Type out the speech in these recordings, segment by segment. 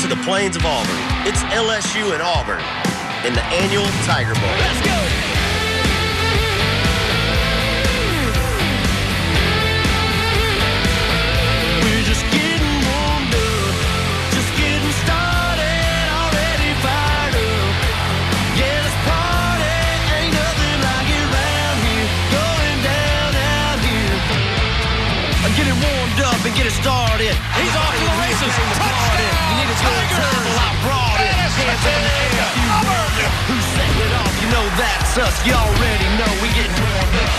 to the plains of Auburn. It's LSU and Auburn in the annual Tiger Bowl. Let's go! We're just getting warmed up, just getting started, already fired up. Yeah, this party ain't nothing like it round here, going down out here. Get it warmed up and get it started. He's off to the races. Touchdown! You need to Tigers! I brought it. Hands in the air. Auburn! Who set it off? You know that's us. You already know we getting warmed up.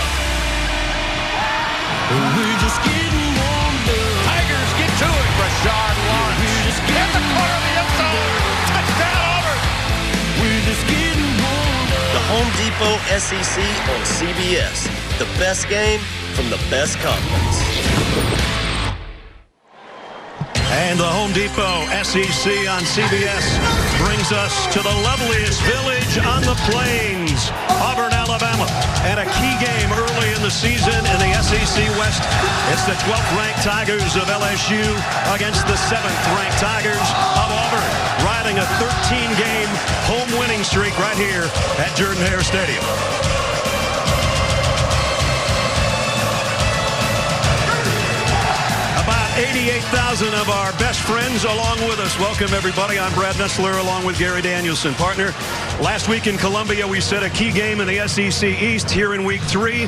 We're just getting warmed up. Tigers get to it. Rashard Lawrence. We're just At the corner of the end zone. Touchdown, Auburn. We're just getting warmed up. The Home Depot SEC on CBS. The best game from the best conference. And the Home Depot SEC on CBS brings us to the loveliest village on the plains, Auburn, Alabama. And a key game early in the season in the SEC West. It's the 12th-ranked Tigers of LSU against the 7th-ranked Tigers of Auburn, riding a 13-game home winning streak right here at Jordan-Hare Stadium. 88,000 of our best friends along with us. Welcome, everybody. I'm Brad Nessler along with Gary Danielson. Partner, last week in Columbia, we set a key game in the SEC East. Here in Week 3,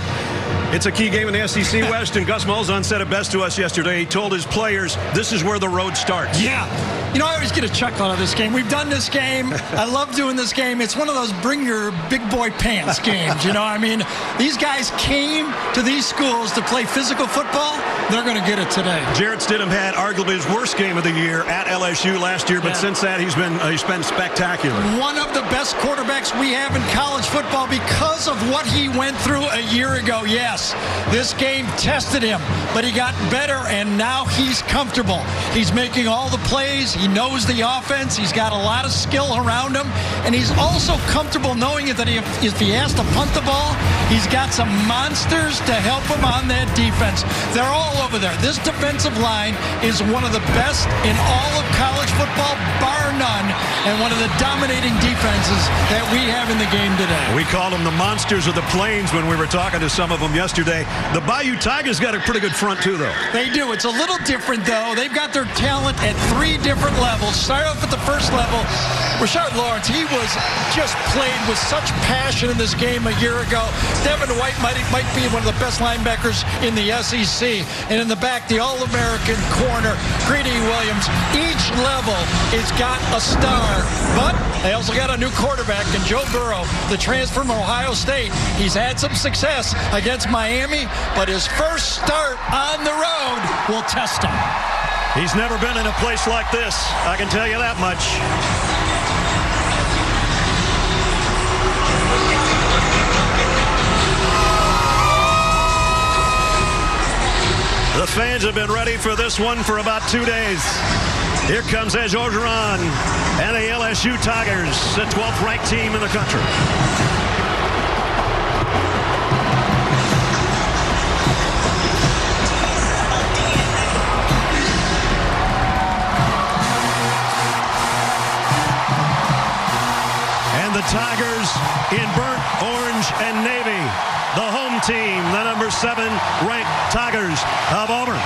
it's a key game in the SEC West, and Gus Malzahn said it best to us yesterday. He told his players, this is where the road starts. Yeah. You know, I always get a chuckle out of this game. We've done this game. I love doing this game. It's one of those bring your big boy pants games, you know? I mean, these guys came to these schools to play physical football. They're going to get it today. Jarrett Stidham had arguably his worst game of the year at LSU last year, but since that, he's been spectacular. One of the best quarterbacks we have in college football because of what he went through a year ago. Yes, this game tested him, but he got better, and now he's comfortable. He's making all the plays. He knows the offense. He's got a lot of skill around him, and he's also comfortable knowing that if he has to punt the ball, he's got some monsters to help him on that defense. They're all over there. This defensive line is one of the best in all of college football, bar none, and one of the dominating defenses that we have in the game today. We called them the monsters of the plains when we were talking to some of them yesterday. The Bayou Tigers got a pretty good front, too, though. They do. It's a little different, though. They've got their talent at 3 different levels. Start off at the first level. Rashard Lawrence, he was just played with such passion in this game a year ago. Devin White might be one of the best linebackers in the SEC. And in the back, the All-American corner, Greedy Williams. Each level has got a star. But they also got a new quarterback in Joe Burrow, the transfer from Ohio State. He's had some success against Miami, but his first start on the road will test him. He's never been in a place like this, I can tell you that much. The fans have been ready for this one for about 2 days. Here comes Edge Orgeron and the LSU Tigers, the 12th ranked team in the country. And the Tigers in burnt orange and navy. The home team, the number 7 ranked Tigers of Auburn.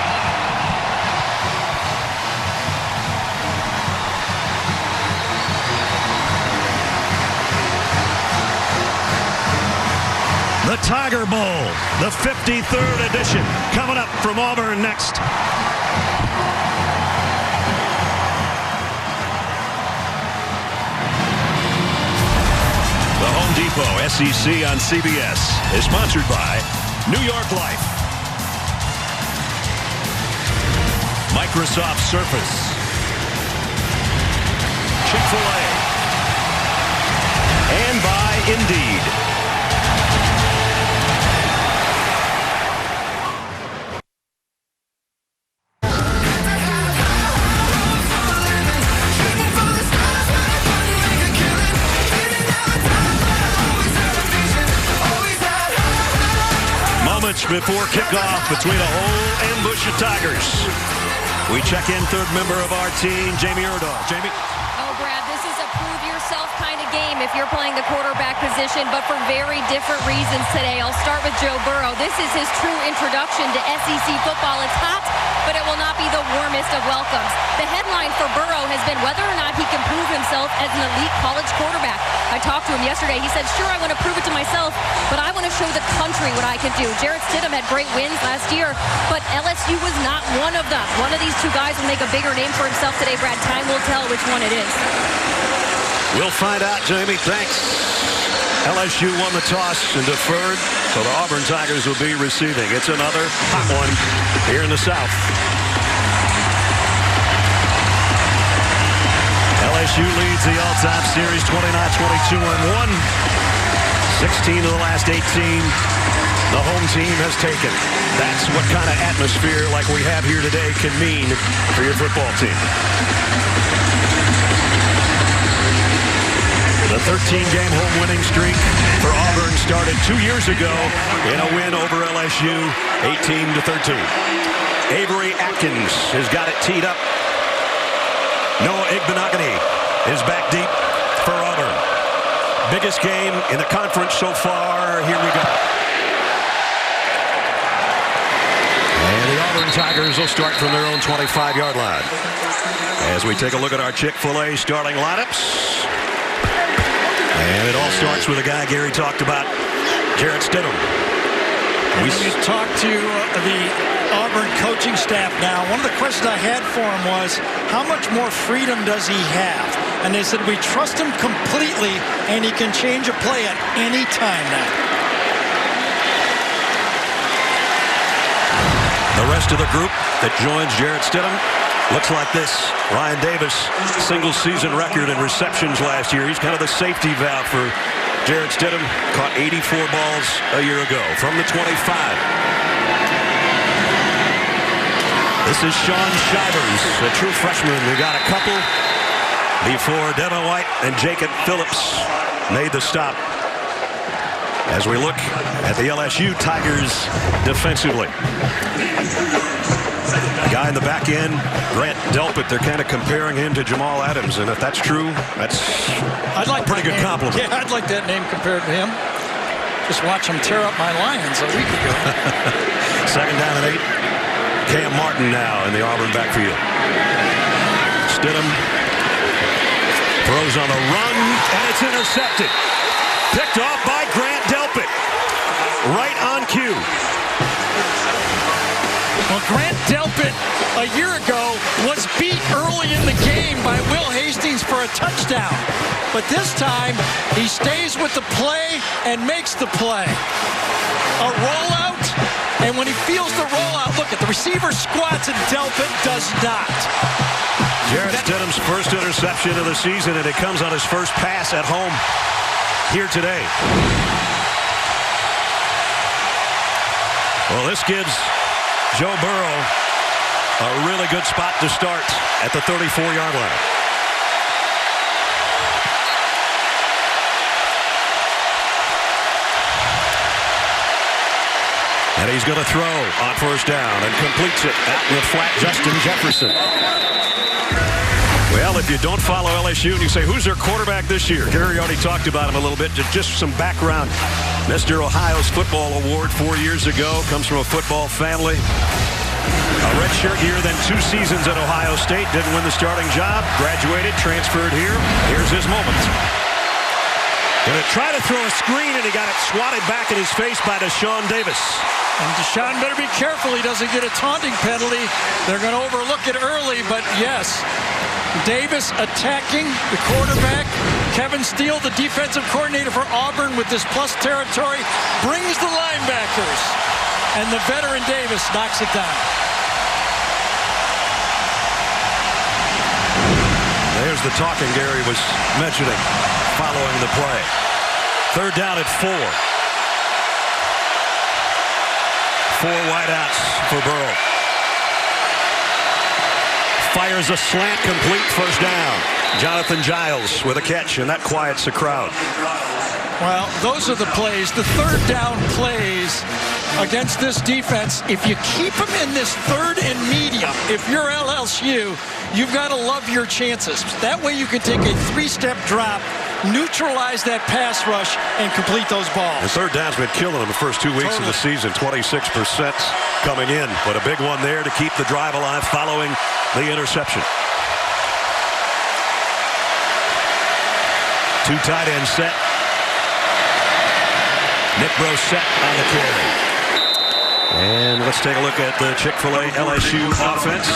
The Tiger Bowl, the 53rd edition, coming up from Auburn next. The Home Depot SEC on CBS is sponsored by New York Life, Microsoft Surface, Chick-fil-A, and by Indeed. Before kickoff between a whole ambush of Tigers. We check in third member of our team, Jamie Erdahl. Jamie? Oh, Brad, this is a prove-yourself kind of game if you're playing the quarterback position, but for very different reasons today. I'll start with Joe Burrow. This is his true introduction to SEC football. It's hot, but it will not be the warmest of welcomes. The headline for Burrow has been whether or not he can prove himself as an elite college quarterback. I talked to him yesterday. He said, sure, I want to prove it to myself, but I want to show the country what I can do. Jarrett Stidham had great wins last year, but LSU was not one of them. One of these two guys will make a bigger name for himself today, Brad. Time will tell which one it is. We'll find out, Jamie. Thanks. LSU won the toss and deferred, so the Auburn Tigers will be receiving. It's another hot one here in the South. LSU leads the all-time series 29-22-1. 16 of the last 18 the home team has taken. That's what kind of atmosphere like we have here today can mean for your football team. The 13-game home winning streak for Auburn started 2 years ago in a win over LSU, 18-13. Avery Atkins has got it teed up. Noah Igbenogany is back deep for Auburn. Biggest game in the conference so far. Here we go. And the Auburn Tigers will start from their own 25-yard line. As we take a look at our Chick-fil-A starting lineups. And it all starts with a guy Gary talked about, Jarrett Stidham. When you talk to the Auburn coaching staff now, one of the questions I had for him was, how much more freedom does he have? And they said, we trust him completely, and he can change a play at any time now. The rest of the group that joins Jarrett Stidham looks like this. Ryan Davis, single-season record in receptions last year. He's kind of the safety valve for Jarrett Stidham. Caught 84 balls a year ago from the 25. This is Sean Shivers, a true freshman. We got a couple before Devin White and Jacob Phillips made the stop. As we look at the LSU Tigers defensively. The guy in the back end, Grant Delpit, they're kind of comparing him to Jamal Adams. And if that's true, that's I'd like a pretty good compliment. Yeah, I'd like that name compared to him. Just watch him tear up my Lions a week ago. Second down and 8. Cam Martin now in the Auburn backfield. Stidham throws on the run, and it's intercepted. Picked off by Grant Delpit. Right on cue. Well, Grant Delpit a year ago was beat early in the game by Will Hastings for a touchdown. But this time, he stays with the play and makes the play. A rollout, and when he feels the rollout, look at the receiver squats and Delpit does not. Jarrett Stidham's first interception of the season, and it comes on his first pass at home here today. Well, this gives Joe Burrow a really good spot to start at the 34-yard line. And he's going to throw on first down and completes it out in the flat. Justin Jefferson. Well, if you don't follow LSU and you say, who's their quarterback this year? Gary already talked about him a little bit. Just some background. Mr. Ohio's football award 4 years ago. Comes from a football family. A redshirt year, then 2 seasons at Ohio State. Didn't win the starting job. Graduated, transferred here. Here's his moment. Going to try to throw a screen, and he got it swatted back in his face by Deshaun Davis. And Deshaun better be careful he doesn't get a taunting penalty. They're going to overlook it early, but yes. Davis attacking the quarterback. Kevin Steele, the defensive coordinator for Auburn with this plus territory, brings the linebackers. And the veteran Davis knocks it down. There's the talking Gary was mentioning following the play. Third down at 4. 4 wideouts for Burrow. Fires a slant complete, first down. Jonathan Giles with a catch, and that quiets the crowd. Well, those are the plays, the third down plays against this defense, if you keep them in this third and medium, if you're LSU, you've got to love your chances. That way you can take a three-step drop, neutralize that pass rush, and complete those balls. The third down's been killing them the first 2 weeks of the season, 26% coming in. But a big one there to keep the drive alive following the interception. Two tight end set. Nick Brosette on the carry. And let's take a look at the Chick-fil-A LSU offense.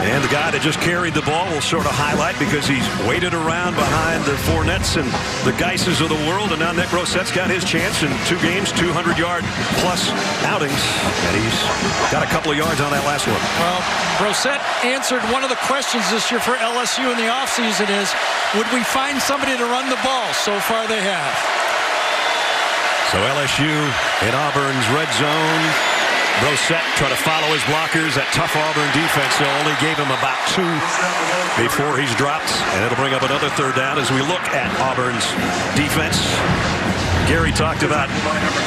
And the guy that just carried the ball will sort of highlight because he's waited around behind the Fournettes and the Geises of the world. And now Nick Brosette's got his chance in 2 games, 200-yard plus outings. And he's got a couple of yards on that last one. Well, Brosette answered one of the questions this year for LSU in the offseason is, would we find somebody to run the ball? So far they have. So LSU in Auburn's red zone. Brosette trying to follow his blockers. That tough Auburn defense, though, only gave him about 2 before he's dropped. And it'll bring up another third down as we look at Auburn's defense. Gary talked about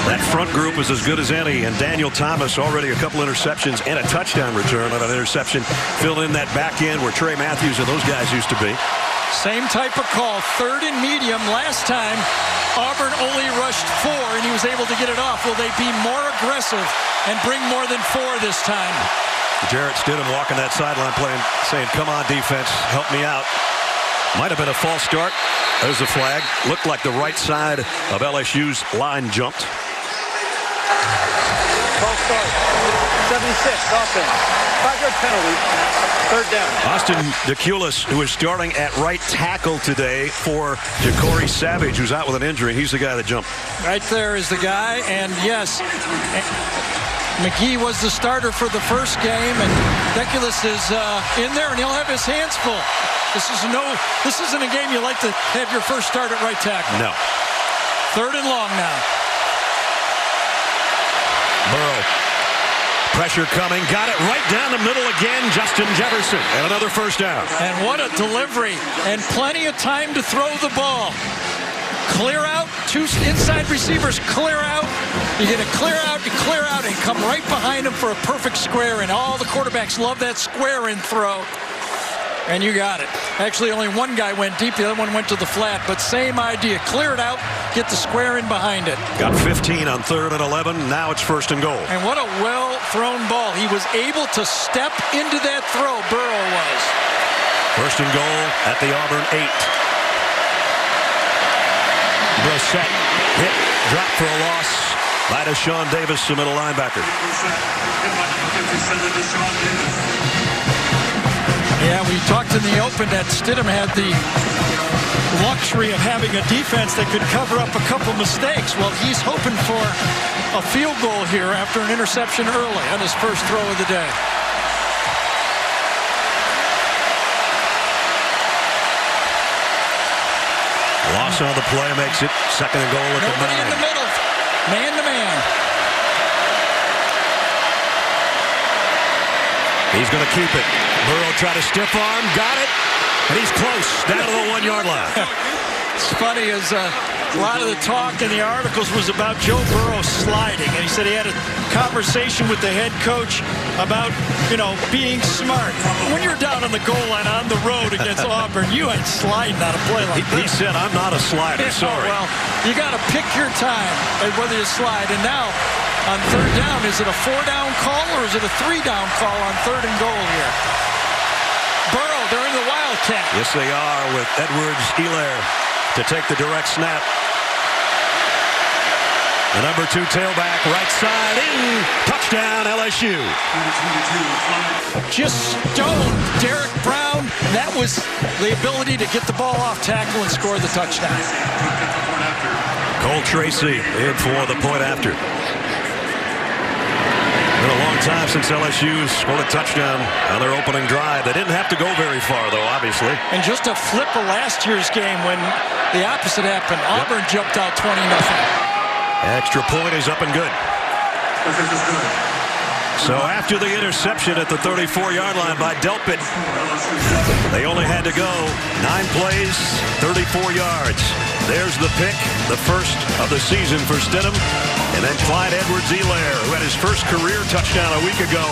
that front group is as good as any. And Daniel Thomas already a couple interceptions and a touchdown return on an interception. Fill in that back end where Trey Matthews and those guys used to be. Same type of call. Third and medium. Last time, Auburn only rushed 4, and he was able to get it off. Will they be more aggressive and bring more than 4 this time? Jarrett Stidham walking that sideline saying, come on, defense, help me out. Might have been a false start. There's the flag. Looked like the right side of LSU's line jumped. False start. 76, offense. 5-yard penalty. Third down. Austin DeCulis, who is starting at right tackle today for Ja'Cory Savage, who's out with an injury. He's the guy that jumped. Right there is the guy, and yes, McGee was the starter for the first game, and DeCulis is in there, and he'll have his hands full. This isn't a game you like to have your first start at right tackle. No. Third and long now. Burrow. Pressure coming. Got it right down the middle again. Justin Jefferson. And another first down. And what a delivery. And plenty of time to throw the ball. Clear out. 2 inside receivers clear out. You're going to clear out, you clear out, and come right behind him for a perfect square. And all the quarterbacks love that square in throw. And you got it. Actually, only one guy went deep. The other one went to the flat. But same idea. Clear it out. Get the square in behind it. Got 15 on 3rd and 11. Now it's 1st and goal. And what a well-thrown ball. He was able to step into that throw. Burrow was. 1st and goal at the Auburn 8. Brosette hit. Drop for a loss by Deshaun Davis, the middle linebacker. Yeah, we talked in the open that Stidham had the luxury of having a defense that could cover up a couple mistakes. Well, he's hoping for a field goal here after an interception early on his first throw of the day. Loss on the play makes it 2nd and goal at the 9. Nobody in the middle. Man to man. He's going to keep it. Burrow tried to stiff arm, got it, and he's close, down to the 1-yard line. It's funny as a lot of the talk in the articles was about Joe Burrow sliding, and he said he had a conversation with the head coach about, being smart. When you're down on the goal line on the road against Auburn, you ain't sliding on a play like He this. said, I'm not a slider, sorry. Well, you got to pick your time at whether you slide, and now on 3rd down, is it a 4-down call or is it a 3-down call on 3rd and goal here? Burrow, they're in the Wildcat. Yes, they are, with Edwards-Helaire to take the direct snap. The number 2 tailback, right side, in. Touchdown, LSU. Just stoned Derek Brown. That was the ability to get the ball off tackle and score the touchdown. Cole Tracy in for the point after. Been a long time since LSU scored a touchdown on their opening drive. They didn't have to go very far, though, obviously. And just a flip of last year's game when the opposite happened. Auburn jumped out 20-0. Extra point is up and good. So after the interception at the 34-yard line by Delpit, they only had to go 9 plays, 34 yards. There's the pick, the first of the season for Stidham. And then Clyde Edwards-Helaire, who had his first career touchdown a week ago,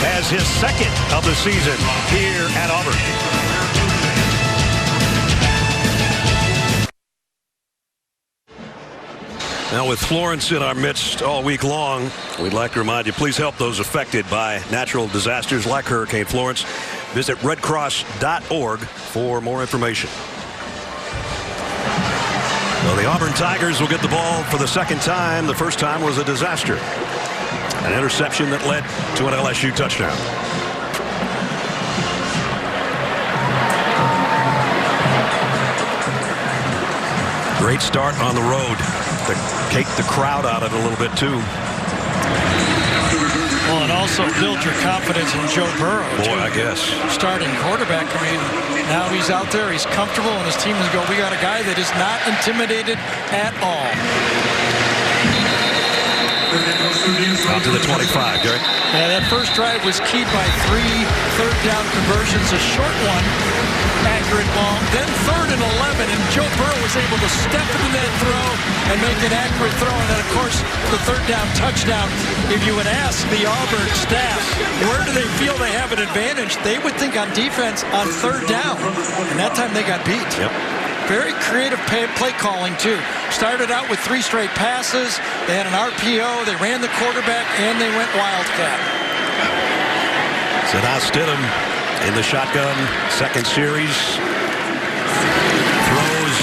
has his second of the season here at Auburn. Now, with Florence in our midst all week long, we'd like to remind you, please help those affected by natural disasters like Hurricane Florence. Visit redcross.org for more information. Well, the Auburn Tigers will get the ball for the second time. The first time was a disaster. An interception that led to an LSU touchdown. Great start on the road to take the crowd out of it a little bit, too. Well, and also build your confidence in Joe Burrow. Boy, I guess. Starting quarterback. I mean, now he's out there, he's comfortable, and his team is going, we got a guy that is not intimidated at all. Out to the 25, Gary. Yeah, that first drive was keyed by 3 third-down conversions, a short one, accurate ball, then 3rd and 11, and Joe Burrow was able to step into that throw and make an accurate throw, and then, of course, the third-down touchdown. If you would ask the Auburn staff, where do they feel they have an advantage, they would think on defense on 3rd down, and that time they got beat. Yep. Very creative play calling, too. Started out with 3 straight passes. They had an RPO. They ran the quarterback, and they went Wildcat. So now Stidham in the shotgun, second series. Throws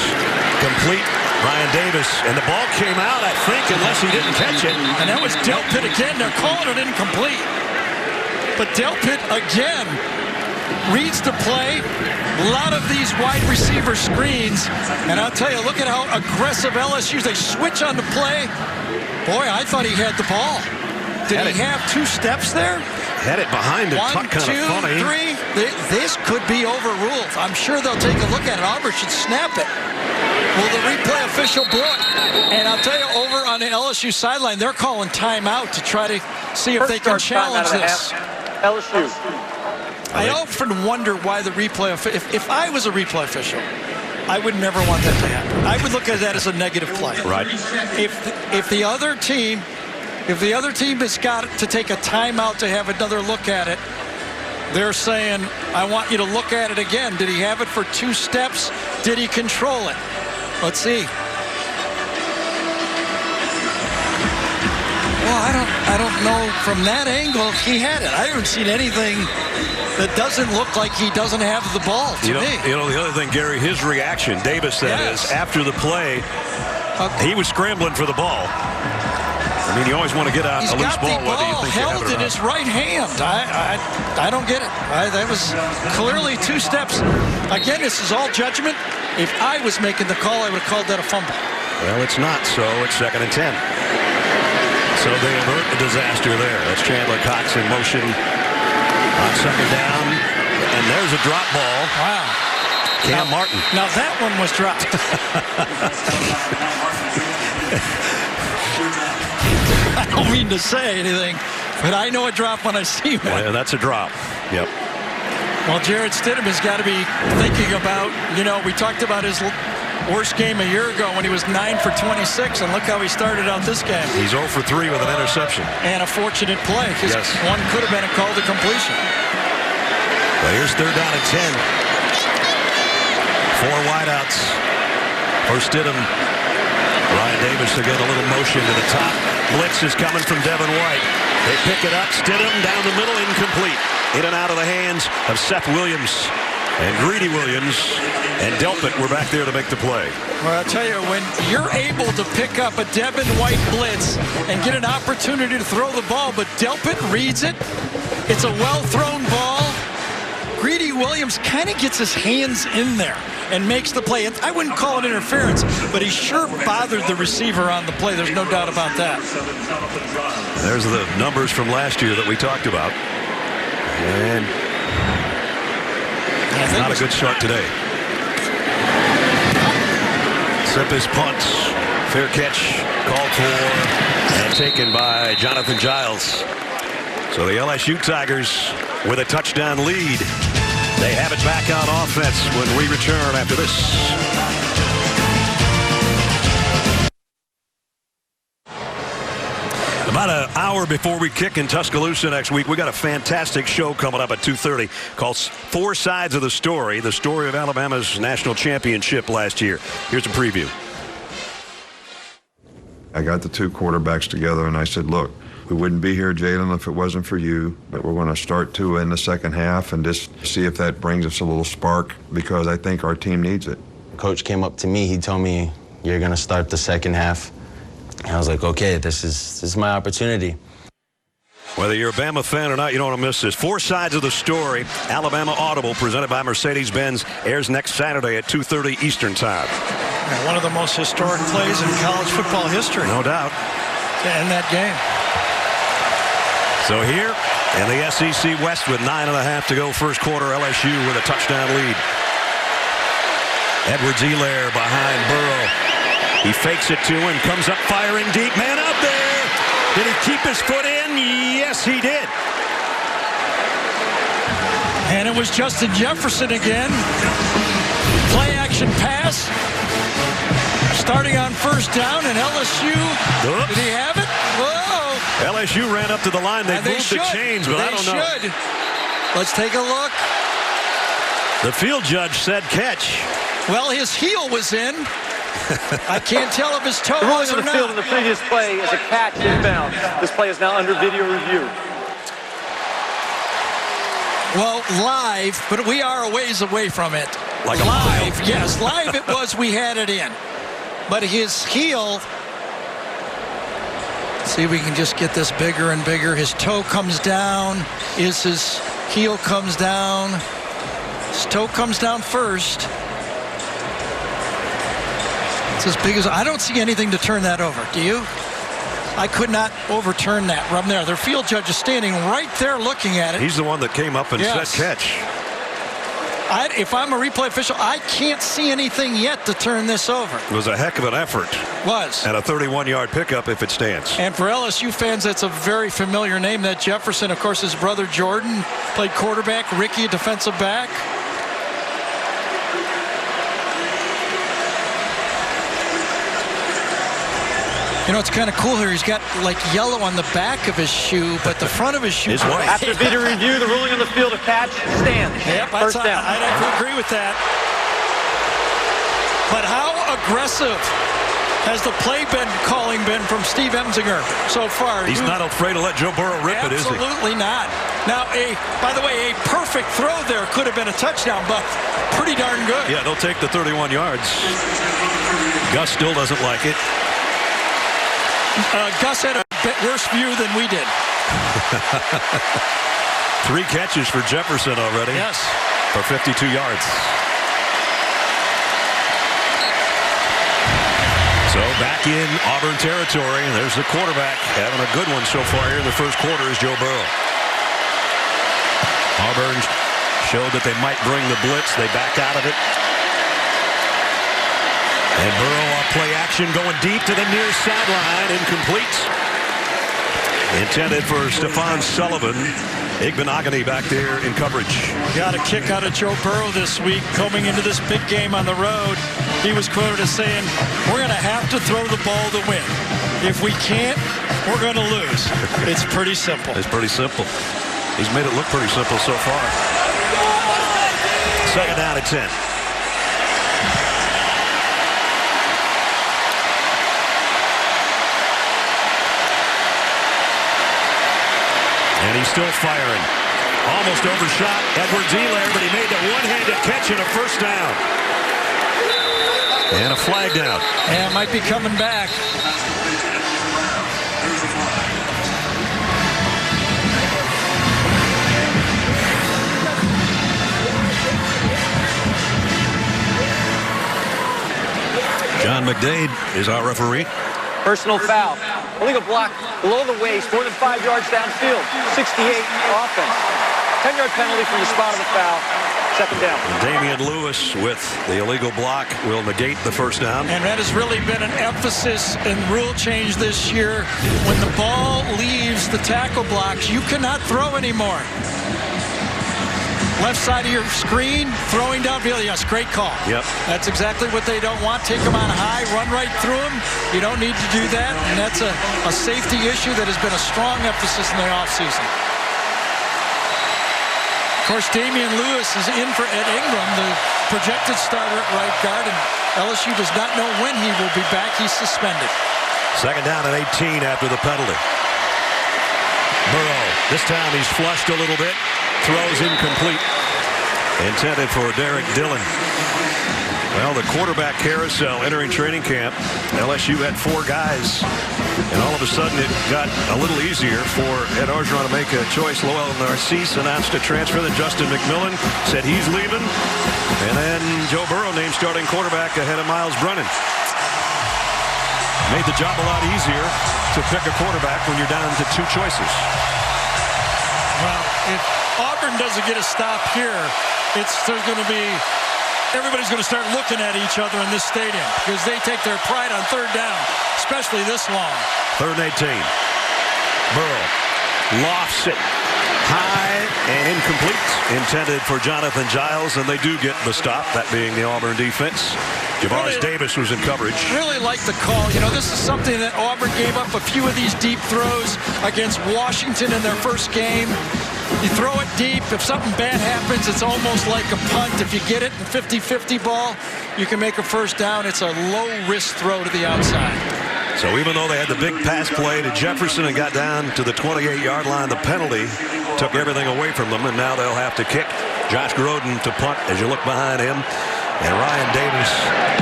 complete. Ryan Davis, and the ball came out, I think, unless he didn't catch it. And that was Delpit again. They're calling it incomplete. But Delpit again reads the play. A lot of these wide receiver screens, and I'll tell you, look at how aggressive LSU, they switch on the play. Boy, I thought he had the ball. Did he have 2 steps there? Had it behind him. 1, 2, 3. This could be overruled. I'm sure they'll take a look at it. Auburn should snap it. Will the replay official blow it? And I'll tell you, over on the LSU sideline, they're calling timeout to try to see if they can challenge this. LSU. I often wonder why the replay, if I was a replay official, I would never want that to happen. I would look at that as a negative play. Right. If the other team has got to take a timeout to have another look at it, they're saying, I want you to look at it again. Did he have it for 2 steps? Did he control it? Let's see. Well, I don't know from that angle if he had it. I haven't seen anything that doesn't look like he doesn't have the ball to me. You know, the other thing, Gary, his reaction, Davis, that is, after the play, he was scrambling for the ball. I mean, you always want to get out a loose ball. He's got the ball held in his right hand. I don't get it. That was clearly 2 steps. Again, this is all judgment. If I was making the call, I would have called that a fumble. Well, it's not, so it's 2nd and 10. So they avert a disaster there. That's Chandler Cox in motion on 2nd down. And there's a drop ball. Wow. Cam Martin. Now that one was dropped. I don't mean to say anything, but I know a drop when I see one. Yeah, that's a drop. Yep. Well, Jarrett Stidham has got to be thinking about, we talked about his worst game a year ago when he was 9 for 26, and look how he started out this game. He's 0 for 3 with an interception. And a fortunate play, because one could have been a call to completion. Well, here's 3rd down and 10. 4 wideouts for Stidham. Ryan Davis again, a little motion to the top. Blitz is coming from Devin White. They pick it up. Stidham down the middle, incomplete. In and out of the hands of Seth Williams. And Greedy Williams and Delpit were back there to make the play. Well, I'll tell you, when you're able to pick up a Devin White blitz and get an opportunity to throw the ball, but Delpit reads it, it's a well-thrown ball. Greedy Williams kind of gets his hands in there and makes the play. I wouldn't call it interference, but he sure bothered the receiver on the play. There's no doubt about that. There's the numbers from last year that we talked about. And not a good start today. Sempis punts. Fair catch called for and taken by Jonathan Giles. So the LSU Tigers with a touchdown lead. They have it back on offense when we return after this. About an hour before we kick in Tuscaloosa next week, we got a fantastic show coming up at 2:30 called Four Sides of the Story of Alabama's national championship last year. Here's a preview. I got the two quarterbacks together and I said, look, we wouldn't be here, Jalen, if it wasn't for you, but we're going to start two in the second half and just see if that brings us a little spark, because I think our team needs it. Coach came up to me, he told me, you're going to start the second half. And I was like, okay, this is my opportunity. Whether you're a Bama fan or not, you don't want to miss this. Four Sides of the Story, Alabama Audible, presented by Mercedes-Benz, airs next Saturday at 2:30 Eastern Time. Yeah, one of the most historic plays in college football history. No doubt. To end that game. So here in the SEC West with 9.5 to go, first quarter, LSU with a touchdown lead. Edwards-Helaire behind Burrow. He fakes it to him, comes up firing deep. Man out there. Did he keep his foot in? Yes, he did. And it was Justin Jefferson again. Play action pass. Starting on first down, and LSU. Oops. Did he have it? Whoa. LSU ran up to the line. They moved the chains, but I don't know. They should. Let's take a look. The field judge said catch. Well, his heel was in. I can't tell if his toe The ruling was on or the field not. in the previous play is a catch inbound. This play is now under video review. Well, live, but we are a ways away from it. Like a live, mile. yes, live it was. We had it in, but his heel. See if we can just get this bigger and bigger. His toe comes down. His heel comes down. His toe comes down first. It's as big as, I don't see anything to turn that over. Do you? I could not overturn that from there. Their field judge is standing right there looking at it. He's the one that came up and Yes. said catch. If I'm a replay official, I can't see anything yet to turn this over. It was a heck of an effort. Was. And a 31-yard pickup if it stands. And for LSU fans, that's a very familiar name. That Jefferson, of course, his brother Jordan played quarterback. Ricky, a defensive back. You know, it's kind of cool here. He's got like yellow on the back of his shoe, but the front of his shoe is white. After video review, the ruling on the field of catch stands. Yep, First down. I'd have to agree with that. But how aggressive has the play been from Steve Emsinger so far? He's not afraid to let Joe Burrow rip it, is he? Absolutely not. Now, by the way, a perfect throw there could have been a touchdown, but pretty darn good. Yeah, they'll take the 31 yards. Gus still doesn't like it. Gus had a bit worse view than we did. 3 catches for Jefferson already. Yes. For 52 yards. So back in Auburn territory, and there's the quarterback having a good one so far here in the first quarter is Joe Burrow. Auburn showed that they might bring the blitz. They back out of it. And Burrow on play action going deep to the near sideline. Incomplete. Intended for Stephon Sullivan. Igbenogany back there in coverage. Got a kick out of Joe Burrow this week coming into this big game on the road. He was quoted as saying, we're going to have to throw the ball to win. If we can't, we're going to lose. It's pretty simple. It's pretty simple. He's made it look pretty simple so far. Second down at 10. And he's still firing. Almost overshot Edwards-Helaire, but he made the one-handed catch and a first down. And a flag down. And might be coming back. John McDade is our referee. Personal foul. Illegal block below the waist, more than 5 yards downfield. 68 offense. 10-yard penalty from the spot of the foul. Second down. Damian Lewis with the illegal block will negate the first down. And that has really been an emphasis in rule change this year. When the ball leaves the tackle blocks, you cannot throw anymore. left side of your screen, throwing downfield. Yes, great call. Yep. That's exactly what they don't want. Take them on high, run right through them. You don't need to do that, and that's a safety issue that has been a strong emphasis in the offseason. Of course, Damian Lewis is in for Ed Ingram, the projected starter at right guard, and LSU does not know when he will be back. He's suspended. Second down and 18 after the penalty. Burrow, this time he's flushed a little bit. Throws incomplete. Intended for Derek Dillon. Well, the quarterback carousel entering training camp. LSU had 4 guys. And all of a sudden it got a little easier for Ed Orgeron to make a choice. Lowell Narcisse announced a transfer. That Justin McMillan said he's leaving. And then Joe Burrow named starting quarterback ahead of Miles Brennan. Made the job a lot easier to pick a quarterback when you're down to 2 choices. Well, if Auburn doesn't get a stop here, everybody's going to start looking at each other in this stadium because they take their pride on third down, especially this long. 3rd and 18. Burrow lofts it high and incomplete. Intended for Jonathan Giles, and they do get the stop, that being the Auburn defense. Javaris Davis was in coverage. Really like the call. You know, this is something that Auburn gave up a few of these deep throws against Washington in their first game. You throw it deep. If something bad happens, it's almost like a punt. If you get it in 50-50 ball, you can make a first down. It's a low-risk throw to the outside. So even though they had the big pass play to Jefferson and got down to the 28-yard line, the penalty took everything away from them, and now they'll have to kick. Josh Grodin to punt as you look behind him. And Ryan Davis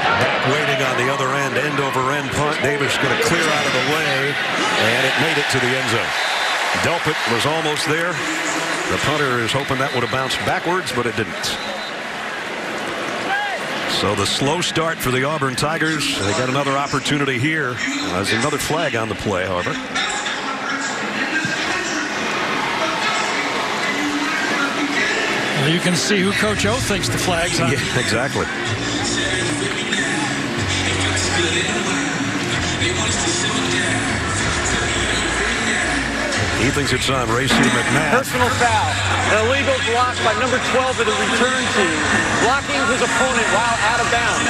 back waiting on the other end over end punt. Davis going to clear out of the way, and it made it to the end zone. Delpit was almost there. The punter is hoping that would have bounced backwards, but it didn't. So the slow start for the Auburn Tigers. They got another opportunity here. There's another flag on the play, however. Well, you can see who Coach O thinks the flag's on. Yeah, exactly. He thinks it's on Racey McMahon. Personal foul. An illegal block by number 12 of the return team, blocking his opponent while out of bounds.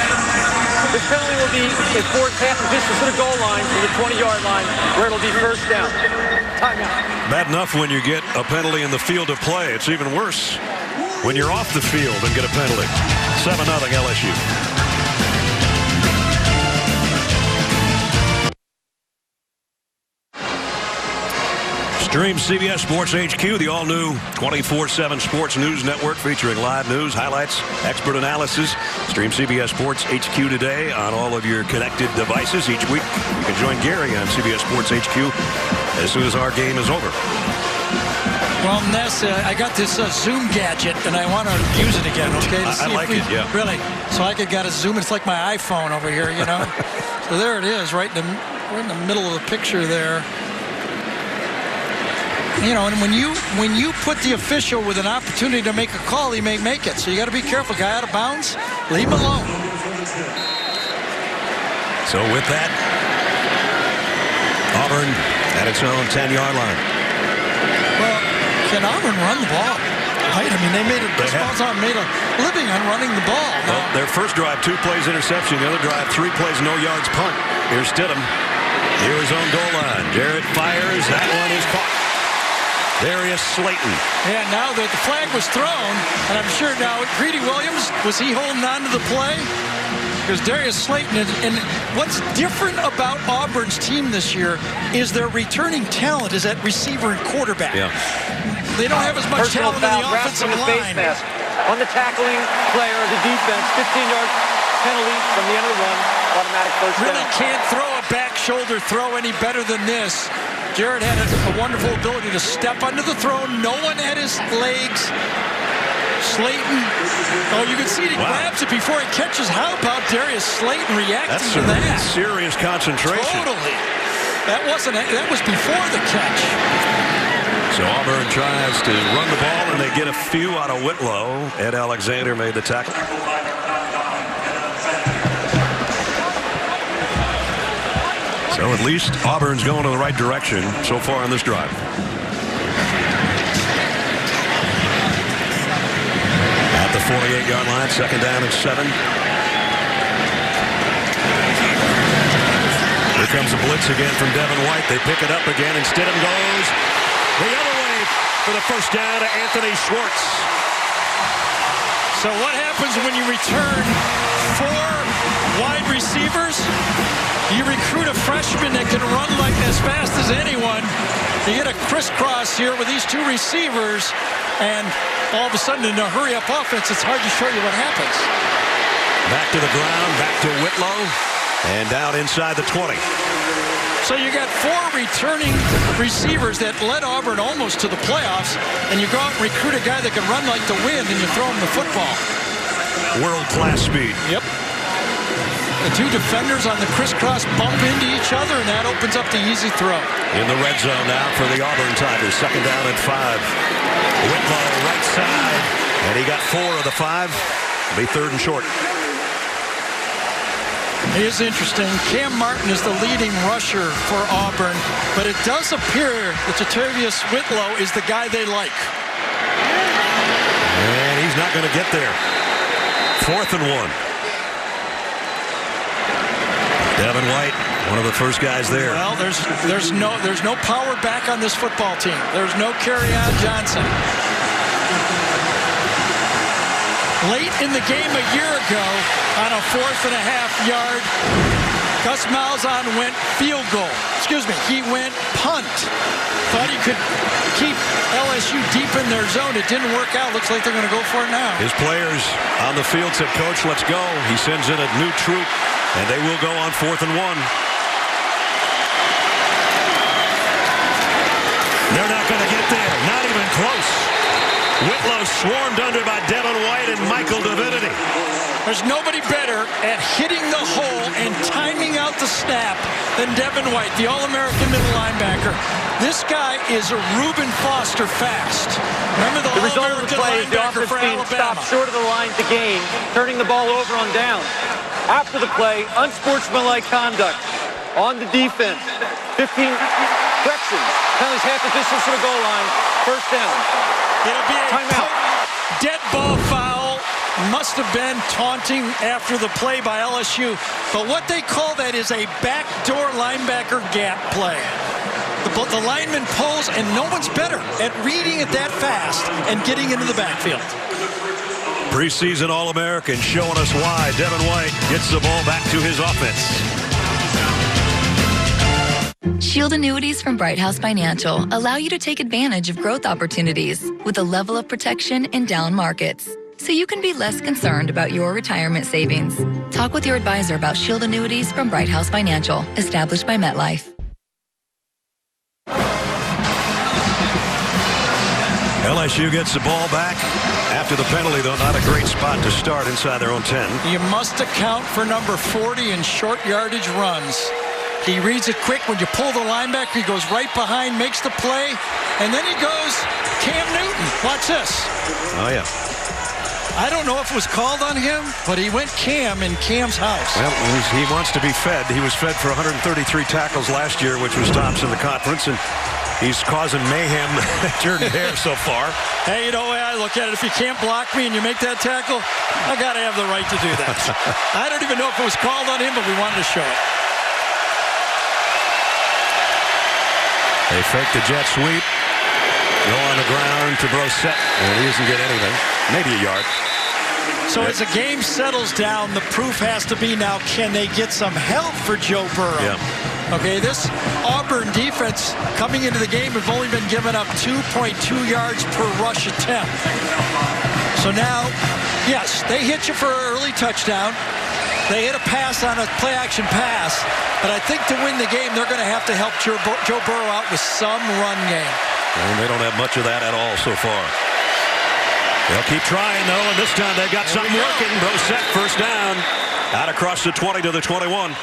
This penalty will be enforced half the distance to the goal line from the 20-yard line, where it'll be first down. Timeout. Bad enough when you get a penalty in the field of play. It's even worse when you're off the field and get a penalty. 7-0 LSU. Stream CBS Sports HQ, the all-new 24/7 sports news network featuring live news, highlights, expert analysis. Stream CBS Sports HQ today on all of your connected devices. Each week, you can join Gary on CBS Sports HQ as soon as our game is over. Well, Ness, I got this Zoom gadget, and I want to use it again, okay? To see I like it, yeah. Really. So I could got a Zoom. It's like my iPhone over here, you know? So there it is, right in the middle of the picture there. You know, and when you put the official with an opportunity to make a call, he may make it. So you got to be careful. Guy out of bounds, leave him alone. So with that, Auburn at its own 10-yard line. Well, can Auburn run the ball? Right? I mean, they made a living on running the ball. Well, their first drive, 2 plays interception. The other drive, 3 plays, no yards punt. Here's Stidham. Near his own goal line. Jarrett fires. That one is caught. Darius Slayton. Yeah, now that the flag was thrown, and I'm sure now Greedy Williams, was he holding on to the play? Because Darius Slayton, and what's different about Auburn's team this year is their returning talent is at receiver and quarterback. Yeah. They don't have as much talent in the offensive line. On the tackling player of the defense, 15-yard penalty from the end of the run, automatic first down. Really can't throw a back shoulder throw any better than this. Garrett had a wonderful ability to step under the throw. No one at his legs. Slayton, you can see he grabs it before he catches. How about Darius Slayton reacting to that? That's serious concentration. Totally. That was before the catch. So Auburn tries to run the ball, and they get a few out of Whitlow. Ed Alexander made the tackle. So at least Auburn's going in the right direction so far on this drive. 8-yard line, 2nd down and 7. Here comes a blitz again from Devin White. They pick it up again, and Stidham goes the other way for the first down to Anthony Schwartz. So what happens when you return 4 wide receivers? You recruit a freshman that can run like as fast as anyone. You get a crisscross here with these 2 receivers, and all of a sudden in a hurry-up offense, it's hard to show you what happens. Back to the ground, back to Whitlow, and down inside the 20. So you got 4 returning receivers that led Auburn almost to the playoffs, and you go out and recruit a guy that can run like the wind, and you throw him the football. World-class speed. Yep. The 2 defenders on the crisscross bump into each other, and that opens up the easy throw. In the red zone now for the Auburn Tigers. 2nd down and 5. Whitlow right side, and he got 4 of the 5. It'll be 3rd and short. It is interesting. Cam Martin is the leading rusher for Auburn, but it does appear that Jatavius Whitlow is the guy they like. And he's not going to get there. 4th and 1. Devin White, one of the first guys there. Well, there's no power back on this football team. There's no Kerryon Johnson. Late in the game a year ago, on a 4.5-yard, Gus Malzahn went field goal. Excuse me, he went punt. Thought he could keep LSU deep in their zone. It didn't work out. Looks like they're going to go for it now. His players on the field said, "Coach, let's go." He sends in a new troop, and they will go on 4th and 1. They're not going to get there. Not even close. Whitlow swarmed under by Devin White and Michael Divinity. There's nobody better at hitting the hole and timing out the snap than Devin White, the All-American middle linebacker. This guy is a Reuben Foster fast. Remember the result of the All-American play is the linebacker offense for being Alabama. stopped short of the line to gain, turning the ball over on down. After the play, unsportsmanlike conduct on the defense. 15 corrections. Penalties half the distance to the goal line. First down. It'll be a timeout. Dead ball foul. Must have been taunting after the play by LSU. But what they call that is a backdoor linebacker gap play. The lineman pulls, and no one's better at reading it that fast and getting into the backfield. Preseason All-American showing us why Devin White gets the ball back to his offense. Shield annuities from Bright House Financial allow you to take advantage of growth opportunities with a level of protection in down markets, so you can be less concerned about your retirement savings. Talk with your advisor about Shield annuities from Bright House Financial, established by MetLife. LSU gets the ball back after the penalty, though not a great spot to start inside their own 10. You must account for number 40 in short yardage runs. He reads it quick. When you pull the linebacker, he goes right behind, makes the play, and then he goes Cam Newton. Watch this. Oh, yeah. I don't know if it was called on him, but he went Cam in Cam's house. Well, he wants to be fed. He was fed for 133 tackles last year, which was tops in the conference, and he's causing mayhem at Jordan Hare so far. Hey, you know the way I look at it, if you can't block me and you make that tackle, I got to have the right to do that. I don't even know if it was called on him, but we wanted to show it. They fake the jet sweep, go on the ground to Brosette, and he doesn't get anything, maybe a yard. So as the game settles down, the proof has to be now, can they get some help for Joe Burrow? Yeah. Okay, this Auburn defense coming into the game have only been given up 2.2 yards per rush attempt. So now, yes, they hit you for an early touchdown. They hit a pass on a play-action pass. But I think to win the game, they're going to have to help Joe Burrow out with some run game. And they don't have much of that at all so far. They'll keep trying, though, and this time they've got something working. Brosette, first down, out across the 20 to the 21.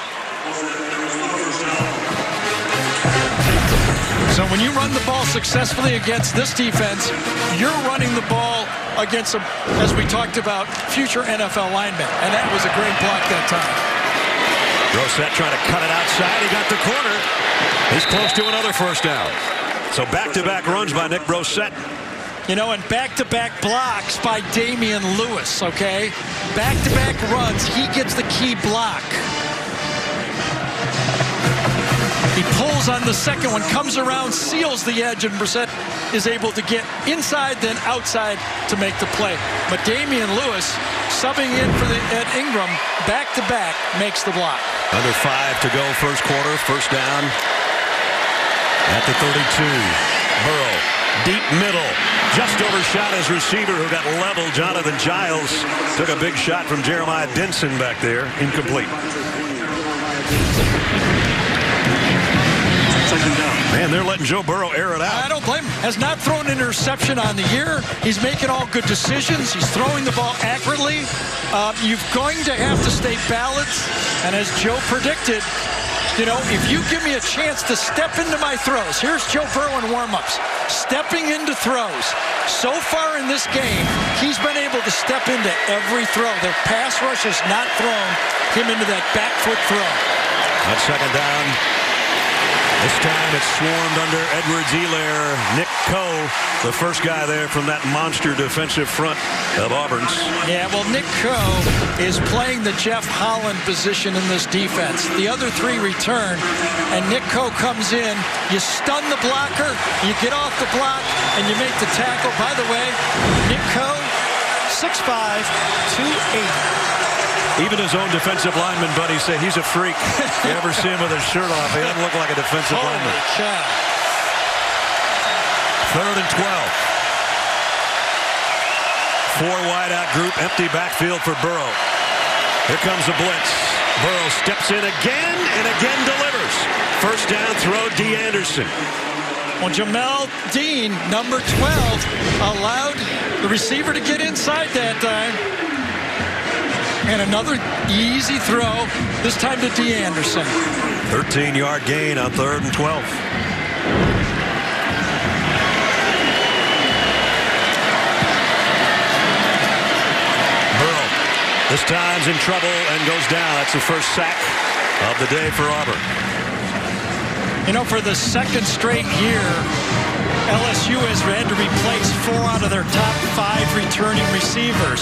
So when you run the ball successfully against this defense, you're running the ball against them, as we talked about, future NFL linemen. And that was a great block that time. Brosette trying to cut it outside. He got the corner. He's close to another first down. So back-to-back runs by Nick Brosette. You know, and back-to-back blocks by Damian Lewis, okay? Back-to-back runs, he gets the key block. He pulls on the second one, comes around, seals the edge, and Brissett is able to get inside, then outside to make the play. But Damian Lewis, subbing in for Ed Ingram, back-to-back, makes the block. Under 5 to go, first quarter, first down at the 32. Burrow, deep middle, just overshot his receiver who got leveled. Jonathan Giles took a big shot from Jeremiah Denson back there, incomplete. Man, they're letting Joe Burrow air it out. I don't blame him. Has not thrown an interception on the year. He's making all good decisions. He's throwing the ball accurately. You're going to have to stay balanced. And as Joe predicted, you know, if you give me a chance to step into my throws, here's Joe Burrow in warm-ups, stepping into throws. So far in this game, he's been able to step into every throw. Their pass rush has not thrown him into that back foot throw. On second down, this time it's swarmed under Edwards-Helaire. Nick Coe, the first guy there from that monster defensive front of Auburn's. Yeah, well, Nick Coe is playing the Jeff Holland position in this defense. The other three return, and Nick Coe comes in. You stun the blocker, you get off the block, and you make the tackle. By the way, Nick Coe, 6'5", 280. Even his own defensive lineman buddies say he's a freak. You ever see him with his shirt off? He doesn't look like a defensive lineman. Cow. 3rd and 12. 4 wide out group, empty backfield for Burrow. Here comes the blitz. Burrow steps in again and again delivers. First down throw, D. Anderson. Well, Jamel Dean, number 12, allowed the receiver to get inside that time. And another easy throw, this time to D. Anderson. 13-yard gain on 3rd and 12. Burrow, this time's in trouble and goes down. That's the first sack of the day for Auburn. You know, for the second straight year, LSU has had to replace 4 out of their top 5 returning receivers.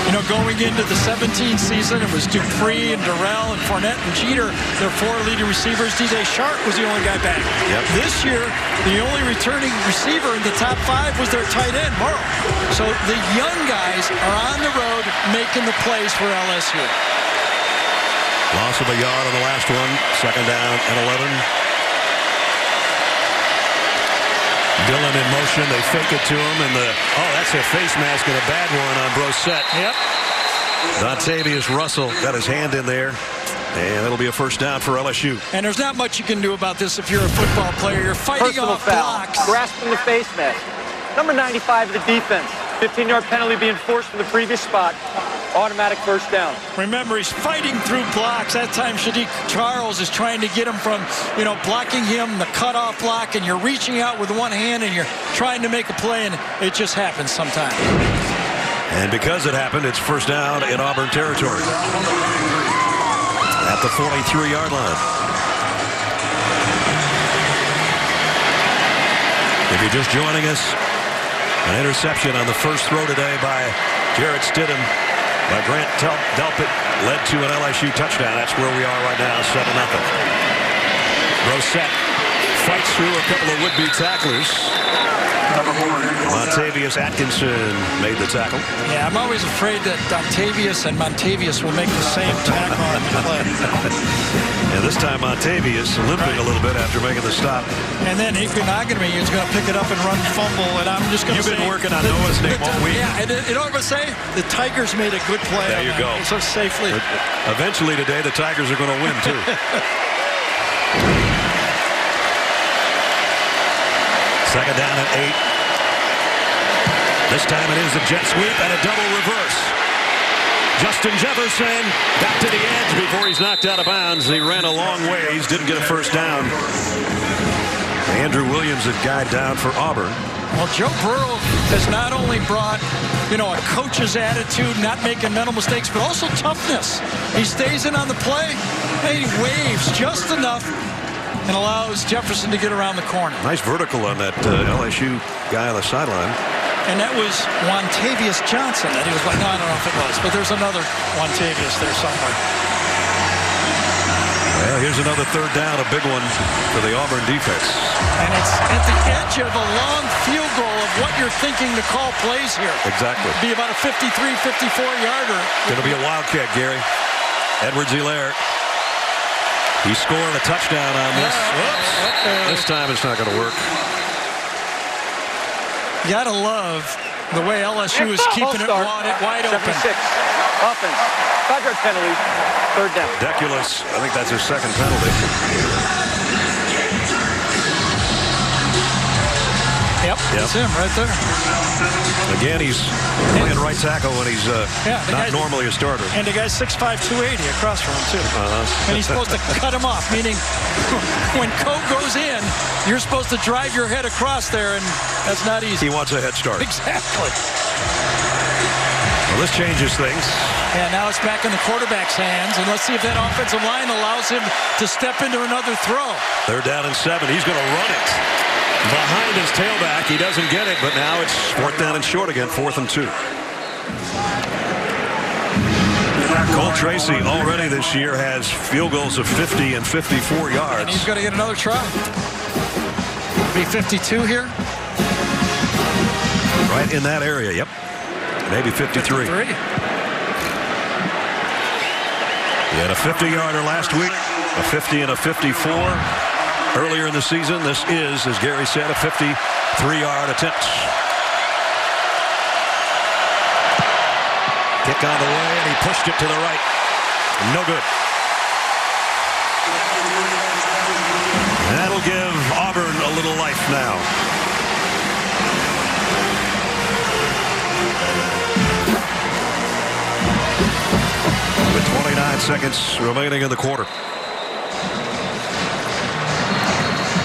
You know, going into the 17 season, it was Dupree and Durrell and Fournette and Jeter, their 4 leading receivers. DJ Shark was the only guy back. Yep. This year, the only returning receiver in the top 5 was their tight end, Morrow. So the young guys are on the road making the plays for LSU. Loss of a yard on the last one. Second down and 11. Dillon in motion, they fake it to him, and that's a face mask and a bad one on Brissett. Yep. Dontavius Russell got his hand in there, and it'll be a first down for LSU. And there's not much you can do about this if you're a football player. You're fighting Personal off foul, blocks. grasping the face mask. Number 95 of the defense. 15-yard penalty being forced from the previous spot. Automatic first down. Remember, he's fighting through blocks. That time, Shadiq Charles is trying to get him from, you know, blocking him, the cutoff block, and you're reaching out with one hand and you're trying to make a play, and it just happens sometimes. And because it happened, it's first down in Auburn territory. At the 43-yard line. If you're just joining us, an interception on the first throw today by Jarrett Stidham. By Grant Delpit led to an LSU touchdown. That's where we are right now, 7-0. Brissett fights through a couple of would-be tacklers. Montavious Atkinson made the tackle. Yeah, I'm always afraid that Dontavius and Montavious will make the same tackle on the play. And this time Montavious limping a little bit after making the stop. And then Ikonagami is going to pick it up and run fumble, and I'm just going to say... You've been working on Noah's name all week. Yeah, and you know what I'm going to say? The Tigers made a good play. There you go. So safely. Eventually today, the Tigers are going to win, too. Second down at 8. This time it is a jet sweep and a double reverse. Justin Jefferson got to the edge before he's knocked out of bounds. He ran a long ways, didn't get a first down. Andrew Williams, a guy down for Auburn. Well, Joe Burrow has not only brought, you know, a coach's attitude, not making mental mistakes, but also toughness. He stays in on the play, and he waves just enough and allows Jefferson to get around the corner. Nice vertical on that LSU guy on the sideline. And that was Wantavius Johnson that he was like, no, I don't know if it was, but there's another Wantavius there somewhere. Well, here's another third down, a big one for the Auburn defense. And it's at the edge of a long field goal of what you're thinking to call plays here. Exactly. It'd be about a 53, 54-yarder. Going to be a wildcat, Gary. Edwards-Helaire. He scored a touchdown on this. Whoops. This time it's not going to work. You gotta love the way LSU is keeping it wide open. 76. Offense. 5-yard penalty. Third down. Deculus, I think that's his second penalty. Yep, that's him right there. Again, he's playing right tackle when he's not normally a starter. And the guy's 6'5", 280 across from him, too. And he's supposed to cut him off, meaning when Coe goes in, you're supposed to drive your head across there, and that's not easy. He wants a head start. Exactly. Well, this changes things. And now it's back in the quarterback's hands, and let's see if that offensive line allows him to step into another throw. They're down and 7. He's going to run it behind his tailback. He doesn't get it, but now it's 4th down and short again, 4th and 2. Cole Tracy already this year has field goals of 50 and 54 yards. And he's going to get another try. Be 52 here. Right in that area, yep. Maybe 53. He had a 50-yarder last week, a 50 and a 54. Earlier in the season, this is, as Gary said, a 53-yard attempt. Kick on the way, and he pushed it to the right. No good. That'll give Auburn a little life now. With 29 seconds remaining in the quarter.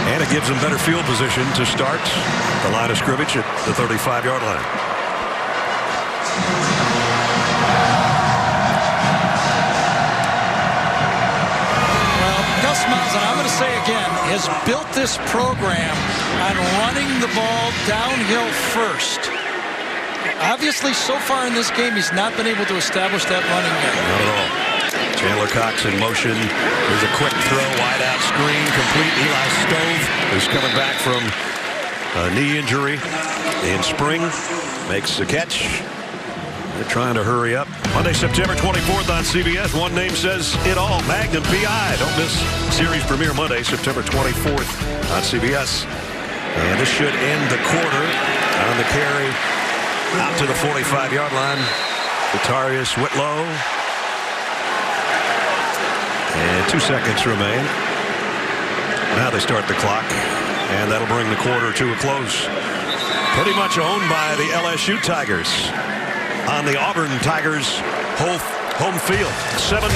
And it gives them better field position to start the line of scrimmage at the 35-yard line. Well, Gus Malzahn, I'm going to say again, has built this program on running the ball downhill first. Obviously, so far in this game, he's not been able to establish that running game. Not at all. Chandler Cox in motion. There's a quick throw, wide out screen, complete. Eli Stove is coming back from a knee injury in spring. Makes the catch. They're trying to hurry up. Monday, September 24th on CBS. One name says it all. Magnum PI. Don't miss series premiere Monday, September 24th on CBS. And this should end the quarter on the carry out to the 45-yard line. Vitarius Whitlow. And 2 seconds remain. Now they start the clock, and that'll bring the quarter to a close. Pretty much owned by the LSU Tigers on the Auburn Tigers home field. 7-0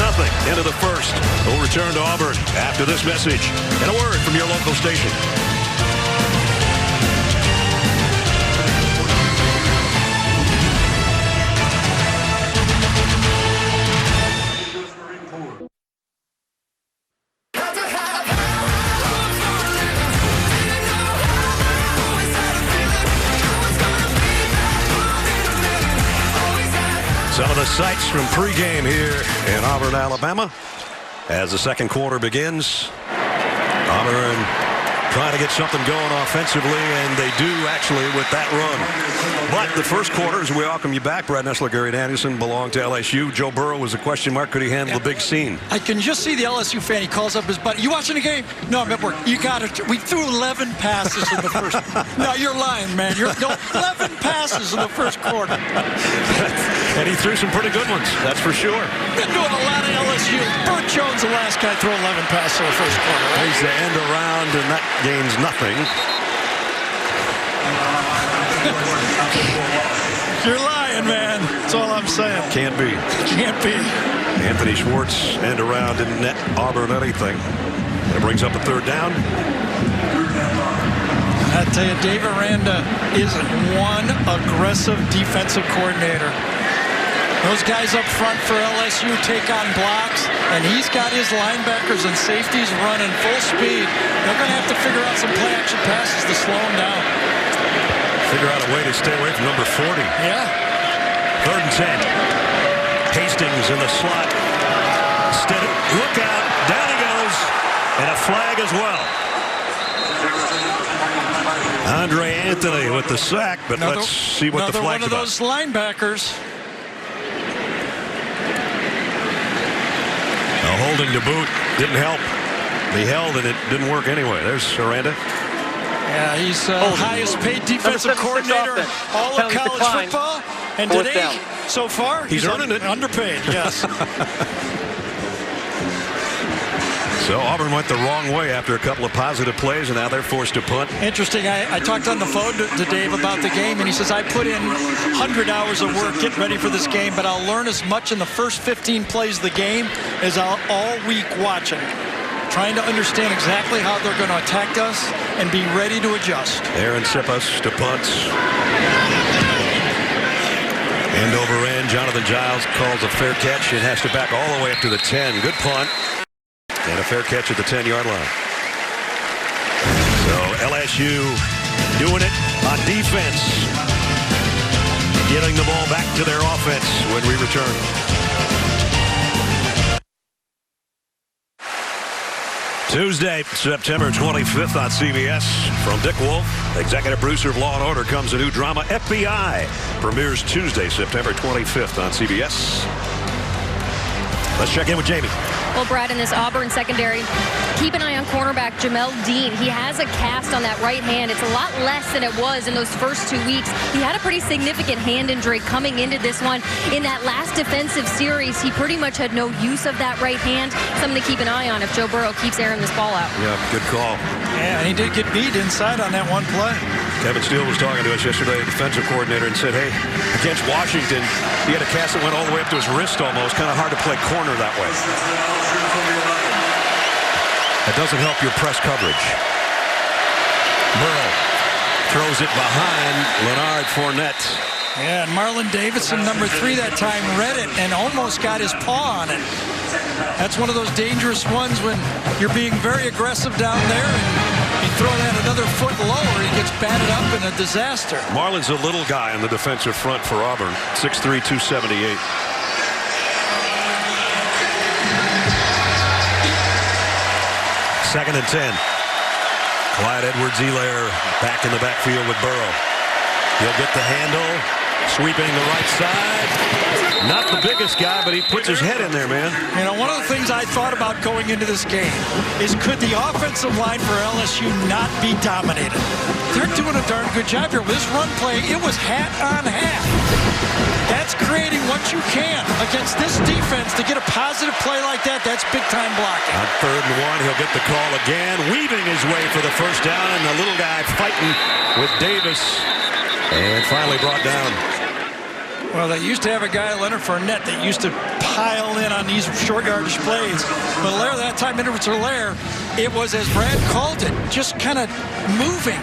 into the first. We'll return to Auburn after this message and a word from your local station. Some of the sights from pregame here in Auburn, Alabama. As the second quarter begins, Auburn trying to get something going offensively, and they do actually with that run. But the first quarter, as we welcome you back, Brad Nessler, Gary Danielson belong to LSU. Joe Burrow was a question mark. Could he handle the big scene? I can just see the LSU fan. He calls up his buddy. You watching the game? No, I'm at work. You got it. We threw 11 passes in the first. No, you're lying, man. You're 11 passes in the first quarter. And he threw some pretty good ones, that's for sure. Been doing a lot of LSU. Burt Jones, the last guy, threw 11 passes in the first quarter. Right? He's the end around, and that gains nothing. You're lying, man. That's all I'm saying. Can't be. Can't be. Anthony Schwartz end around didn't net Auburn anything. That brings up a third down. I tell you, Dave Aranda is one aggressive defensive coordinator. Those guys up front for LSU take on blocks, and he's got his linebackers and safeties running full speed. They're going to have to figure out some play-action passes to slow him down. Figure out a way to stay away from number 40. Yeah. 3rd and 10. Hastings in the slot. Steady. Look out. Down he goes. And a flag as well. Andre Anthony with the sack, but let's see what the flag's about. One of those linebackers. A holding to boot didn't help. He held and it didn't work anyway. There's Aranda. Yeah, he's highest paid defensive coordinator all of college football. And today, so far, he's earning it. Underpaid, yes. So Auburn went the wrong way after a couple of positive plays, and now they're forced to punt. Interesting. I talked on the phone to Dave about the game, and he says, I put in 100 hours of work getting ready for this game, but I'll learn as much in the first 15 plays of the game as I'll all week watching, trying to understand exactly how they're going to attack us and be ready to adjust. Aaron Sipas to punts. End over end. Jonathan Giles calls a fair catch and has to back all the way up to the 10. Good punt. And a fair catch at the 10-yard line. So LSU doing it on defense. Getting the ball back to their offense when we return. Tuesday, September 25th on CBS. From Dick Wolf, executive producer of Law & Order, comes a new drama, FBI. Premieres Tuesday, September 25th on CBS. Let's check in with Jamie. Well, Brad, in this Auburn secondary, keep an eye on cornerback Jamel Dean. He has a cast on that right hand. It's a lot less than it was in those first 2 weeks. He had a pretty significant hand injury coming into this one. In that last defensive series, he pretty much had no use of that right hand. Something to keep an eye on if Joe Burrow keeps airing this ball out. Yeah, good call. Yeah, he did get beat inside on that one play. Kevin Steele was talking to us yesterday, defensive coordinator, and said, hey, against Washington, he had a cast that went all the way up to his wrist almost. Kind of hard to play corner that way. That doesn't help your press coverage. Burrow throws it behind Leonard Fournette. Yeah, and Marlon Davidson, number 3 that time, read it and almost got his paw on it. That's one of those dangerous ones when you're being very aggressive down there and you throw that another foot lower, he gets batted up in a disaster. Marlon's a little guy on the defensive front for Auburn, 6'3", 278. Second and 10. Clyde Edwards-Helaire back in the backfield with Burrow. He'll get the handle, sweeping the right side. Not the biggest guy, but he puts his head in there, man. You know, one of the things I thought about going into this game is could the offensive line for LSU not be dominated? They're doing a darn good job here. This run play, it was hat on hat. That's creating what you can against this defense to get a positive play like that. That's big-time blocking. On 3rd and 1, he'll get the call again, weaving his way for the first down, and the little guy fighting with Davis, and finally brought down. Well, they used to have a guy, Leonard Fournette, that used to pile in on these short yardage plays. But Helaire, that time, Helaire, it was, as Brad called it, just kind of moving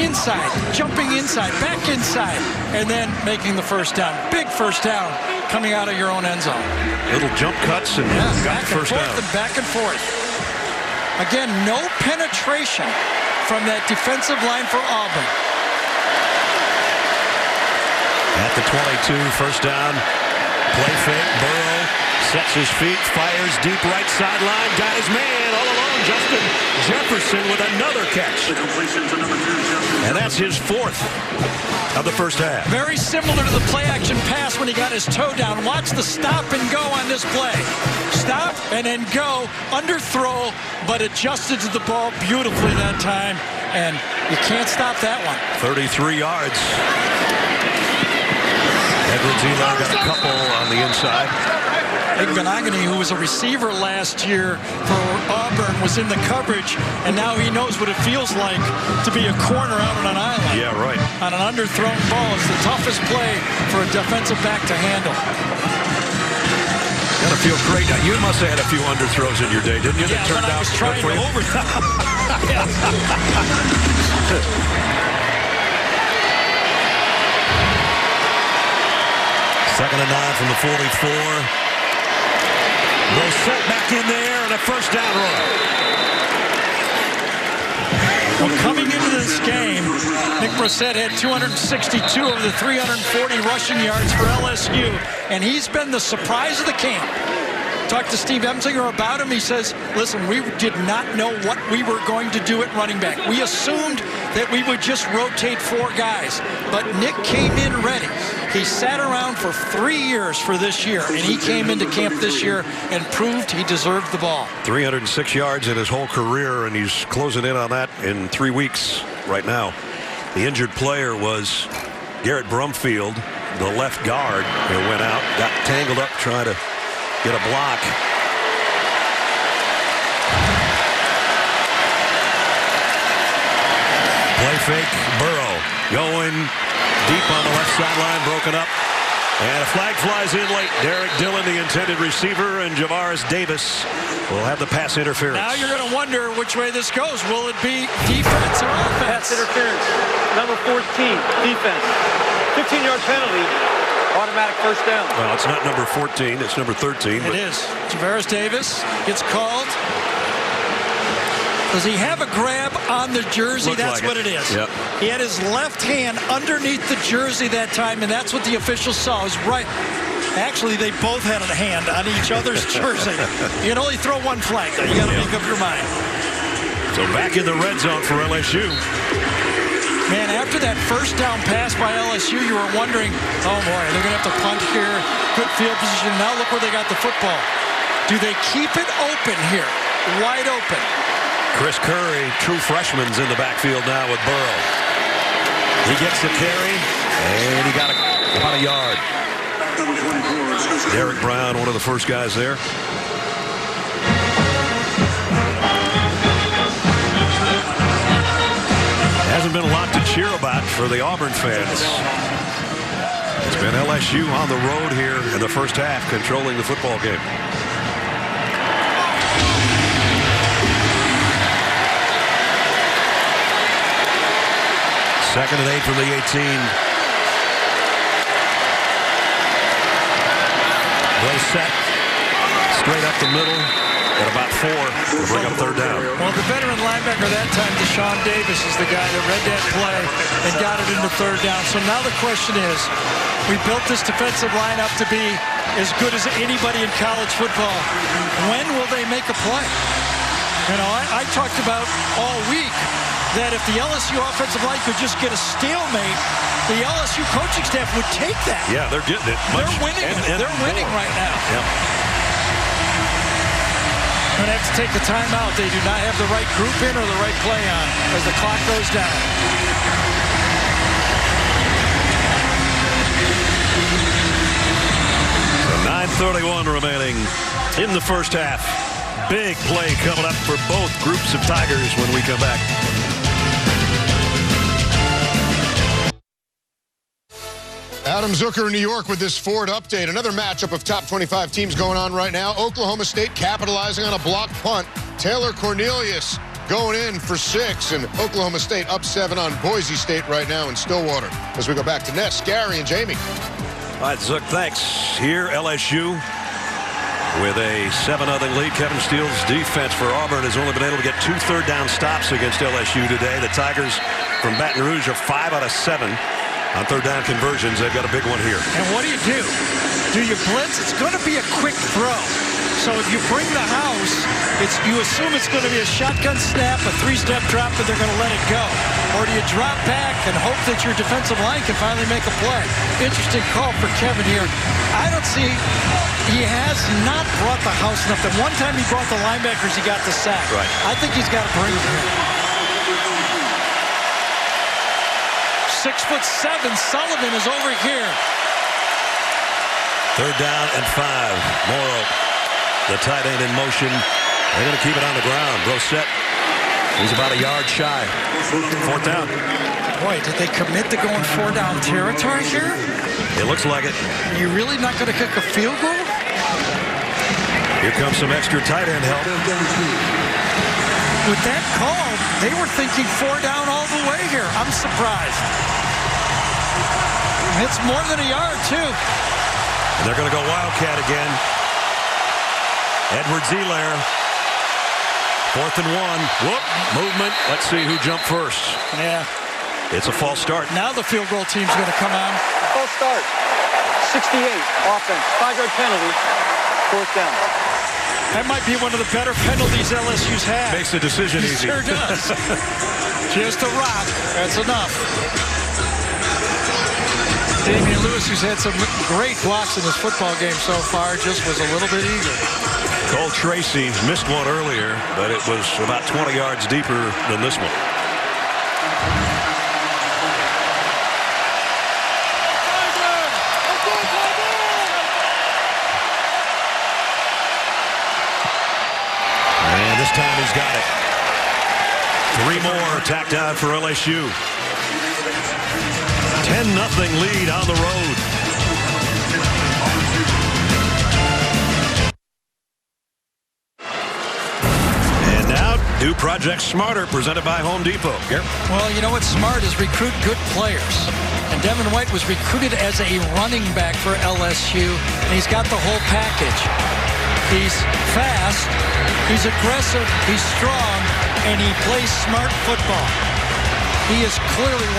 inside, jumping inside, back inside, and then making the first down. Big first down coming out of your own end zone. Little jump cuts and got the first down. And back and forth. Again, no penetration from that defensive line for Auburn. At the 22, first down, play fake, Burrow sets his feet, fires deep right sideline, got his man all alone, Justin Jefferson with another catch. And that's his 4th of the first half. Very similar to the play action pass when he got his toe down. Watch the stop and go on this play. Stop and then go, underthrow, but adjusted to the ball beautifully that time. And you can't stop that one. 33 yards. Edwards-Helaire got a couple on the inside. Igbenogany, who was a receiver last year for Auburn, was in the coverage, and now he knows what it feels like to be a corner out on an island. Yeah, right. On an underthrown ball. It's the toughest play for a defensive back to handle. Gotta feel great. Now, you must have had a few underthrows in your day, didn't you? Yeah, that turned when I was trying to overthrow. Second and 9 from the 44. Brissett back in there and a first down run. Well, coming into this game, Nick Brissett had 262 of the 340 rushing yards for LSU, and he's been the surprise of the camp. Talked to Steve Emsinger about him. He says, listen, we did not know what we were going to do at running back. We assumed that we would just rotate 4 guys, but Nick came in ready. He sat around for 3 years for this year, and he came into camp this year and proved he deserved the ball. 306 yards in his whole career, and he's closing in on that in 3 weeks right now. The injured player was Garrett Brumfield, the left guard, who went out, got tangled up trying to get a block. Play fake, Burrow going deep on the left sideline, broken up. And a flag flies in late. Derek Dillon, the intended receiver, and Javaris Davis will have the pass interference. Now you're going to wonder which way this goes. Will it be defense or offense? Pass interference. Number 14, defense. 15-yard penalty. Automatic first down. Well, it's not number 14. It's number 13. It is. Javaris Davis gets called. Does he have a grab on the jersey? Looked that's like what it is. Yep. He had his left hand underneath the jersey that time, and that's what the official saw. It was right. Actually, they both had a hand on each other's jersey. You can only throw one flag, though. You got to make up your mind. So back in the red zone for LSU. Man, after that first down pass by LSU, you were wondering, oh boy, they're going to have to punt here. Good field position. Now look where they got the football. Do they keep it open here? Wide open. Chris Curry, true freshman's in the backfield now with Burrow. He gets the carry, and he got about a yard. Derek Brown, one of the first guys there. Hasn't been a lot to cheer about for the Auburn fans. It's been LSU on the road here in the first half, controlling the football game. Second and 8 from the 18. Well set. Straight up the middle. At about 4 to bring up third down. Well, the veteran linebacker that time, Deshaun Davis, is the guy that read that play and got it into third down. So now the question is, we built this defensive line up to be as good as anybody in college football. When will they make a play? You know, I talked about all week that if the LSU offensive line could just get a stalemate, the LSU coaching staff would take that. Yeah, they're getting it. They're winning. They're winning right now. Yep. Going to have to take the timeout. They do not have the right group in or the right play on as the clock goes down. So 9:31 remaining in the first half. Big play coming up for both groups of Tigers when we come back. Adam Zucker in New York with this Ford update. Another matchup of top 25 teams going on right now. Oklahoma State capitalizing on a blocked punt. Taylor Cornelius going in for 6, and Oklahoma State up 7 on Boise State right now in Stillwater. As we go back to Ness, Gary, and Jamie. All right, Zook, thanks. Here, LSU with a 7-0 lead. Kevin Steele's defense for Auburn has only been able to get 2 third-down stops against LSU today. The Tigers from Baton Rouge are 5 out of 7 on third-down conversions. They've got a big one here. And what do? Do you blitz? It's going to be a quick throw. So if you bring the house, you assume it's going to be a shotgun snap, a 3-step drop, and they're going to let it go. Or do you drop back and hope that your defensive line can finally make a play? Interesting call for Kevin here. I don't see, he has not brought the house enough. The one time he brought the linebackers, he got the sack. Right. I think he's got to bring them here. 6'7", Sullivan is over here. Third down and 5. Morrow, the tight end in motion. They're going to keep it on the ground. Brissett, he's about a yard shy. 4th down. Boy, did they commit to going 4-down territory here? It looks like it. Are you really not going to kick a field goal? Here comes some extra tight end help. With that call, they were thinking 4 down all the way here. I'm surprised. It's more than a yard, too. And they're going to go Wildcat again. Edwards-Helaire 4th and 1. Whoop. Movement. Let's see who jumped first. Yeah. It's a false start. Now the field goal team's going to come on. False start. 68. Offense. 5-yard penalty. 4th down. That might be one of the better penalties LSU's had. Makes the decision easy. Sure does. Just a rock. That's enough. Damian Lewis, who's had some great blocks in this football game so far, just was a little bit eager. Cole Tracy missed one earlier, but it was about 20 yards deeper than this one. And this time he's got it. 3 more tacked on for LSU. 10-0 lead on the road. And now, new Project Smarter presented by Home Depot. Here. Well, you know what's smart is recruit good players. And Devin White was recruited as a running back for LSU, and he's got the whole package. He's fast, he's aggressive, he's strong, and he plays smart football. He is clearly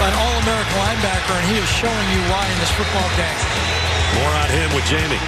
an All-American linebacker, and he is showing you why in this football game. More on him with Jamie.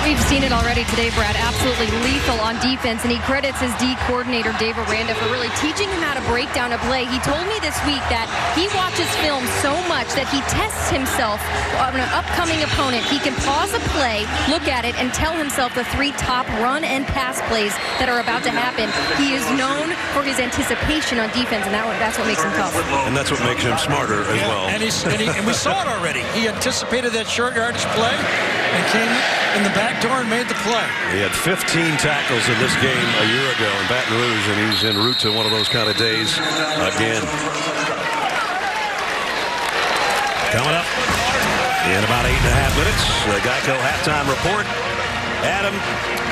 We've seen it already today, Brad. Absolutely lethal on defense, and he credits his D coordinator, Dave Aranda, for really teaching him how to break down a play. He told me this week that he watches film so much that he tests himself on an upcoming opponent. He can pause a play, look at it, and tell himself the 3 top run and pass plays that are about to happen. He is known for his anticipation on defense, and that's what makes him tough. And that's what makes him smarter as well. And we saw it already. He anticipated that short yardage play and came in the back door and made the play. He had 15 tackles in this game a year ago in Baton Rouge, and he's en route to one of those kind of days again. Coming up in about 8.5 minutes, the Geico halftime report. Adam,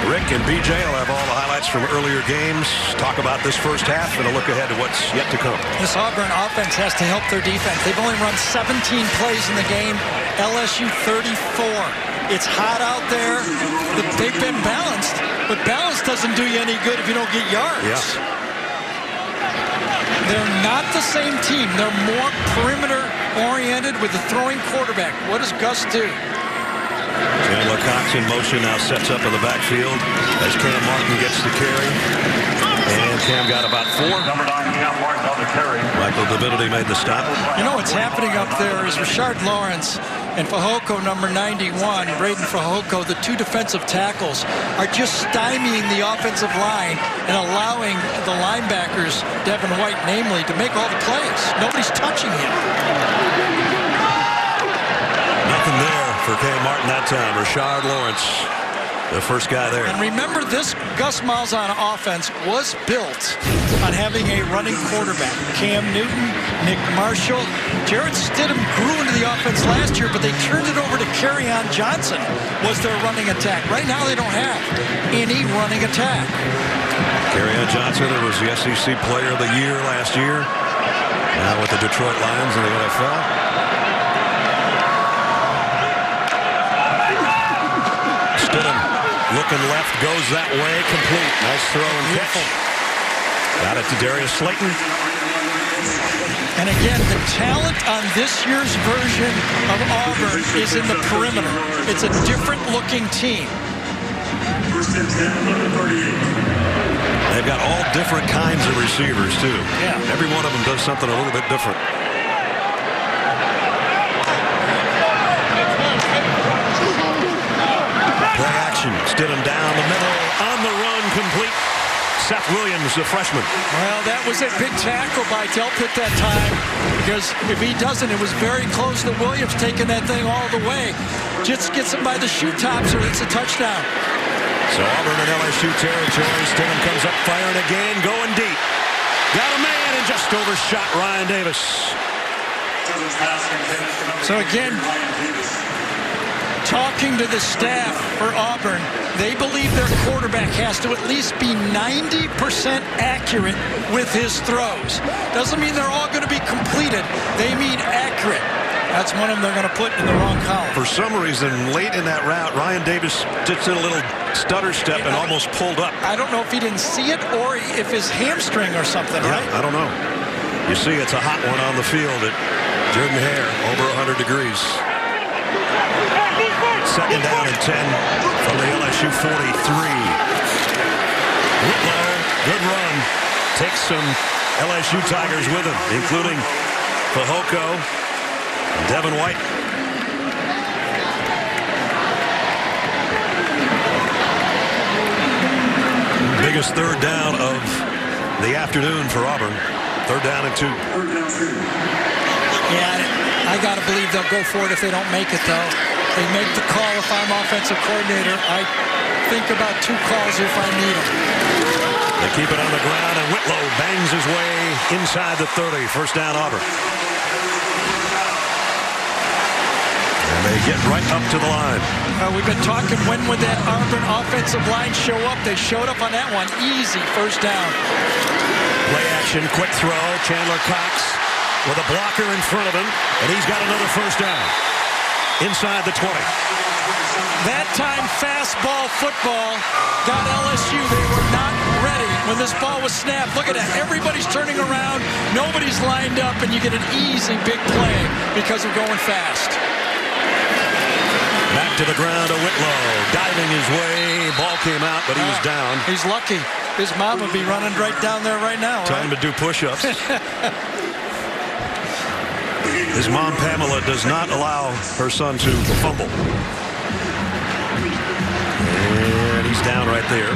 Rick, and BJ will have all the highlights from earlier games, talk about this first half, and a look ahead to what's yet to come. This Auburn offense has to help their defense. They've only run 17 plays in the game. LSU 34. It's hot out there. They've been balanced, but balance doesn't do you any good if you don't get yards. Yeah. They're not the same team. They're more perimeter-oriented with a throwing quarterback. What does Gus do? Chandler Cox in motion now sets up in the backfield as Cam Martin gets the carry. And Cam got about 4. Number 9, Cam Martin on the carry. Michael Divinity made the stop. You know what's happening up there is Rashard Lawrence and Fehoko, number 91, Braden Fehoko, the 2 defensive tackles, are just stymieing the offensive line and allowing the linebackers, Devin White namely, to make all the plays. Nobody's touching him. Nothing there for Cam Martin that time. Rashard Lawrence, the first guy there. And remember, this Gus Malzahn offense was built on having a running quarterback. Cam Newton, Nick Marshall, Jarrett Stidham grew into the offense last year, but they turned it over to Kerryon Johnson was their running attack. Right now they don't have any running attack. Kerryon Johnson, who was the SEC Player of the Year last year, now with the Detroit Lions in the NFL. Stidham looking left, goes that way, complete. Nice throw and catch. Got it to Darius Slayton. And again, the talent on this year's version of Auburn is in the perimeter. It's a different looking team. They've got all different kinds of receivers too. Yeah. Every one of them does something a little bit different. Play action. Stidham down the middle, on the run, complete. Seth Williams, the freshman. Well, that was a big tackle by Delpit that time, because if he doesn't, it was very close to Williams taking that thing all the way. Just gets him by the shoe tops or it's a touchdown. So Auburn in LSU territory. Stidham comes up firing again, going deep. Got a man and just overshot Ryan Davis. So again, talking to the staff for Auburn, they believe their quarterback has to at least be 90% accurate with his throws. Doesn't mean they're all going to be completed. They mean accurate. That's one of them they're going to put in the wrong column. For some reason, late in that route, Ryan Davis just did a little stutter step and almost pulled up. I don't know if he didn't see it or if his hamstring or something, right? I don't know. You see it's a hot one on the field at Jordan Hare, over 100 degrees. Second down and 10 from the LSU 43. Whitlow, good run. Takes some LSU Tigers with him, including Fehoko and Devin White. Biggest third down of the afternoon for Auburn. Third down and 2. Yeah, I got to believe they'll go for it if they don't make it, though. They make the call if I'm offensive coordinator. I think about 2 calls if I need them. They keep it on the ground, and Whitlow bangs his way inside the 30. First down, Auburn. And they get right up to the line. We've been talking, when would that Auburn offensive line show up? They showed up on that one. Easy first down. Play action, quick throw. Chandler Cox with a blocker in front of him, and he's got another first down. Inside the 20. That time, fastball football got LSU. They were not ready when this ball was snapped. Look at that. Everybody's turning around. Nobody's lined up, and you get an easy big play because of going fast. Back to the ground to Whitlow. Diving his way. Ball came out, but he was down. He's lucky. His mom would be running right down there right now. Time to do push-ups. His mom, Pamela, does not allow her son to fumble. And he's down right there.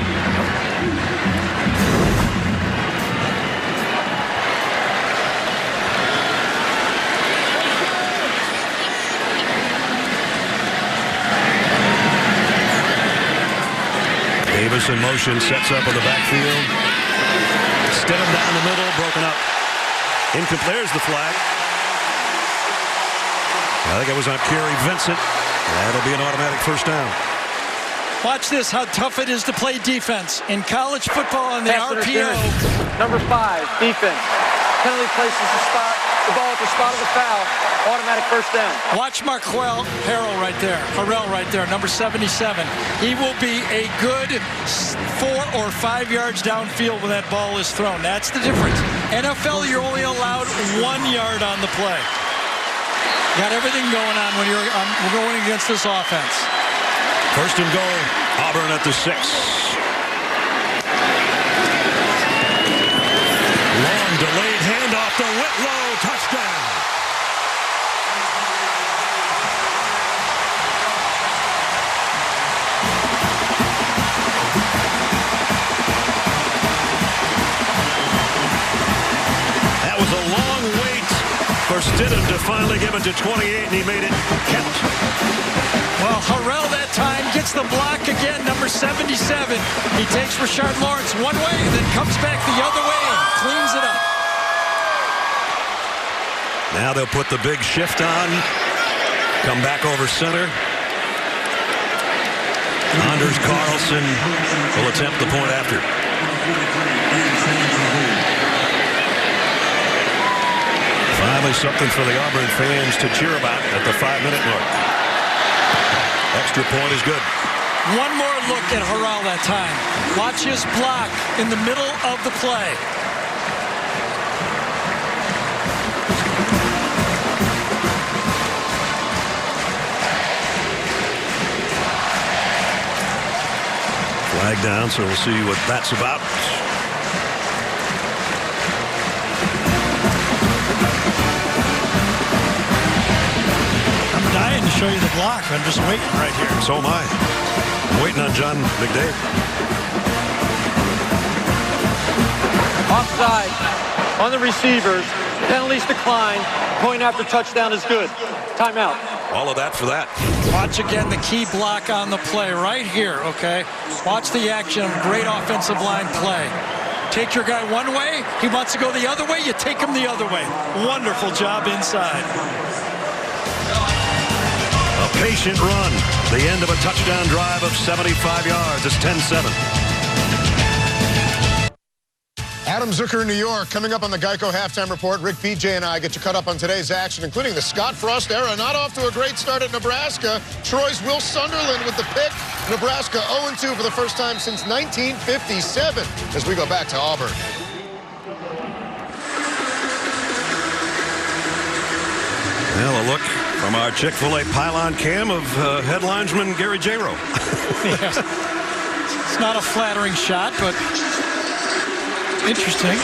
Davis in motion, sets up in the backfield. Stidham down the middle, broken up. Incomplete. There's the flag. I think it was on Kerry Vincent. That'll be an automatic first down. Watch this, how tough it is to play defense. In college football on the RPO. Number 5, defense. Penalty places the ball at the spot of the foul. Automatic first down. Watch Marquel Harrell right there, number 77. He will be a good 4 or 5 yards downfield when that ball is thrown. That's the difference. NFL, you're only allowed 1 yard on the play. Got everything going on when you're going against this offense. First and goal, Auburn at the 6. Long delayed handoff to Whitlow, touchdown. That was a long wait for Stidham to finally give it to 28, and he made it count. Well, Harrell that time gets the block again, number 77. He takes Rashard Lawrence one way and then comes back the other way and cleans it up. Now they'll put the big shift on. Come back over center. Anders Carlson will attempt the point after. Finally something for the Auburn fans to cheer about at the 5-minute mark. Extra point is good. One more look at Harrell that time. Watch his block in the middle of the play. Flag down, so we'll see what that's about. I'm dying to show you the block. I'm just waiting right here. So am I. I'm waiting on John McDade. Offside on the receivers. Penalties decline. Point after touchdown is good. Timeout. All of that for that. Watch again the key block on the play right here, okay? Watch the action. Great offensive line play. Take your guy one way. He wants to go the other way. You take him the other way. Wonderful job inside. A patient run. The end of a touchdown drive of 75 yards. It's 10-7. Adam Zucker in New York. Coming up on the Geico Halftime Report, Rick, BJ, and I get you caught up on today's action, including the Scott Frost era. Not off to a great start at Nebraska. Troy's Will Sunderland with the pick. Nebraska 0-2 for the first time since 1957 as we go back to Auburn. Well, a look from our Chick-fil-A pylon cam of head linesman Gary J-Rowe. Yes. It's not a flattering shot, but interesting.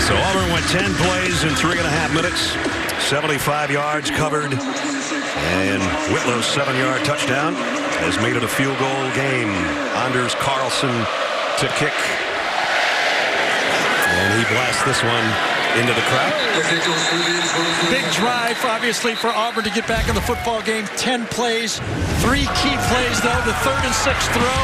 So Auburn went 10 plays in 3.5 minutes, 75 yards covered, and Whitlow's 7-yard touchdown has made it a field goal game. Anders Carlson to kick, and he blasts this one into the crowd. Big drive, obviously, for Auburn to get back in the football game. 10 plays, 3 key plays, though. The 3rd and 6th throw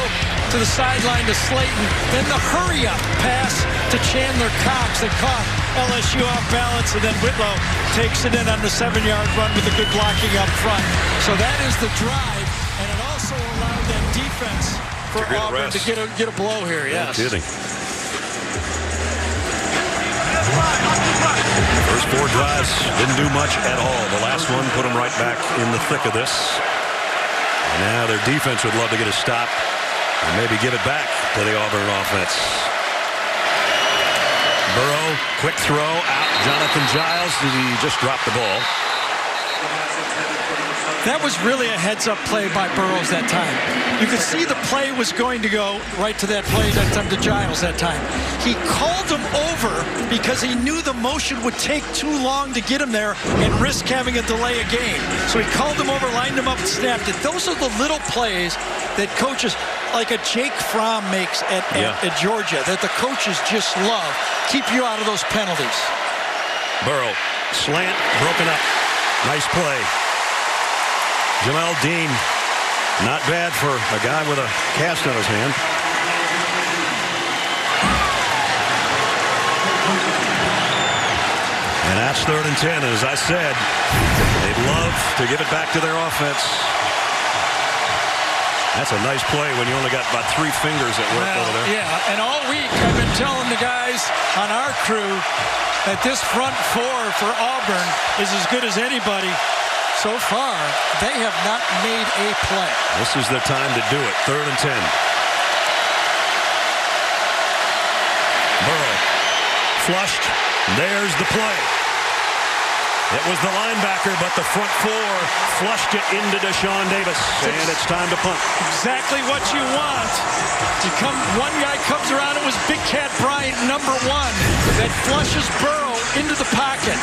to the sideline to Slayton. Then the hurry-up pass to Chandler Cox that caught LSU off balance, and then Whitlow takes it in on the 7-yard run with the good blocking up front. So that is the drive, and it also allowed that defense for Auburn to get a blow here. Yes. No kidding. First 4 drives didn't do much at all. The last one put them right back in the thick of this. And now their defense would love to get a stop and maybe give it back to the Auburn offense. Burrow, quick throw out. Jonathan Giles, did he just drop the ball? That was really a heads-up play by Burrows that time. You could see the play was going to go right to that play that time to Giles that time. He called him over because he knew the motion would take too long to get him there and risk having a delay a game. So he called him over, lined him up, and snapped it. Those are the little plays that coaches, like a Jake Fromm makes at Georgia, that the coaches just love. Keep you out of those penalties. Burrow, slant, broken up. Nice play. Jamel Dean, not bad for a guy with a cast on his hand. And that's 3rd and 10. As I said, they'd love to give it back to their offense. That's a nice play when you only got about 3 fingers at work over there. Yeah, and all week I've been telling the guys on our crew that this front 4 for Auburn is as good as anybody. So far, they have not made a play. This is their time to do it. 3rd and 10. Burrow flushed. There's the play. It was the linebacker, but the front 4 flushed it into Deshaun Davis. And it's time to punt. Exactly what you want. One guy comes around. It was Big Cat Bryant, number 1, that flushes Burrow into the pocket.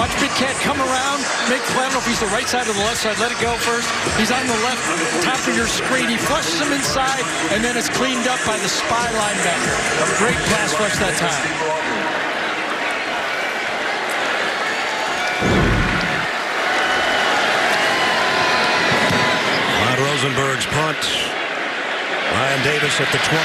Watch Big Cat come around, make the play. I don't know if he's the right side or the left side. Let it go first. He's on the left, top of your screen. He flushes him inside, and then it's cleaned up by the spy linebacker. A great pass rush that time. Rosenberg's punt. Ryan Davis at the 29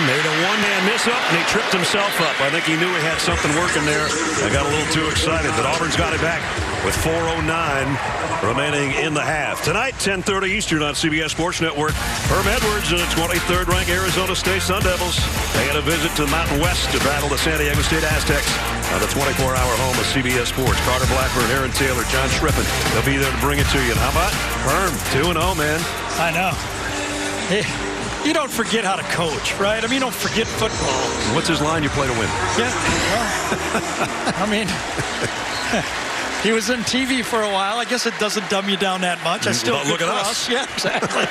made a one-man miss up, and he tripped himself up. I think he knew he had something working there. I got a little too excited, but Auburn's got it back with 4:09 remaining in the half. Tonight, 10:30 Eastern on CBS Sports Network. Herm Edwards and the 23rd-ranked Arizona State Sun Devils paying a visit to the Mountain West to battle the San Diego State Aztecs on the 24-hour home of CBS Sports. Carter Blackburn, Aaron Taylor, John Schrippen. They'll be there to bring it to you. And how about Herm? 2-0, man. I know. Hey, you don't forget how to coach, right? I mean, you don't forget football. What's his line? You play to win. Yeah, well, I mean, he was in TV for a while. I guess it doesn't dumb you down that much. I still look at us. Yeah, exactly.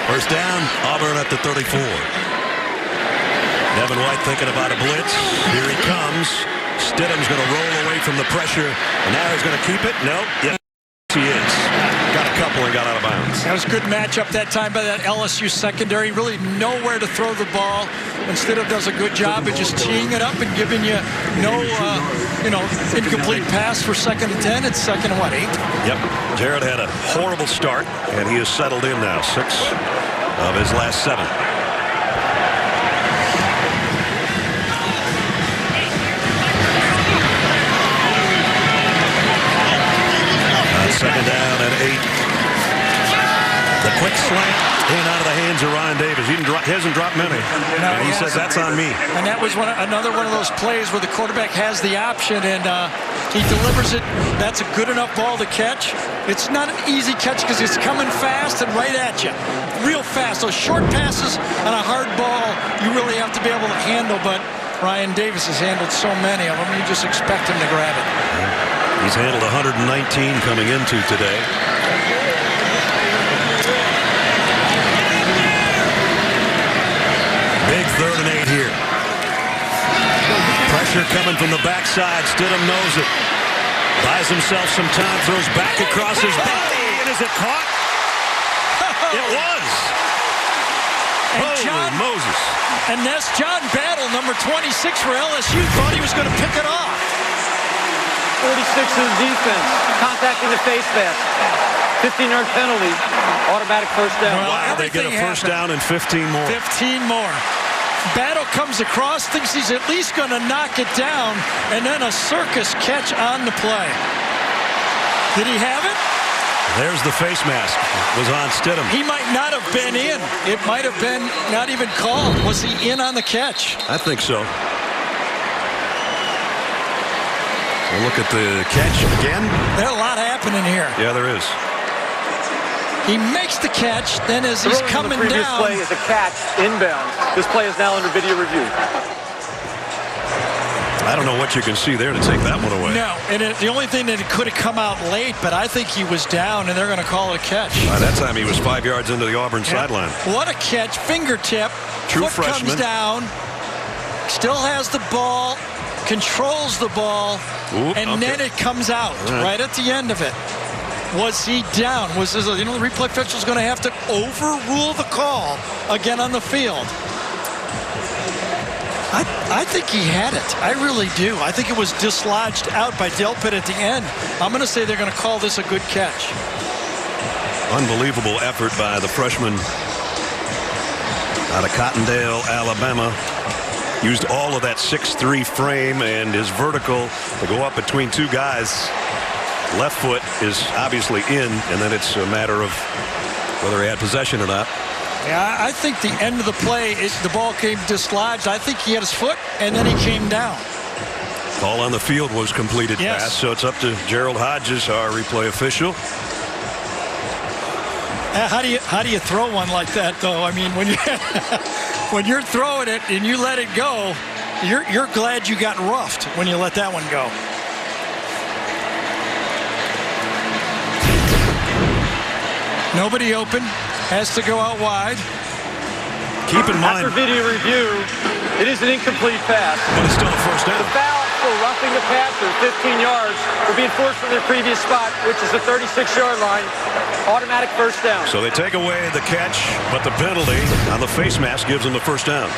First down, Auburn at the 34. Devin White thinking about a blitz. Here he comes. Stidham's going to roll away from the pressure. And now he's going to keep it. No. Yes, he is. Got a couple and got out of bounds. That was a good matchup that time by that LSU secondary. Really nowhere to throw the ball. And Stidham does a good job of just teeing it up and giving you no, incomplete pass for 2nd and 10. It's 2nd and 8? Yep. Jared had a horrible start, and he is settled in now. 6 of his last 7. Second down and 8. The quick slant In out of the hands of Ryan Davis. He hasn't dropped many. No, he says that's on me. And that was another one of those plays where the quarterback has the option and he delivers it. That's a good enough ball to catch. It's not an easy catch because it's coming fast and right at you. Real fast. Those short passes on a hard ball, you really have to be able to handle, but Ryan Davis has handled so many of them, you just expect him to grab it. He's handled 119 coming into today. Big 3rd and 8 here. Pressure coming from the backside. Stidham knows it. Buys himself some time, throws back across his body, and is it caught? It was. Holy Moses. And that's John Battle, number 26 for LSU, thought he was going to pick it off. 46 in the defense, contacting the face mask. 15-yard penalty, automatic first down. Well, Wow, they get a first down and 15 more. 15 more. Battle comes across, thinks he's at least going to knock it down, and then a circus catch on the play. Did he have it? There's the face mask. It was on Stidham. He might not have been in. It might have been not even called. Was he in on the catch? I think so. So look at the catch again. There's a lot happening here. Yeah, there is. He makes the catch, then as he's coming the previous down. play is a catch inbound. This play is now under video review. I don't know what you can see there to take that one away. No, and the only thing that it could have come out late, but I think he was down, and they're going to call it a catch. By that time, he was 5 yards into the Auburn sideline. What a catch. Fingertip. True foot freshman. comes down. Still has the ball. Controls the ball. And then it comes out right at the end of it. Was he down? Was this, the replay official's going to have to overrule the call again on the field? I think he had it. I really do. I think it was dislodged out by Delpit at the end. I'm going to say they're going to call this a good catch. Unbelievable effort by the freshman out of Cottondale, Alabama. Used all of that 6'3" frame and his vertical to go up between two guys. Left foot is obviously in, and then it's a matter of whether he had possession or not. Yeah, I think the end of the play, the ball came dislodged. I think he had his foot, and then he came down. Call on the field was completed pass, so it's up to Gerald Hodges, our replay official. How do you throw one like that, though? I mean, when you when you're throwing it and you let it go, you're glad you got roughed when you let that one go. Nobody open. Has to go out wide. Keep in mind. After video review, it is an incomplete pass. But it's still a first down. The foul for roughing the passer, 15 yards, will be enforced from their previous spot, which is the 36-yard line. Automatic first down. So they take away the catch, but the penalty on the face mask gives them the first down.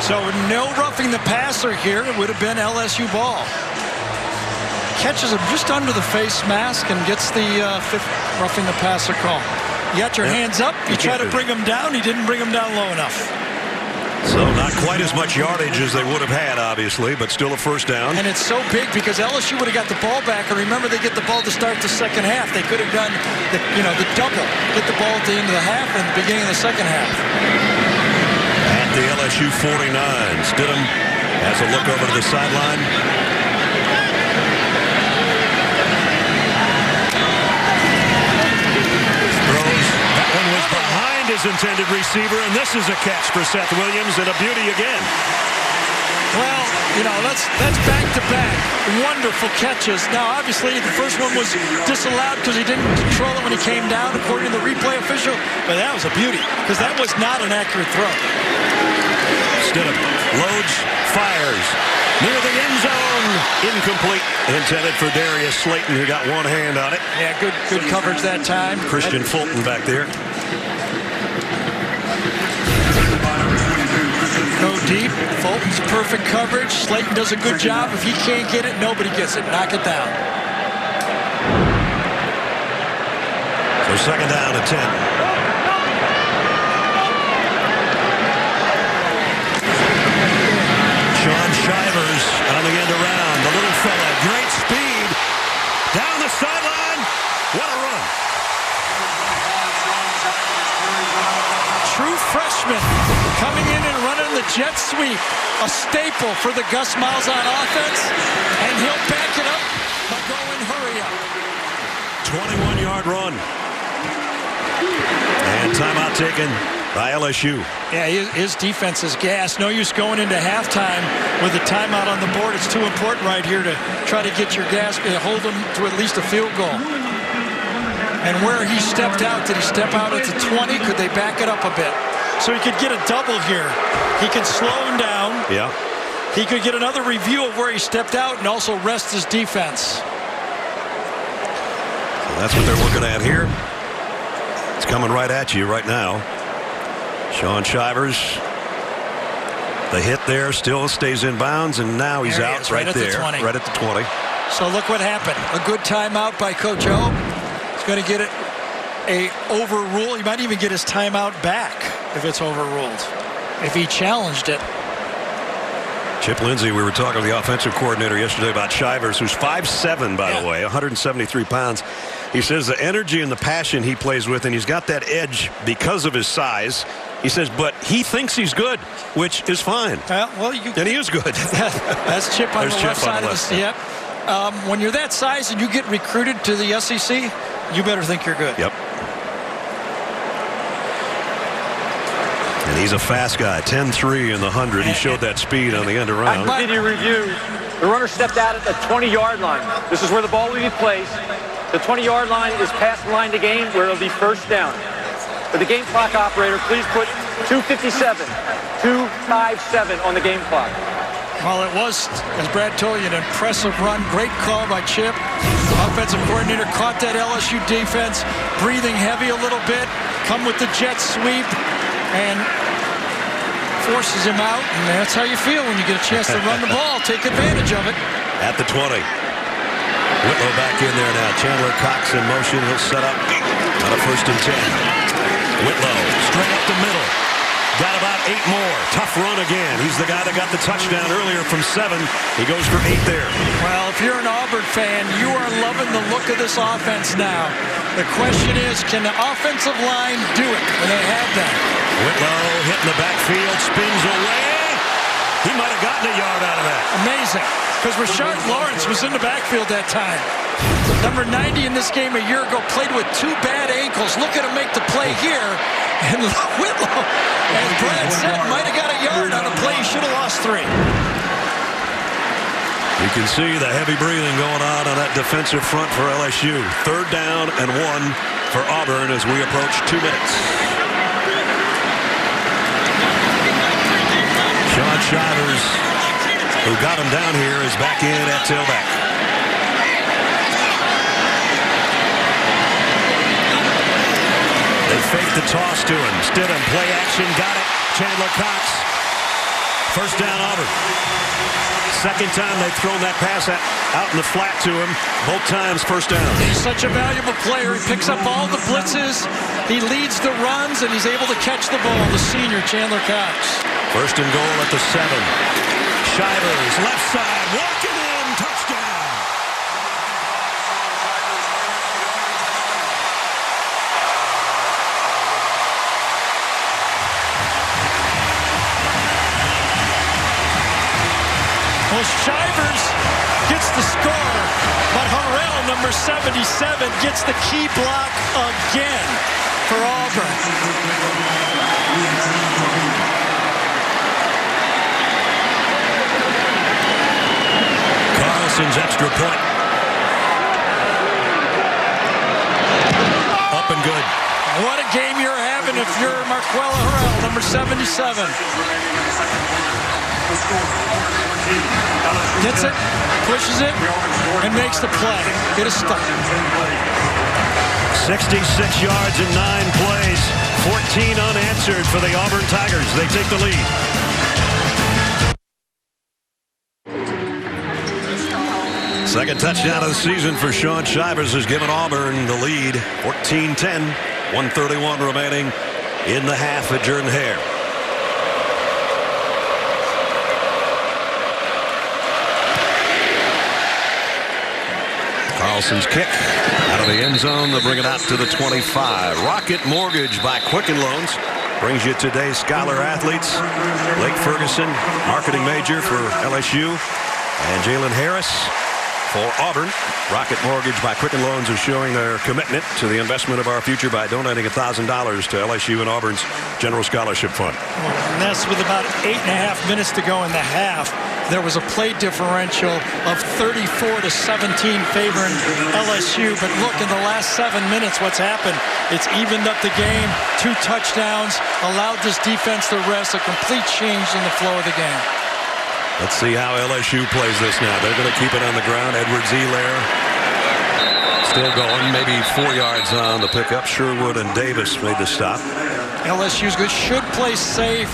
So no roughing the passer here. It would have been LSU ball. Catches him just under the face mask and gets the fifth roughing the passer call. You got your hands up. You try to bring him down. He didn't bring him down low enough. So not quite as much yardage as they would have had, obviously, but still a first down. And it's so big because LSU would have got the ball back. And remember, they get the ball to start the second half. They could have done the double. Get the ball at the end of the half and the beginning of the second half. At the LSU 49, Stidham has a look over to the sideline. His intended receiver, and this is a catch for Seth Williams, and a beauty again. Well, that's back-to-back wonderful catches. Now, obviously, the first one was disallowed because he didn't control it when he came down, according to the replay official. But that was a beauty because that was not an accurate throw. Stidham loads, fires near the end zone. Incomplete. Intended for Darius Slayton, who got one hand on it. Yeah, good coverage that time. Christian Fulton back there. Go deep. Fulton's perfect coverage. Slayton does a good job. If he can't get it, nobody gets it. Knock it down. So second down at 10. Sean Shivers on the end around. The little fella, great speed. Down the sideline. What a run. the jet sweep, a staple for the Gus Malzahn offense, and he'll back it up by going hurry up. 21-yard run. And timeout taken by LSU. Yeah, his defense is gassed. No use going into halftime with a timeout on the board. It's too important right here to try to get your gas, hold them to at least a field goal. And where he stepped out, did he step out at the 20? Could they back it up a bit? So he could get a double here. He could slow him down. Yeah. He could get another review of where he stepped out and also rest his defense. So that's what they're looking at here. It's coming right at you right now. Sean Shivers. The hit there still stays in bounds, and now he's out right there. Right at the 20. So look what happened. A good timeout by Coach O. He's going to get it a overrule. He might even get his timeout back if it's overruled, if he challenged it. Chip Lindsey, we were talking to the offensive coordinator yesterday about Shivers, who's 5'7", by the way, 173 pounds. He says the energy and the passion he plays with, and he's got that edge because of his size. He says, but he thinks he's good, which is fine. And he is good. That's Chip on the left side of the Yep. When you're that size and you get recruited to the SEC, you better think you're good. Yep. And he's a fast guy, 10-3 in the 100. He showed that speed on the end around. Video review. The runner stepped out at the 20-yard line. This is where the ball will be placed. The 20-yard line is past the line to gain, where it'll be first down. But the game clock operator, please put 2:57 on the game clock. Well, it was, as Brad told you, an impressive run. Great call by Chip. The offensive coordinator caught that LSU defense, breathing heavy a little bit, come with the jet sweep, and forces him out. And that's how you feel when you get a chance to run the ball. Take advantage of it. At the 20. Whitlow back in there now. Chandler Cox in motion. He'll set up on a 1st and 10. Whitlow straight up the middle. Got about 8 more. Tough run again. He's the guy that got the touchdown earlier from 7. He goes for 8 there. Well, if you're an Auburn fan, you are loving the look of this offense now. The question is, can the offensive line do it? And they have that. Whitlow hitting the backfield, spins away. He might have gotten a yard out of that. Amazing. Because Rashard Lawrence was in the backfield that time. Number 90 in this game a year ago played with 2 bad ankles. Look at him make the play here. And Whitlow, as Brad said, might have got a yard on a play. He should have lost 3. You can see the heavy breathing going on that defensive front for LSU. 3rd down and 1 for Auburn as we approach 2 minutes. Sean Shivers, who got him down here, is back in at tailback. They faked the toss to him. Stidham, play action, got it. Chandler Cox. 1st down Auburn. 2nd time they've thrown that pass out in the flat to him. Both times 1st down. He's such a valuable player. He picks up all the blitzes. He leads the runs, and he's able to catch the ball. The senior, Chandler Cox. 1st and goal at the 7. Shivers, left side, walking in, touchdown. Well, Shivers gets the score, but Harrell, number 77, gets the key block again for Auburn. Carlson's extra point. Up and good. What a game you're having if you're Marquella Harrell, number 77. Gets it, pushes it, and makes the play. Get a stop. 66 yards in 9 plays. 14 unanswered for the Auburn Tigers. They take the lead. Second touchdown of the season for Sean Shivers has given Auburn the lead. 14-10. 1:31 remaining in the half at Jordan-Hare. Carlson's kick out of the end zone. They'll bring it out to the 25. Rocket Mortgage by Quicken Loans. brings you today's Scholar athletes. Blake Ferguson, marketing major for LSU, and Jalen Harris for Auburn. Rocket Mortgage by Quicken Loans is showing their commitment to the investment of our future by donating $1,000 to LSU and Auburn's General Scholarship Fund. And that's with about 8.5 minutes to go in the half. There was a play differential of 34-17 favoring LSU. But look, in the last 7 minutes, what's happened? It's evened up the game. 2 touchdowns, allowed this defense to rest. A complete change in the flow of the game. Let's see how LSU plays this now. They're going to keep it on the ground. Edwards-Helaire still going, maybe 4 yards on the pickup. Sherwood and Davis made the stop. LSU's good, should play safe.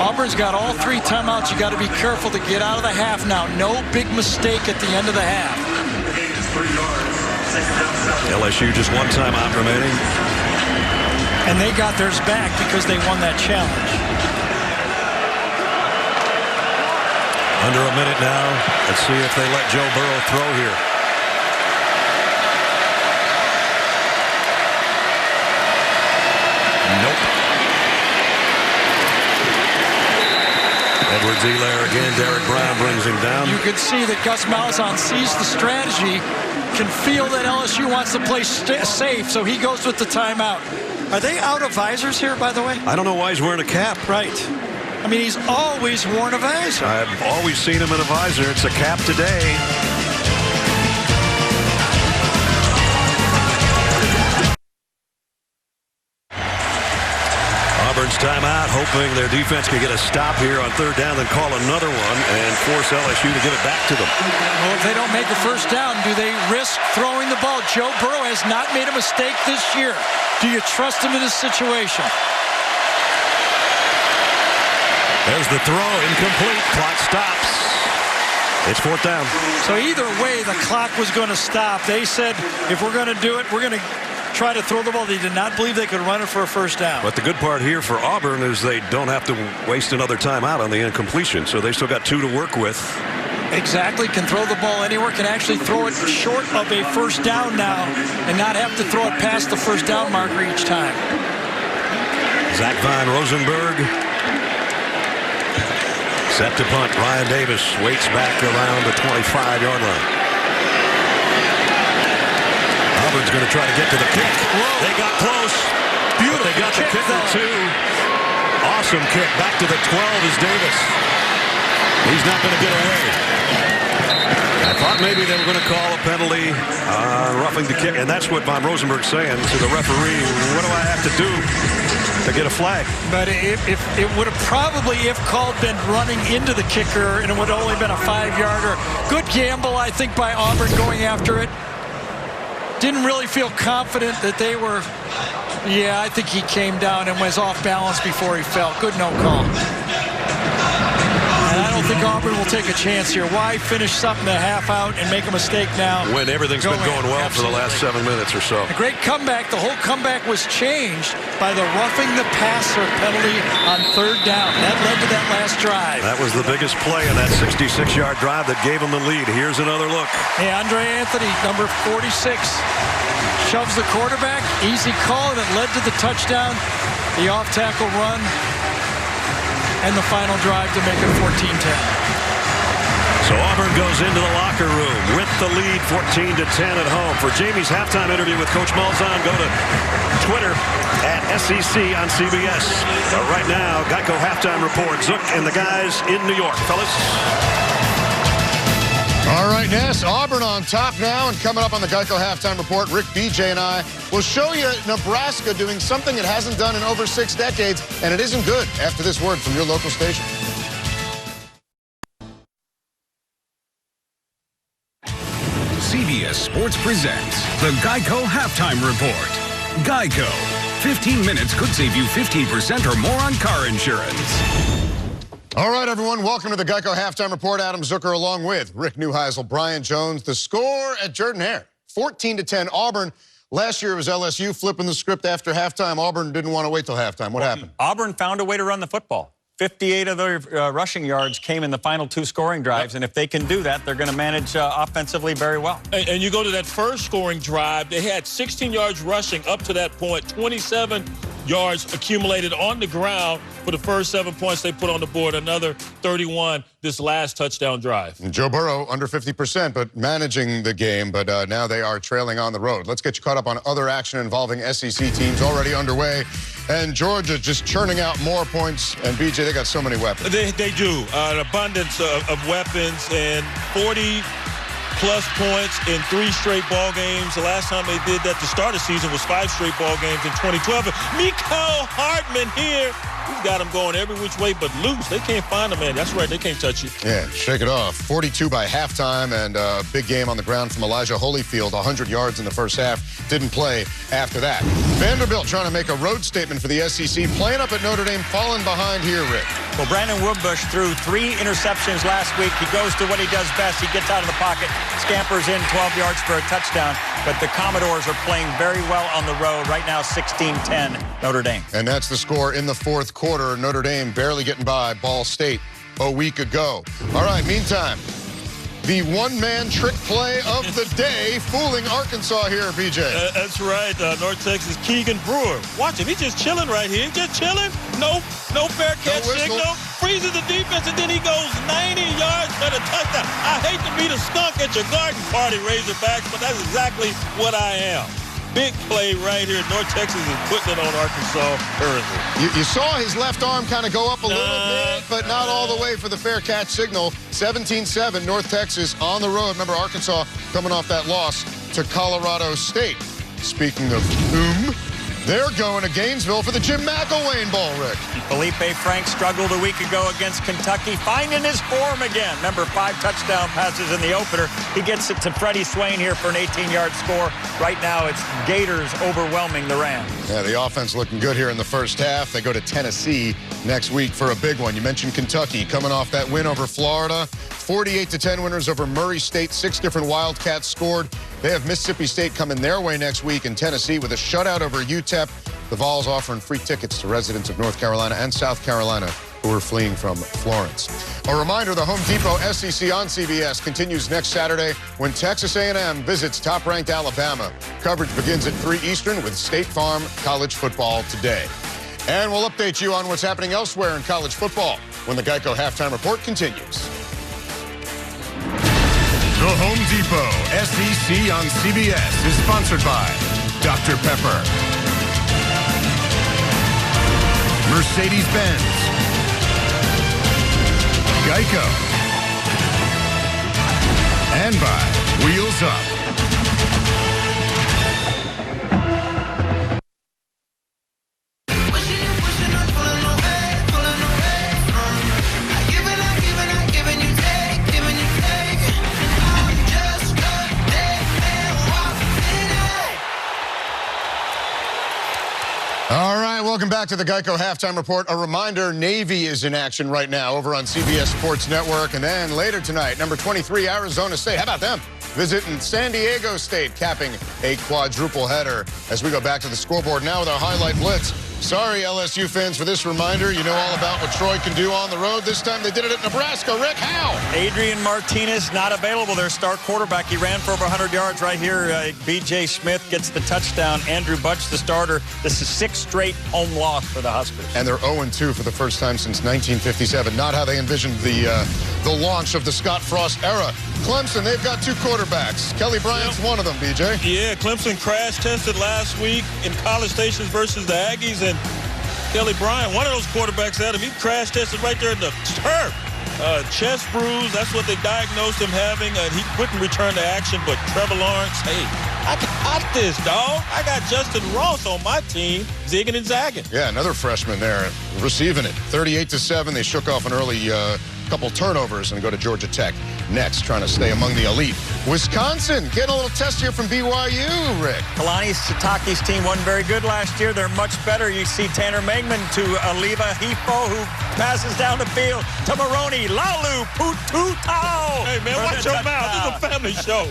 Auburn's got all 3 timeouts. You got to be careful to get out of the half now. No big mistake at the end of the half. LSU just 1 timeout remaining. And they got theirs back because they won that challenge. Under a minute now. Let's see if they let Joe Burrow throw here. Nope. Edwards-Helaire again. Derek Brown brings him down. You can see that Gus Malzahn sees the strategy, can feel that LSU wants to play safe, so he goes with the timeout. Are they out of visors here, by the way? I don't know why he's wearing a cap. Right. I mean, he's always worn a visor. I've always seen him in a visor. It's a cap today. Auburn's timeout, hoping their defense can get a stop here on 3rd down, then call another one and force LSU to give it back to them. Well, if they don't make a 1st down, do they risk throwing the ball? Joe Burrow has not made a mistake this year. Do you trust him in this situation? There's the throw, incomplete. Clock stops. It's 4th down. So either way, the clock was going to stop. They said, if we're going to do it, we're going to try to throw the ball. They did not believe they could run it for a 1st down. But the good part here for Auburn is they don't have to waste another timeout on the incompletion, so they still got 2 to work with. Exactly. Can throw the ball anywhere. Can actually throw it short of a 1st down now and not have to throw it past the 1st down marker each time. Zach Von Rosenberg set to punt. Ryan Davis waits back around the 25-yard line. Auburn's going to try to get to the kick. Whoa. They got close. Beautiful. They got the kicker too. Awesome kick. Back to the 12 is Davis. He's not going to get away. I thought maybe they were going to call a penalty roughing the kick, and that's what Von Rosenberg's saying to the referee. What do I have to do to get a flag? But if it would have probably, if called, been running into the kicker, and it would have only been a 5-yarder. Good gamble, I think, by Auburn going after it. Didn't really feel confident that they were. Yeah, I think he came down and was off balance before he fell. Good no call. And I don't think Auburn will take a chance here. Why finish something a half out and make a mistake now? When everything's been going well for the last 7 minutes or so. A great comeback. The whole comeback was changed by the roughing the passer penalty on 3rd down. That led to that last drive. That was the biggest play in that 66-yard drive that gave them the lead. Here's another look. Hey, Andre Anthony, number 46, shoves the quarterback. Easy call, and it led to the touchdown. The off-tackle run. And the final drive to make it 14-10. So Auburn goes into the locker room with the lead 14-10 at home. For Jamie's halftime interview with Coach Malzahn, go to Twitter at SEC on CBS. So right now, Geico halftime report. Zook and the guys in New York. Fellas. All right, Ness, Auburn on top now, and coming up on the Geico halftime report, Rick, BJ, and I will show you Nebraska doing something it hasn't done in over 6 decades, and it isn't good after this word from your local station. CBS Sports presents the Geico halftime report. Geico. 15 minutes could save you 15% or more on car insurance. All right, everyone, welcome to the Geico halftime report. Adam Zucker along with Rick Neuheisel, Brian Jones. The score at Jordan-Hare, 14-10 Auburn. Last year it was LSU flipping the script after halftime. Auburn didn't want to wait till halftime. What happened? Auburn found a way to run the football. 58 of their rushing yards came in the final 2 scoring drives, and if they can do that, they're going to manage offensively very well. And you go to that first scoring drive, they had 16 yards rushing up to that point, 27 yards accumulated on the ground for the first 7 points they put on the board. Another 31 this last touchdown drive. And Joe Burrow under 50%, but managing the game. But now they are trailing on the road. Let's get you caught up on other action involving SEC teams already underway. And Georgia just churning out more points. And, BJ, they got so many weapons. They do. An abundance of weapons and 40-plus points in 3 straight ball games. The last time they did that to start the season was 5 straight ball games in 2012. Miko Hartman here. He's got them going every which way but loose. They can't find him, man. That's right. They can't touch you. Yeah, shake it off. 42 by halftime and a big game on the ground from Elijah Holyfield. 100 yards in the first half. Didn't play after that. Vanderbilt trying to make a road statement for the SEC. Playing up at Notre Dame, falling behind here, Rick. Well, Brandon Woodbush threw 3 interceptions last week. He goes to what he does best. He gets out of the pocket, scampers in 12 yards for a touchdown. But the Commodores are playing very well on the road. Right now, 16-10 Notre Dame. And that's the score in the fourth quarter. Notre Dame barely getting by Ball State a week ago. All right, meantime, the one-man trick play of the day, fooling Arkansas here, BJ. That's right. North Texas, Keegan Brewer. Watch him. He's just chilling right here. Just chilling. No fair catch signal. Freezes the defense, and then he goes 90 yards for the touchdown. I hate to be the skunk at your garden party, Razorbacks, but that's exactly what I am. Big play right here. North Texas is putting it on Arkansas early. You saw his left arm kind of go up a little bit, but not all the way for the fair catch signal. 17-7, North Texas on the road. Remember, Arkansas coming off that loss to Colorado State. Speaking of whom, they're going to Gainesville for the Jim McElwain Bowl, Rick. Felipe Franks struggled a week ago against Kentucky, finding his form again. Remember, 5 touchdown passes in the opener. He gets it to Freddie Swain here for an 18-yard score. Right now, it's Gators overwhelming the Rams. Yeah, the offense looking good here in the first half. They go to Tennessee next week for a big one. You mentioned Kentucky coming off that win over Florida. 48-10 winners over Murray State. 6 different Wildcats scored. They have Mississippi State coming their way next week in Tennessee with a shutout over UTEP. The Vols offering free tickets to residents of North Carolina and South Carolina who are fleeing from Florence. A reminder, the Home Depot SEC on CBS continues next Saturday when Texas A&M visits top-ranked Alabama. Coverage begins at 3 Eastern with State Farm College Football today. And we'll update you on what's happening elsewhere in college football when the Geico Halftime Report continues. The Home Depot SEC on CBS is sponsored by Dr. Pepper, Mercedes-Benz, Geico, and by Wheels Up. Welcome back to the Geico Halftime Report. A reminder, Navy is in action right now over on CBS Sports Network. And then later tonight, number 23, Arizona State. How about them? Visiting San Diego State, capping a quadruple header as we go back to the scoreboard now with our highlight blitz. Sorry, LSU fans, for this reminder. You know all about what Troy can do on the road. This time they did it at Nebraska. Rick, how? Adrian Martinez not available, their star quarterback. He ran for over 100 yards right here. B.J. Smith gets the touchdown. Andrew Butch, the starter. This is 6th straight home loss for the Huskers. And they're 0-2 for the first time since 1957. Not how they envisioned the launch of the Scott Frost era. Clemson, they've got 2 quarterbacks. Kelly Bryant's one of them, B.J. Yeah, Clemson crash tested last week in College Station versus the Aggies, and Kelly Bryant, one of those quarterbacks, Adam, he crash tested right there in the turf. Chest bruise, that's what they diagnosed him having. He couldn't return to action, but Trevor Lawrence, hey, I got this, dog. I got Justin Ross on my team, zigging and zagging. Yeah, another freshman there receiving it. 38-7, they shook off an early couple turnovers and go to Georgia Tech next, trying to stay among the elite. Wisconsin getting a little test here from BYU, Rick. Kalani Sitake's team wasn't very good last year. They're much better. You see Tanner Mangman to Aliva Hifo, who passes down the field to Maroney. Lalu Pututau. Hey, man, watch your mouth. This is a family show.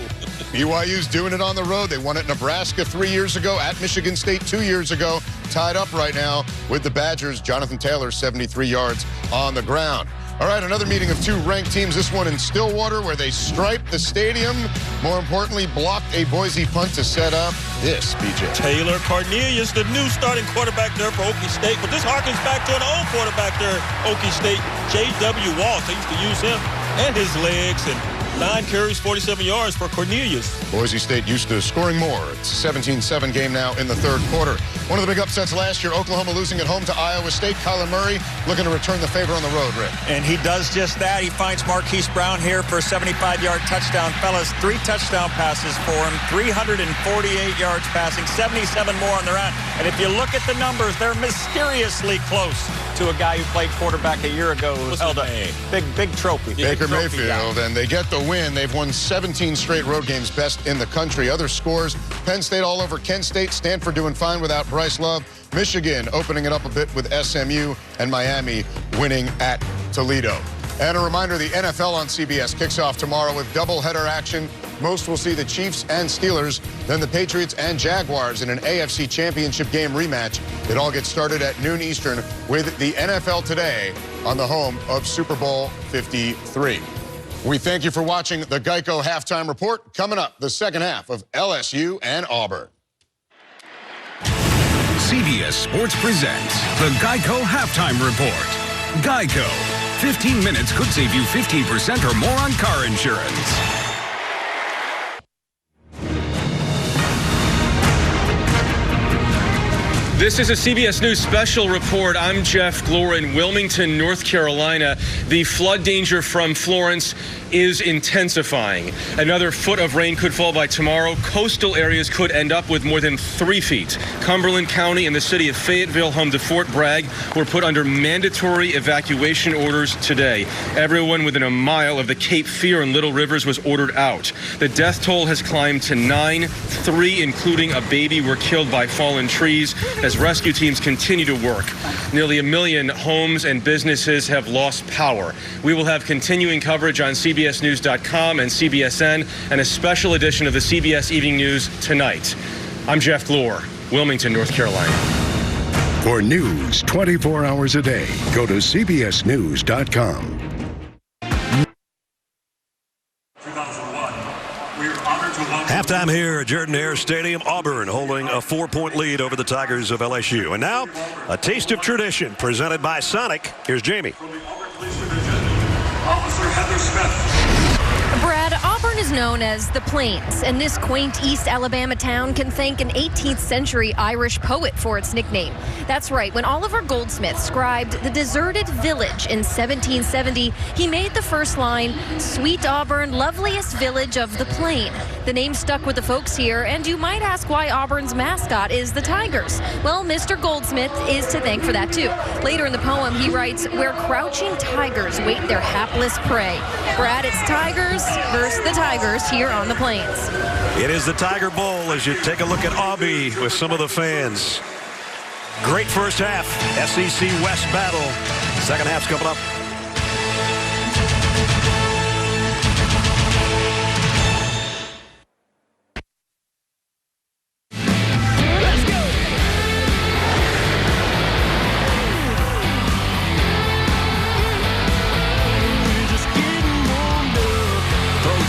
BYU's doing it on the road. They won at Nebraska 3 years ago, at Michigan State 2 years ago. Tied up right now with the Badgers. Jonathan Taylor, 73 yards on the ground. All right, another meeting of two ranked teams, this one in Stillwater, where they striped the stadium. More importantly, blocked a Boise punt to set up this, BJ. Taylor Cornelius, the new starting quarterback there for Okie State. But this harkens back to an old quarterback there at Okie State, J.W. Walsh. They used to use him and his legs, and 9 carries, 47 yards for Cornelius. Boise State used to scoring more. It's a 17-7 game now in the third quarter. One of the big upsets last year, Oklahoma losing at home to Iowa State. Kyler Murray looking to return the favor on the road, Rick. And he does just that. He finds Marquise Brown here for a 75-yard touchdown. Fellas, 3 touchdown passes for him, 348 yards passing, 77 more on the round. And if you look at the numbers, they're mysteriously close to a guy who played quarterback a year ago who held a big trophy. Baker Mayfield, and they get the win. They've won 17 straight road games, best in the country. Other scores, Penn State all over Kent State, Stanford doing fine without Bryce Love, Michigan opening it up a bit with SMU, and Miami winning at Toledo. And a reminder, the NFL on CBS kicks off tomorrow with doubleheader action. Most will see the Chiefs and Steelers, then the Patriots and Jaguars in an AFC Championship game rematch. It all gets started at noon Eastern with the NFL Today on the home of Super Bowl 53. We thank you for watching the Geico Halftime Report. Coming up, the second half of LSU and Auburn. CBS Sports presents the Geico Halftime Report. Geico. 15 minutes could save you 15% or more on car insurance. This is a CBS News special report. I'm Jeff Glor in Wilmington, North Carolina. The flood danger from Florence is intensifying. Another foot of rain could fall by tomorrow. Coastal areas could end up with more than 3 feet. Cumberland County and the city of Fayetteville, home to Fort Bragg, were put under mandatory evacuation orders today. Everyone within a mile of the Cape Fear and Little Rivers was ordered out. The death toll has climbed to 9. 3, including a baby, were killed by fallen trees as rescue teams continue to work. Nearly 1 million homes and businesses have lost power. We will have continuing coverage on CBSNews.com and CBSN and a special edition of the CBS Evening News tonight. I'm Jeff Glor, Wilmington, North Carolina. For news 24 hours a day, go to CBSNews.com. Halftime here at Jordan-Hare Stadium. Auburn holding a 4-point lead over the Tigers of LSU. And now, a taste of tradition presented by Sonic. Here's Jamie. Officer Heather Smith. Brad, Auburn is known as the Plains, and this quaint East Alabama town can thank an 18th century Irish poet for its nickname. That's right, when Oliver Goldsmith scribed The Deserted Village in 1770, he made the first line, "Sweet Auburn, loveliest village of the plain." The name stuck with the folks here, and you might ask why Auburn's mascot is the Tigers. Well, Mr. Goldsmith is to thank for that too. Later in the poem, he writes, "Where crouching tigers wait their hapless prey." Brad, it's Tigers versus the Tigers here on the Plains. It is the Tiger Bowl as you take a look at Aubie with some of the fans. Great first half. SEC West battle. Second half's coming up.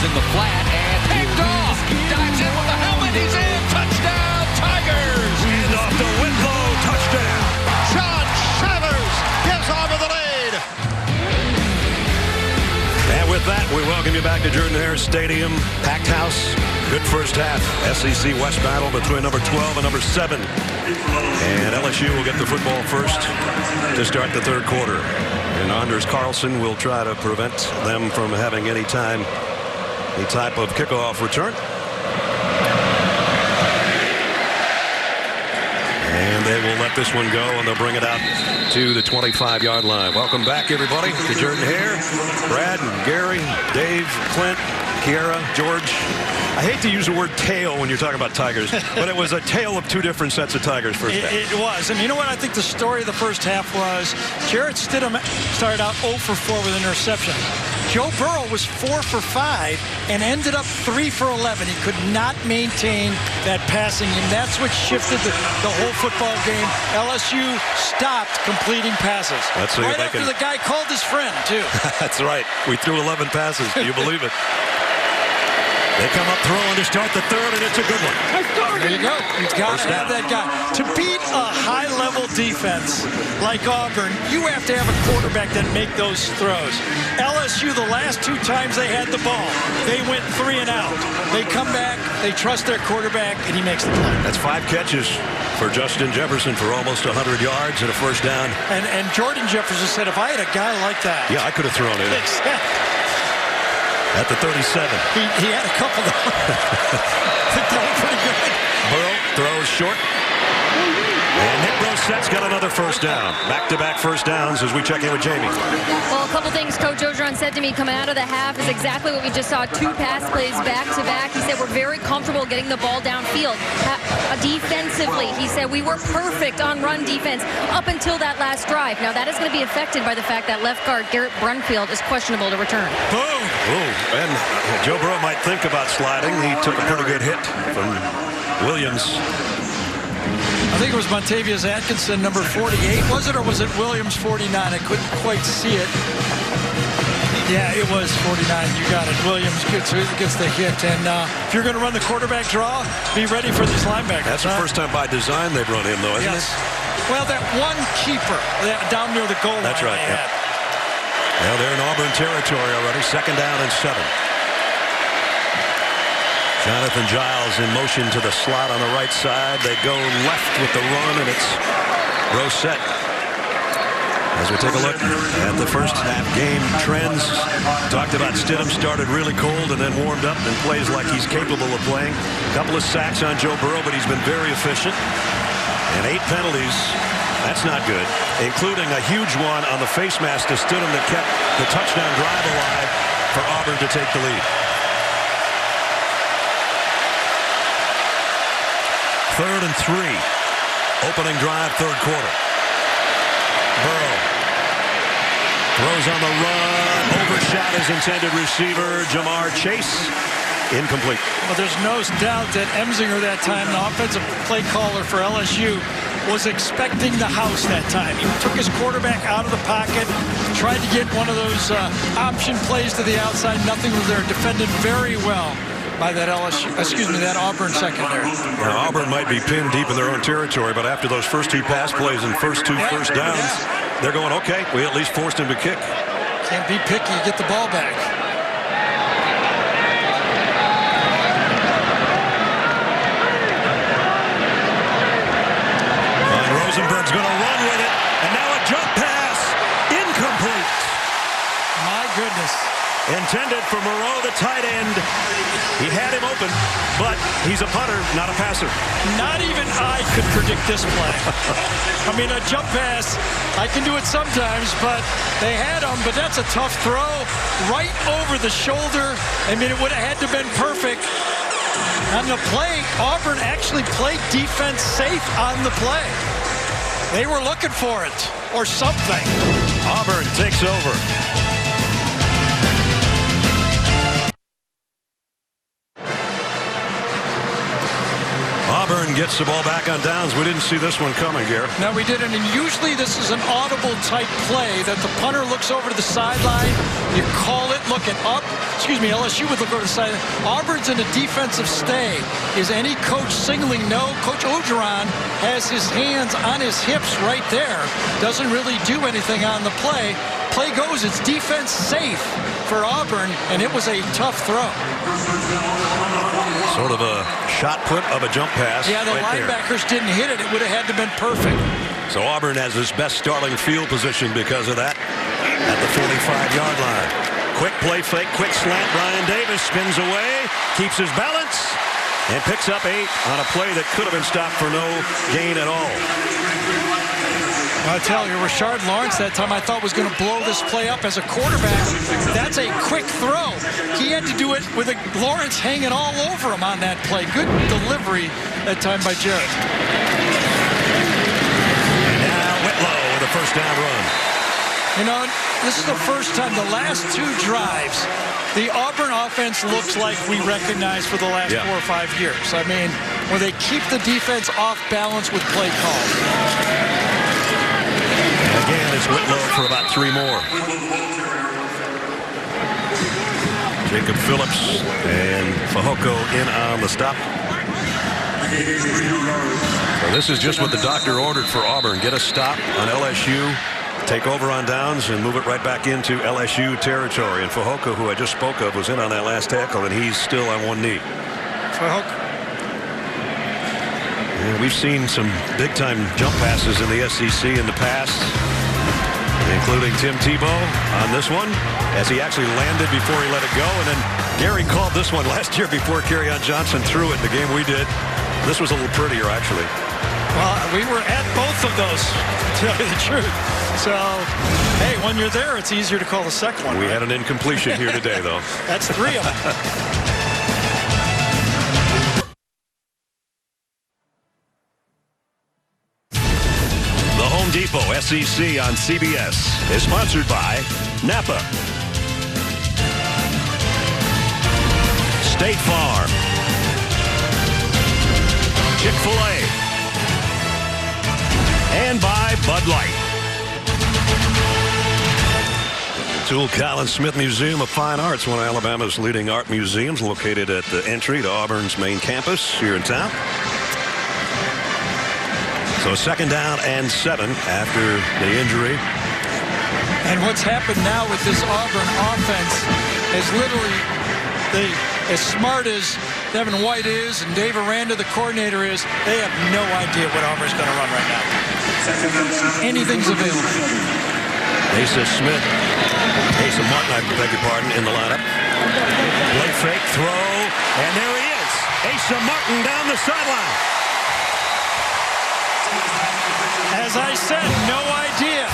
In the flat and picked off. Dives in with the helmet. He's in. Touchdown, Tigers. He's off the Whitlow. Touchdown. Sean Shivers gives Auburn the lead. And with that, we welcome you back to Jordan-Hare Stadium. Packed house. Good first half. SEC West battle between number 12 and number 7. And LSU will get the football first to start the third quarter. And Anders Carlson will try to prevent them from having any type of kickoff return. And they will let this one go, and they'll bring it out to the 25-yard line. Welcome back, everybody, to Jordan-Hare. Brad and Gary, Dave, Clint, Kiera, George. I hate to use the word tale when you're talking about Tigers, but it was a tale of two different sets of Tigers first half. It was. And you know what I think the story of the first half was? Jarrett Stidham started out 0 for 4 with an interception. Joe Burrow was 4 for 5 and ended up 3 for 11. He could not maintain that passing game. That's what shifted the whole football game. LSU stopped completing passes. That's right after the guy called his friend, too. That's right. We threw 11 passes. Do you believe it? They come up throwing to start the third, and it's a good one. There you go. You've got to have that guy. To beat a high-level defense like Auburn, you have to have a quarterback that make those throws. LSU, the last 2 times they had the ball, they went 3 and out. They come back, they trust their quarterback, and he makes the play. That's 5 catches for Justin Jefferson for almost 100 yards and a first down. And Jordan Jefferson said, if I had a guy like that. Yeah, I could have thrown it. Exactly. At the 37. He had a couple of I think that was pretty good. Burrow throws short. And Nick Brosett's got another first down. Back-to-back first downs as we check in with Jamie. Well, a couple things Coach Orgeron said to me coming out of the half is exactly what we just saw. 2 pass plays back-to-back. He said we're very comfortable getting the ball downfield. Defensively, he said we were perfect on run defense up until that last drive. Now, that is going to be affected by the fact that left guard Garrett Brunfield is questionable to return. Boom! Ooh, and Joe Burrow might think about sliding. He took a pretty good hit from Williams. I think it was Montavious Atkinson, number 48. Was it, or was it Williams, 49? I couldn't quite see it. Yeah, it was 49. You got it. Williams gets the hit. And if you're going to run the quarterback draw, be ready for these linebackers. That's the first time by design they've run him, though, isn't it? Well, that one keeper down near the goal line. That's right. Yeah. Well, they're in Auburn territory already. 2nd down and 7. Jonathan Giles in motion to the slot on the right side. They go left with the run, and it's Brosett. As we take a look at the first half game trends, talked about Stidham started really cold and then warmed up and plays like he's capable of playing. A couple of sacks on Joe Burrow, but he's been very efficient. And 8 penalties. That's not good, including a huge one on the face mask to Stidham that kept the touchdown drive alive for Auburn to take the lead. 3rd and 3. Opening drive, 3rd quarter. Burrow throws on the run. Overshot his intended receiver, Jamar Chase. Incomplete. Well, there's no doubt that Emsinger that time, the offensive play caller for LSU, was expecting the house that time. He took his quarterback out of the pocket, tried to get one of those option plays to the outside. Nothing was there. Defended very well by that that Auburn secondary. Now, Auburn might be pinned deep in their own territory, but after those first 2 pass plays and first 2 first downs, they're going, okay, we at least forced him to kick. Can't be picky, get the ball back. Rosenberg's going to run with it, and now a jump pass, incomplete. My goodness. Intended for Moreau, the tight end. He had him open, but he's a punter, not a passer. Not even I could predict this play. I mean, a jump pass, I can do it sometimes, but they had him, but that's a tough throw right over the shoulder. I mean, it would have had to have been perfect. On the play, Auburn actually played defense safe on the play. They were looking for it, or something. Auburn takes over. Auburn gets the ball back on downs. We didn't see this one coming, Garrett. No, we didn't. And usually this is an audible type play that the punter looks over to the sideline. You call it looking up. LSU would look over the sideline. Auburn's in a defensive stay. Is any coach signaling? No. Coach Orgeron has his hands on his hips right there. Doesn't really do anything on the play. Play goes. It's defense safe for Auburn, and it was a tough throw. Sort of a shot put of a jump pass. Yeah, the linebackers didn't hit it. It would have had to have been perfect. So Auburn has his best starting field position because of that at the 45-yard line. Quick play fake, quick slant. Brian Davis spins away, keeps his balance, and picks up 8 on a play that could have been stopped for no gain at all. I tell you, Rashard Lawrence that time I thought was going to blow this play up as a quarterback. That's a quick throw. He had to do it with Lawrence hanging all over him on that play. Good delivery that time by Jarrett. And now Whitlow with a first down run. You know, this is the first time, the last 2 drives, the Auburn offense looks like we recognize for the last 4 or 5 years. I mean, where they keep the defense off balance with play calls. And again, it's Whitlow for about 3 more. Jacob Phillips and Fehoko in on the stop. So this is just what the doctor ordered for Auburn. Get a stop on LSU, take over on downs, and move it right back into LSU territory. And Fehoko, who I just spoke of, was in on that last tackle, and he's still on one knee. Fehoko. Yeah, we've seen some big-time jump passes in the SEC in the past, including Tim Tebow on this one, as he actually landed before he let it go. And then Gary called this one last year before Kerryon Johnson threw it in the game we did. This was a little prettier, actually. Well, we were at both of those, to tell you the truth. So, hey, when you're there, it's easier to call the second one. We had an incompletion here today, though. That's 3 of them. The Home Depot SEC on CBS is sponsored by Napa, State Farm, Chick-fil-A, and by Bud Light. Toole Collins Smith Museum of Fine Arts, one of Alabama's leading art museums, located at the entry to Auburn's main campus here in town. So 2nd down and 7 after the injury. And what's happened now with this Auburn offense is literally as smart as Devin White is and Dave Aranda, the coordinator, is, they have no idea what Auburn's going to run right now. Anything's available. Asa Smith, Asa Martin, I beg your pardon, in the lineup. Blake fake throw, and there he is. Asa Martin down the sideline. As I said, no idea.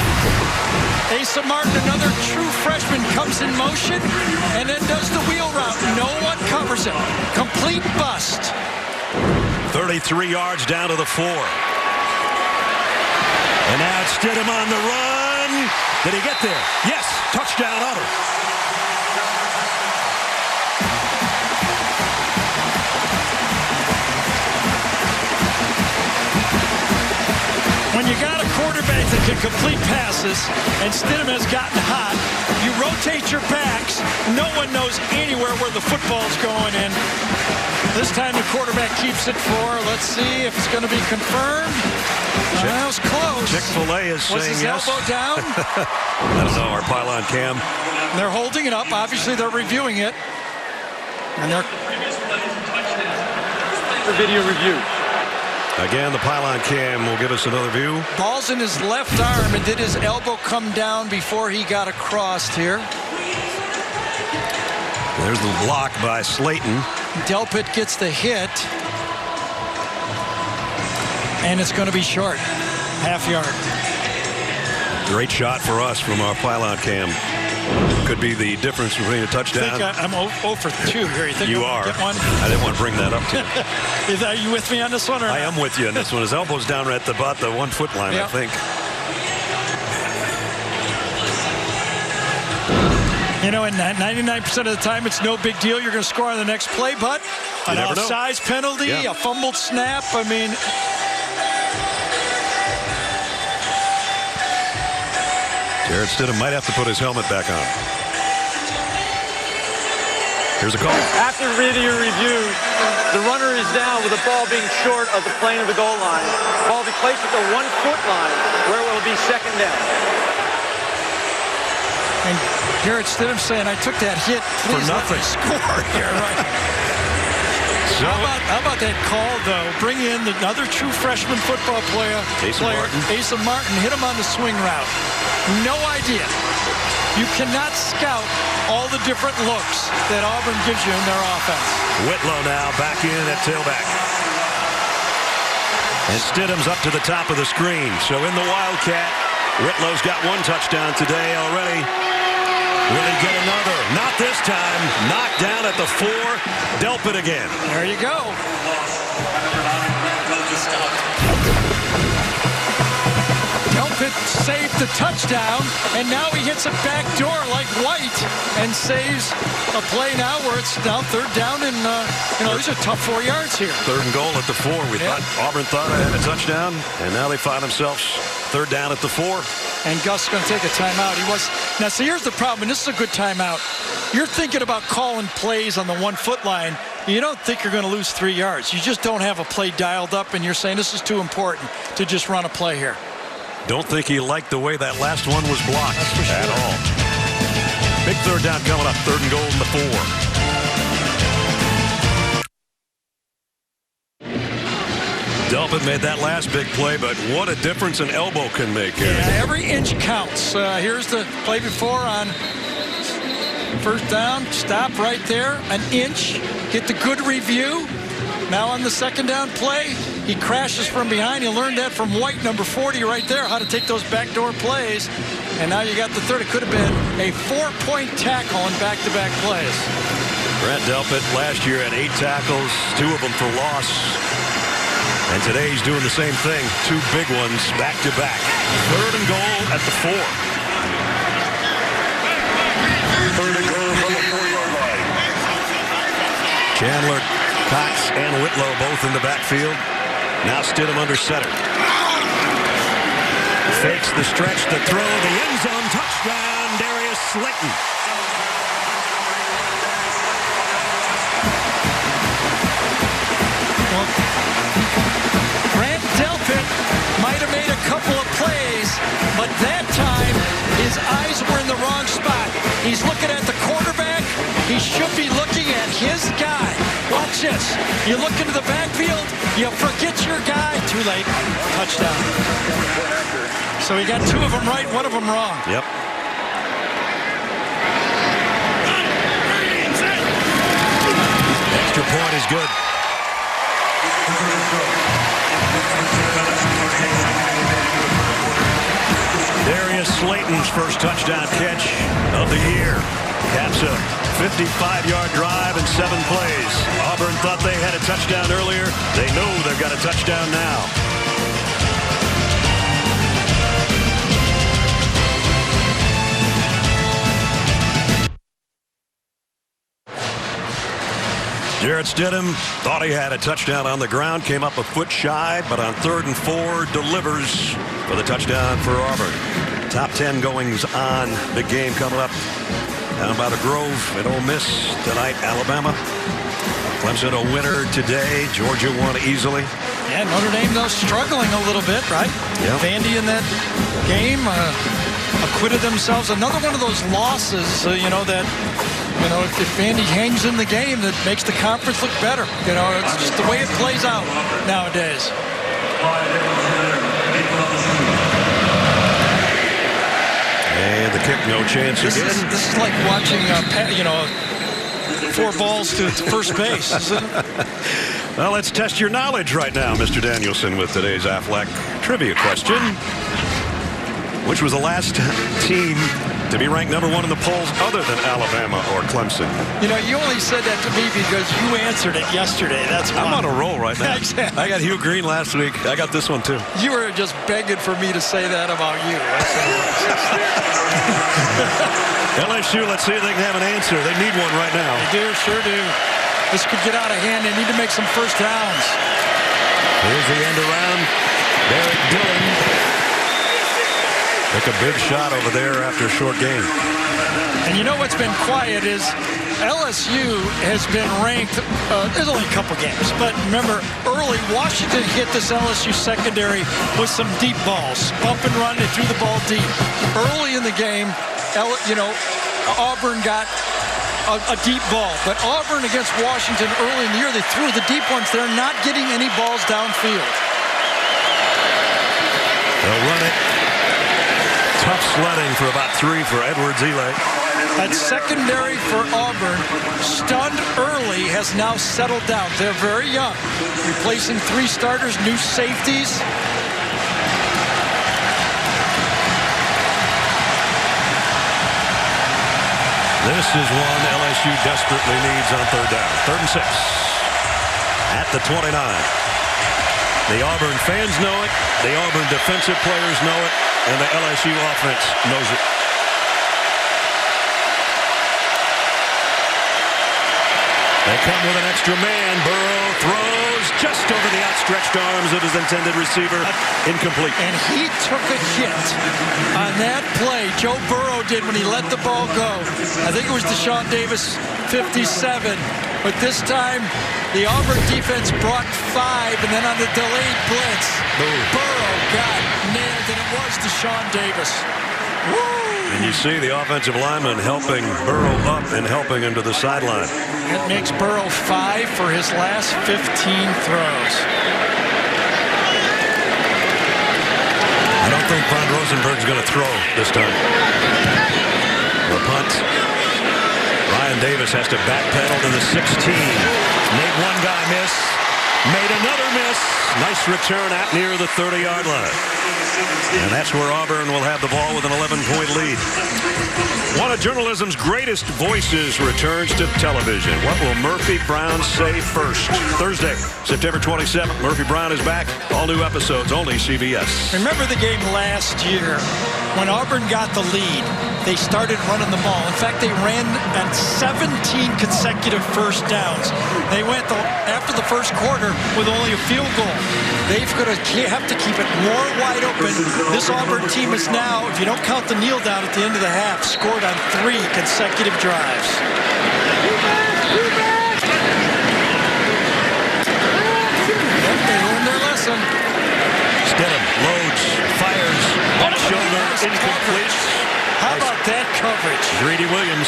Asa Martin, another true freshman, comes in motion and then does the wheel route. No one covers him. Complete bust. 33 yards down to the 4. And now it's Stidham on the run. Did he get there? Yes. Touchdown Auburn. When you got a quarterback that can complete passes and Stidham has gotten hot, you rotate your backs. No one knows anywhere where the football's going in. This time the quarterback keeps it 4. Let's see if it's going to be confirmed. That was close. Chick-fil-A is saying yes. Was his elbow down? I don't know. Our pylon cam. They're holding it up. Obviously, they're reviewing it. And they're for video review. Again, the pylon cam will give us another view. Ball's in his left arm, and did his elbow come down before he got across here? There's the block by Slayton. Delpit gets the hit. And it's going to be short. Half yard. Great shot for us from our pylon cam. Could be the difference between a touchdown. I think I'm 0 for 2 here. You think you are? Get one? I didn't want to bring that up to you. Are you with me on this one? Or I not? am with you on this one. His elbow's down right at about the 1 foot line, yep. I think. You know, and 99% of the time, it's no big deal. You're going to score on the next play, but an offsides penalty, a fumbled snap. I mean, Jarrett Stidham might have to put his helmet back on. Here's a call. After video review, the runner is down with the ball being short of the plane of the goal line. Ball will be placed at the 1 foot line where it will be 2nd down. And Jarrett Stidham saying, I took that hit. Please for nothing. Let me score here. Right? So, how about that call, though? Bring in another true freshman football player, Asa Martin, hit him on the swing route. No idea. You cannot scout all the different looks that Auburn gives you in their offense. Whitlow now back in at tailback. And Stidham's up to the top of the screen. So in the Wildcat, Whitlow's got 1 touchdown today already. Will he get another? Not this time. Knocked down at the 4. Delpit again. There you go. Delpit saved the touchdown, and now he hits a back door like White and saves a play now where it's now third down, and these are tough 4 yards here. Third and goal at the 4. Auburn thought they had a touchdown, and now they find themselves third down at the 4. And Gus is going to take a timeout. Now, see, here's the problem, and this is a good timeout. You're thinking about calling plays on the 1 foot line. You don't think you're going to lose 3 yards. You just don't have a play dialed up, and you're saying this is too important to just run a play here. Don't think he liked the way that last one was blocked at all. Big third down coming up. Third and goal in the 4. Delpit made that last big play, but what a difference an elbow can make. Yeah, every inch counts. Here's the play before on first down. Stop right there. An inch. Get the good review. Now on the second down play, he crashes from behind. He learned that from White, number 40 right there, how to take those backdoor plays. And now you got the third. It could have been a 4-point tackle in back-to-back plays. Brent Delpit last year had 8 tackles, 2 of them for loss. And today he's doing the same thing. 2 big ones back-to-back. Third and goal at the 4. Third and goal from the 4-yard line. Chandler, Cox, and Whitlow both in the backfield. Now Stidham under center. Fakes the stretch, the throw, the end zone touchdown, Darius Slayton. Brent Delpit might have made a couple of plays, but that time his eyes were in the wrong spot. He's looking at the quarterback. He should be looking at his guy. Watch this. You look into the backfield, you forget your guy. Too late. Touchdown. So he got 2 of them right, 1 of them wrong. Yep. Extra point is good. Darius Slayton's first touchdown catch of the year. Caps a 55-yard drive in 7 plays. Auburn thought they had a touchdown earlier. They know they've got a touchdown now. Jarrett Stidham thought he had a touchdown on the ground, came up a foot shy, but on 3rd and 4 delivers for the touchdown for Auburn. Top 10 goings on. Big game coming up down by the Grove at Ole Miss tonight. Alabama. Clemson a winner today. Georgia won easily. Yeah, Notre Dame though struggling a little bit, right? Yep. Vandy in that game acquitted themselves. Another one of those losses, if Vandy hangs in the game, that makes the conference look better. It's just the way it plays out nowadays. And the kick, no chance again. This is like watching, 4 balls to first base, isn't it? Well, let's test your knowledge right now, Mr. Danielson, with today's Aflac trivia question. Which was the last team to be ranked #1 in the polls other than Alabama or Clemson? You only said that to me because you answered it yesterday. That's why. I'm on a roll right now. Exactly. I got Hugh Green last week. I got this one, too. You were just begging for me to say that about you. LSU, let's see if they can have an answer. They need one right now. They do, sure do. This could get out of hand. They need to make some first downs. Here's the end around. Derek Dillon. Took a big shot over there after a short game. And you know what's been quiet is LSU has been ranked, there's only a couple games, but remember, early, Washington hit this LSU secondary with some deep balls. Bump and run, they threw the ball deep. Early in the game, Auburn got a deep ball. But Auburn against Washington early in the year, they threw the deep ones. They're not getting any balls downfield. They'll run it. Tough sledding for about 3 for Edwards-Helaire. That secondary for Auburn, stunned early, has now settled down. They're very young. Replacing 3 starters, new safeties. This is one LSU desperately needs on 3rd down. 3rd and 6 at the 29. The Auburn fans know it, the Auburn defensive players know it, and the LSU offense knows it. They come with an extra man. Burrow throws just over the outstretched arms of his intended receiver. Incomplete. And he took a hit on that play. Joe Burrow did when he let the ball go. I think it was Deshaun Davis, 57. But this time, the Auburn defense brought 5, and then on the delayed blitz, Burrow got nailed, and it was Deshaun Davis. Woo! And you see the offensive lineman helping Burrow up and helping him to the sideline. That makes Burrow 5 for his last 15 throws. I don't think Von Rosenberg's going to throw this time. The punt. Ryan Davis has to backpedal to the 16. Made one guy miss. Made another miss. Nice return at near the 30-yard line. And that's where Auburn will have the ball with an 11-point lead. One of journalism's greatest voices returns to television. What will Murphy Brown say first? Thursday, September 27th. Murphy Brown is back. All new episodes, only CBS. Remember the game last year when Auburn got the lead? They started running the ball. In fact, they ran on 17 consecutive first downs. They went after the first quarter with only a field goal. They've got to have to keep it more wide open. This Auburn team is now, if you don't count the kneel down at the end of the half, scored on 3 consecutive drives. Yep, they learned their lesson. Stidham loads, fires, back shoulder, incomplete. How about that coverage? Greedy Williams,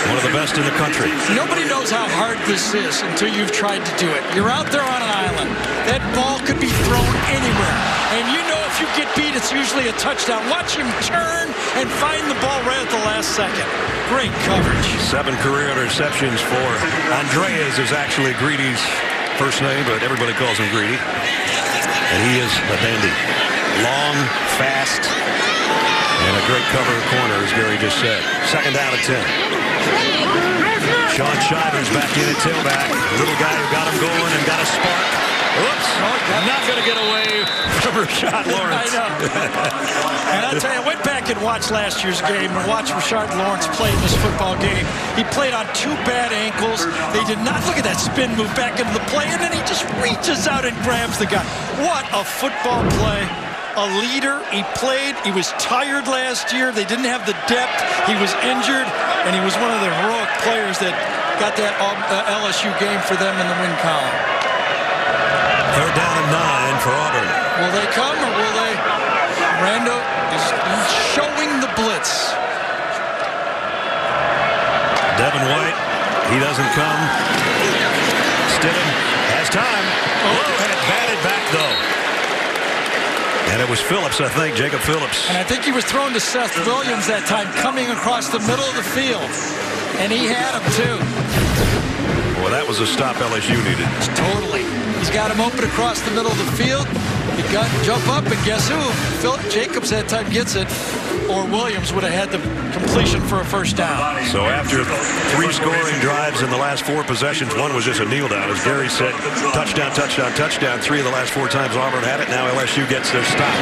one of the best in the country. Nobody knows how hard this is until you've tried to do it. You're out there on an island. That ball could be thrown anywhere. And you know if you get beat, it's usually a touchdown. Watch him turn and find the ball right at the last second. Great coverage. 7 career interceptions for Andreas is actually Greedy's first name, but everybody calls him Greedy. And he is a dandy. Long, fast, and a great cover corner, as Gary just said. 2nd down and 10. Sean Shivers back in at tailback. The little guy who got him going and got a spark. Oops, not going to get away from Rashad Lawrence. I know. And I'll tell you, I went back and watched last year's game and watched Rashad Lawrence play in this football game. He played on 2 bad ankles. They did not look at that spin move back into the play, and then he just reaches out and grabs the guy. What a football play. A leader. He played. He was tired last year. They didn't have the depth. He was injured, and he was one of the heroic players that got that LSU game for them in the win column. 3rd down and 9 for Auburn. Will they come or will they? Rando is showing the blitz. Devin White, he doesn't come. Stidham has time. And it batted back, though. And it was Phillips, I think, Jacob Phillips. And I think he was thrown to Seth Williams that time, coming across the middle of the field. And he had him, too. Well, that was a stop LSU needed. Totally. He's got him open across the middle of the field. He got jump up, and guess who? Philip Jacobs that time gets it, or Williams would have had the completion for a first down. So after 3 scoring drives in the last 4 possessions, one was just a kneel down. As Gary said, touchdown, touchdown, touchdown. 3 of the last 4 times Auburn had it. Now LSU gets their stop.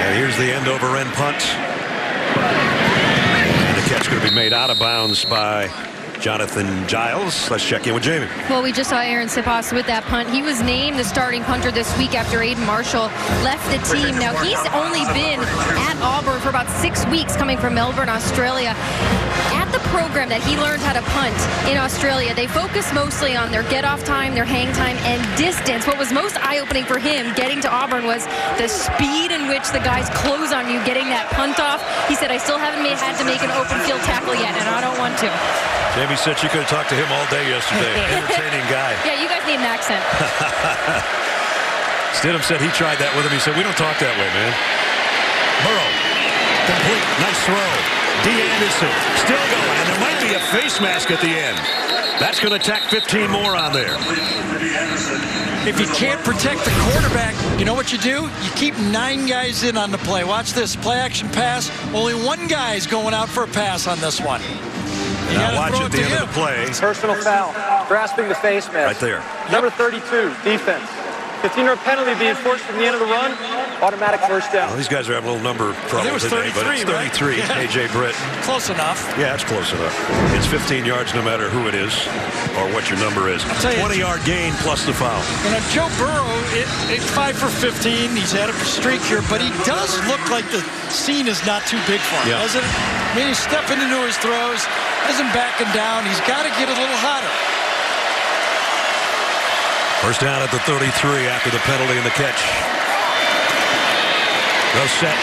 And here's the end over end punt. And the catch going to be made out of bounds by Jonathan Giles. Let's check in with Jamie. Well, we just saw Aaron Siposs with that punt. He was named the starting punter this week after Aiden Marshall left the team. Now, he's only been at Auburn for about 6 weeks, coming from Melbourne, Australia. At the program that he learned how to punt in Australia, they focus mostly on their get-off time, their hang time, and distance. What was most eye-opening for him getting to Auburn was the speed in which the guys close on you, getting that punt off. He said, I still haven't had to make an open field tackle yet, and I don't want to. Jamie said you could have talked to him all day yesterday. Entertaining guy. Yeah, you guys need an accent. Stidham said he tried that with him. He said, we don't talk that way, man. Burrow. Complete. Nice throw. D. Anderson still going. And there might be a face mask at the end. That's going to tack 15 more on there. If you can't protect the quarterback, you know what you do? You keep 9 guys in on the play. Watch this. Play action pass. Only 1 guy is going out for a pass on this one. Now watch at the end of the play. Personal foul. Grasping the face mask. Right there. Number 32, defense. 15-yard penalty being enforced from the end of the run. Automatic first down. Well, these guys are having a little number trouble was today, but it's 33. Right? Yeah. A.J. Britt. Close enough. Yeah, it's close enough. It's 15 yards no matter who it is or what your number is. 20-yard gain plus the foul. You know, Joe Burrow, it's 5 for 15. He's had a streak here, but he does look like the scene is not too big for him, doesn't it? I mean, he's stepping into his throws, isn't backing down. He's got to get a little hotter. First down at the 33 after the penalty and the catch. Roset.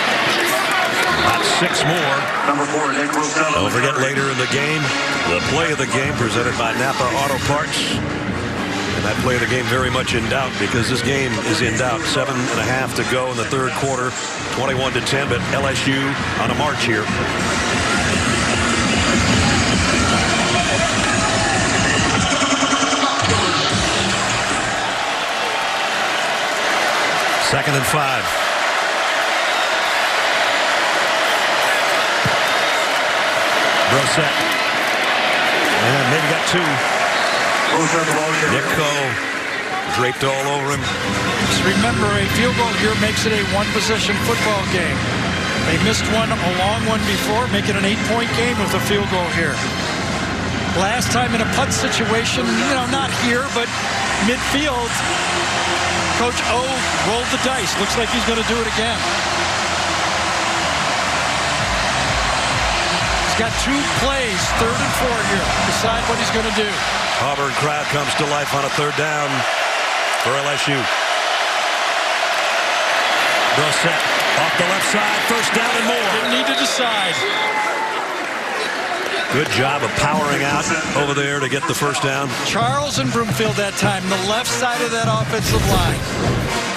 About 6 more. Number 4, Nick Rosello. Don't forget later in the game, the play of the game presented by Napa Auto Parts. And that play of the game very much in doubt because this game is in doubt. 7.5 to go in the third quarter. 21-10, but LSU on a march here. Second and 5. Brosette. And maybe got 2. Nick Cole draped all over him. Just remember, a field goal here makes it a one-possession football game. They missed one, a long one before, make it an 8-point game with a field goal here. Last time in a punt situation, you know, not here, but midfield, Coach O rolled the dice. Looks like he's going to do it again. He's got 2 plays, 3rd and 4 here. Decide what he's going to do. Auburn crowd comes to life on a 3rd down for LSU. Brosette off the left side, 1st down and more. Didn't need to decide. Good job of powering out over there to get the 1st down. Charles and Broomfield that time, the left side of that offensive line.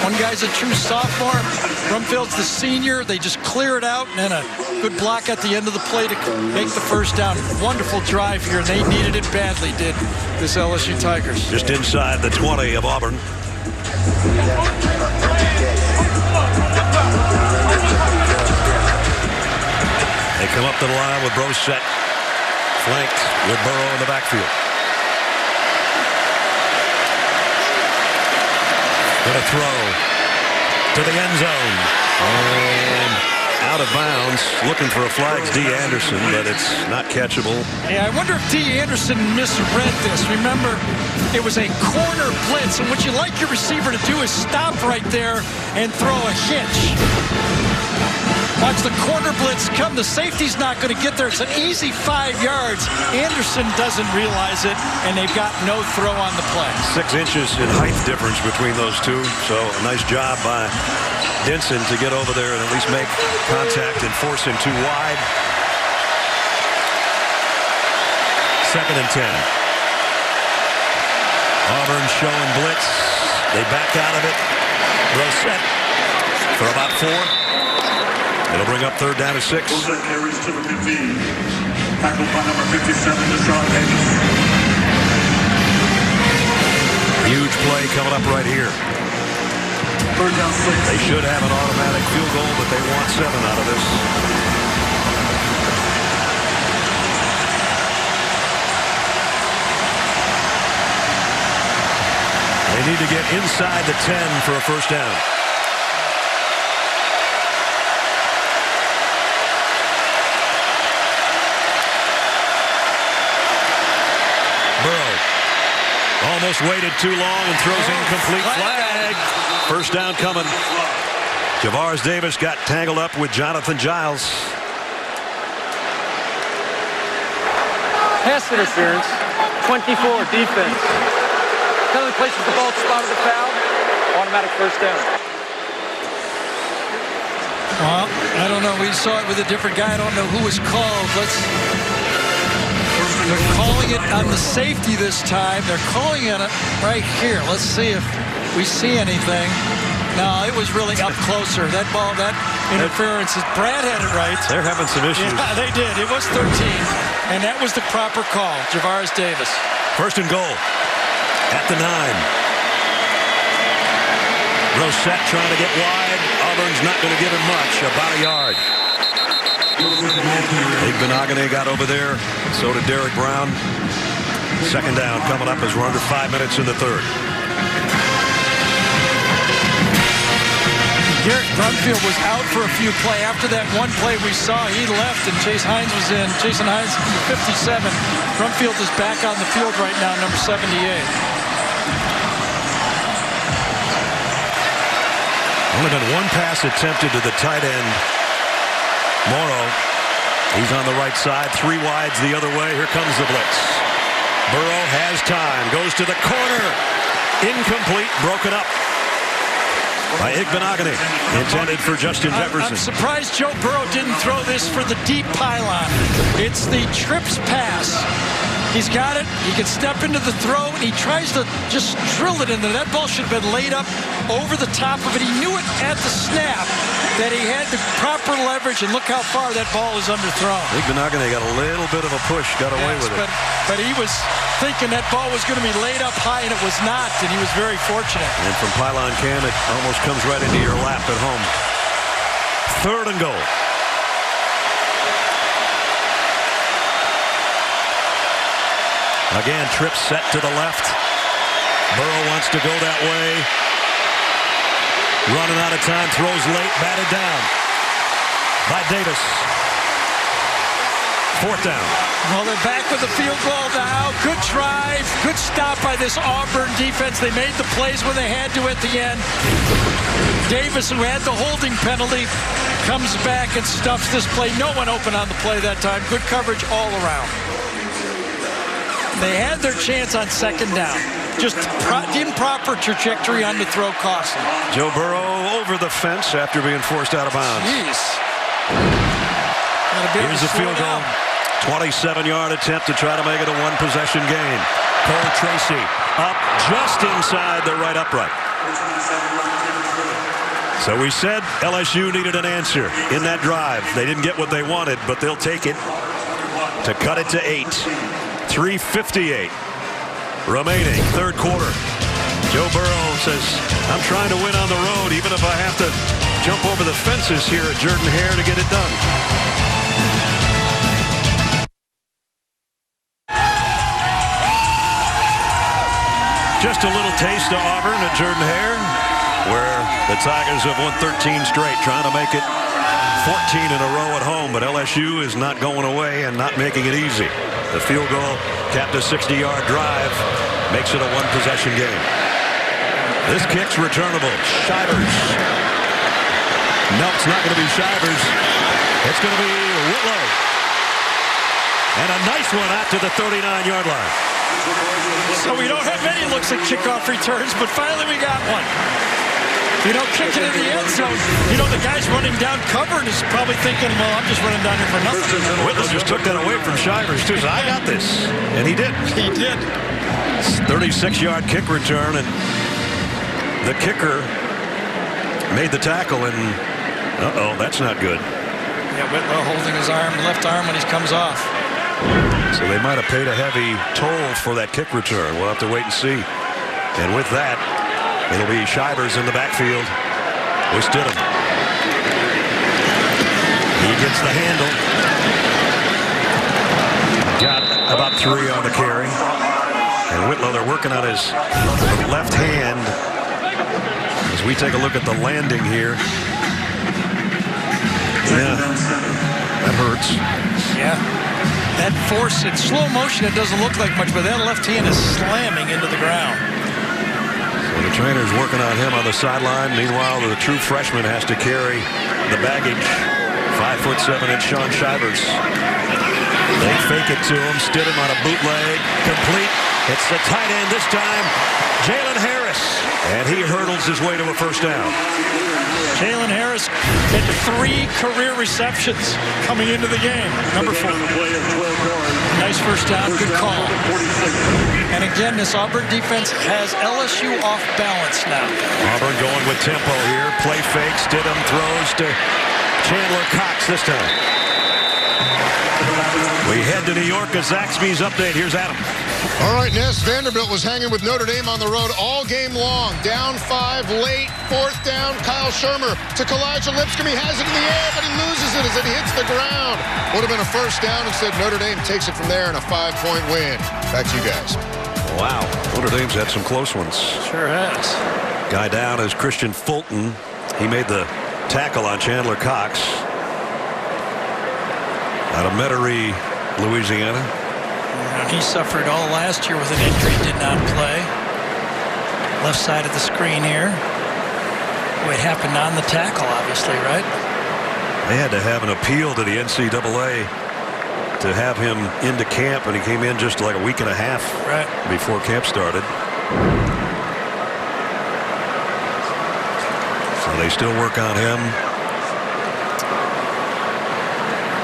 One guy's a true sophomore. Broomfield's the senior. They just clear it out, and then a good block at the end of the play to make the 1st down. Wonderful drive here, and they needed it badly, did this LSU Tigers. Just inside the 20 of Auburn. They come up to the line with Brosette. Flanked with Burrow in the backfield. Gonna throw to the end zone. And out of bounds. Looking for a flag's D. Anderson, but it's not catchable. Yeah, I wonder if D. Anderson misread this. Remember, it was a corner blitz, and what you like your receiver to do is stop right there and throw a hitch. Watch the corner blitz come. The safety's not going to get there. It's an easy 5 yards. Anderson doesn't realize it, and they've got no throw on the play. 6 inches in height difference between those two. So a nice job by Denson to get over there and at least make contact and force him too wide. 2nd and 10. Auburn showing blitz. They back out of it. Brosette for about 4. It'll bring up 3rd down to 6. Brosette carries to the 15. Tackled by number 57, Deshaun Davis. Huge play coming up right here. 3rd down 6. They should have an automatic field goal, but they want 7 out of this. They need to get inside the 10 for a 1st down. Almost waited too long and throws incomplete. Flag. 1st down coming. Javars Davis got tangled up with Jonathan Giles. Pass interference. 24 defense. Penalty places the ball at the spot of the foul. Automatic 1st down. Well, I don't know. We saw it with a different guy. I don't know who was called. They're calling it on the safety this time. They're calling it right here. Let's see if we see anything. No, it was really up closer. That ball, that interference, Brad had it right. They're having some issues. Yeah, they did. It was 13, and that was the proper call. Javars Davis. 1st and goal at the 9. Brosette trying to get wide. Auburn's not going to give him much. About a yard. Big Benogany got over there. So did Derek Brown. 2nd down coming up as we're under 5 minutes in the 3rd. Garrett Brumfield was out for a few plays. After that one play we saw, he left and Jason Hines was in. Jason Hines, 57. Brumfield is back on the field right now, number 78. Only been one pass attempted to the tight end, Morrow. He's on the right side, 3 wides the other way. Here comes the blitz. Burrow has time, goes to the corner. Incomplete, broken up by Igbenogany, intended for Justin Jefferson. I'm surprised Joe Burrow didn't throw this for the deep pylon. It's the trips pass. He's got it. He can step into the throw, and he tries to just drill it in there. That ball should have been laid up over the top of it. He knew it at the snap that he had the proper leverage, and look how far that ball is underthrown. Igbenogany got a little bit of a push, got away with it. But he was thinking that ball was going to be laid up high, and it was not, and he was very fortunate. And from pylon cam, it almost comes right into your lap at home. 3rd and goal. Again, trips set to the left. Burrow wants to go that way. Running out of time, throws late, batted down by Davis. 4th down. Well, they're back with the field goal now. Good drive, good stop by this Auburn defense. They made the plays when they had to at the end. Davis, who had the holding penalty, comes back and stuffs this play. No one open on the play that time. Good coverage all around. They had their chance on 2nd down. Just improper trajectory on the throw cost them. Joe Burrow over the fence after being forced out of bounds. Jeez. Here's the field goal. 27-yard attempt to try to make it a 1-possession game. Cole Tracy up just inside the right upright. So we said LSU needed an answer in that drive. They didn't get what they wanted, but they'll take it to cut it to 8. 3:58 remaining, 3rd quarter. Joe Burrow says, I'm trying to win on the road, even if I have to jump over the fences here at Jordan-Hare to get it done. Just a little taste of Auburn at Jordan-Hare, where the Tigers have won 13 straight, trying to make it 14 in a row at home, but LSU is not going away and not making it easy. The field goal capped a 60-yard drive, makes it a 1-possession game. This kick's returnable. Shivers. No, it's not going to be Shivers. It's going to be Whitlow. And a nice one out to the 39-yard line. So we don't have many looks at kickoff returns, but finally we got one. You know, kicking in the end zone. You know, the guy's running down cover and is probably thinking, well, I'm just running down here for nothing. Whitlow just took that away from Shivers, too. So I got this. And he did. He did. 36-yard kick return, and the kicker made the tackle, and uh-oh, that's not good. Yeah, Whitlow holding his arm, left arm when he comes off. So they might have paid a heavy toll for that kick return. We'll have to wait and see. And with that, it'll be Shivers in the backfield with Stidham. He gets the handle. Got about 3 on the carry. And Whitlow, they're working on his left hand. As we take a look at the landing here. Yeah, that hurts. Yeah. That force in slow motion, it doesn't look like much, but that left hand is slamming into the ground. So the trainer's working on him on the sideline. Meanwhile, the true freshman has to carry the baggage. 5'7" Sean Shivers. They fake it to him. Stidham on a bootleg. Complete. It's the tight end this time. Jalen Harris. And he hurdles his way to a 1st down. Jalen Harris had 3 career receptions coming into the game. Number 4. Nice 1st down. Good call. And again, this Auburn defense has LSU off balance now. Auburn going with tempo here. Play fake. Stidham throws to Chandler Cox this time. We head to New York as Zaxby's update. Here's Adam. All right, Ness, Vanderbilt was hanging with Notre Dame on the road all game long. Down 5, late, 4th down. Kyle Shermer to Kalijah Lipscomb. He has it in the air, but he loses it as it hits the ground. Would have been a 1st down. Instead, Notre Dame takes it from there in a 5-point win. Back to you guys. Wow, Notre Dame's had some close ones. Sure has. Guy down is Christian Fulton. He made the tackle on Chandler Cox out of Metairie, Louisiana. And he suffered all last year with an injury, did not play. Left side of the screen here. It happened on the tackle, obviously, right? They had to have an appeal to the NCAA to have him into camp, and he came in just like a week and a half before camp started. So they still work on him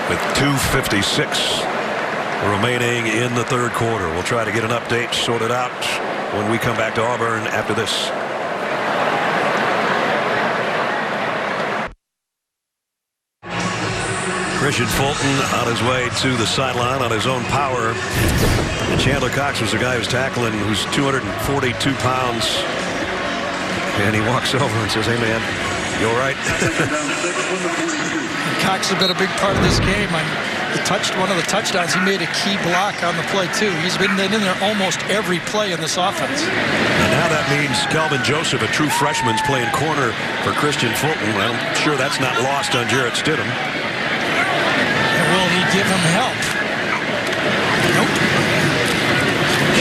with 2:56 remaining in the third quarter. We'll try to get an update sorted out when we come back to Auburn after this. Christian Fulton on his way to the sideline on his own power. And Chandler Cox was the guy who's tackling, who's 242 pounds. And he walks over and says, "Hey, man, you all right?" Cox has been a big part of this game. One of the touchdowns, he made a key block on the play, too. He's been in there almost every play in this offense. And now that means Kelvin Joseph, a true freshman, is playing corner for Christian Fulton. I'm sure that's not lost on Jarrett Stidham. Will he give him help? Nope.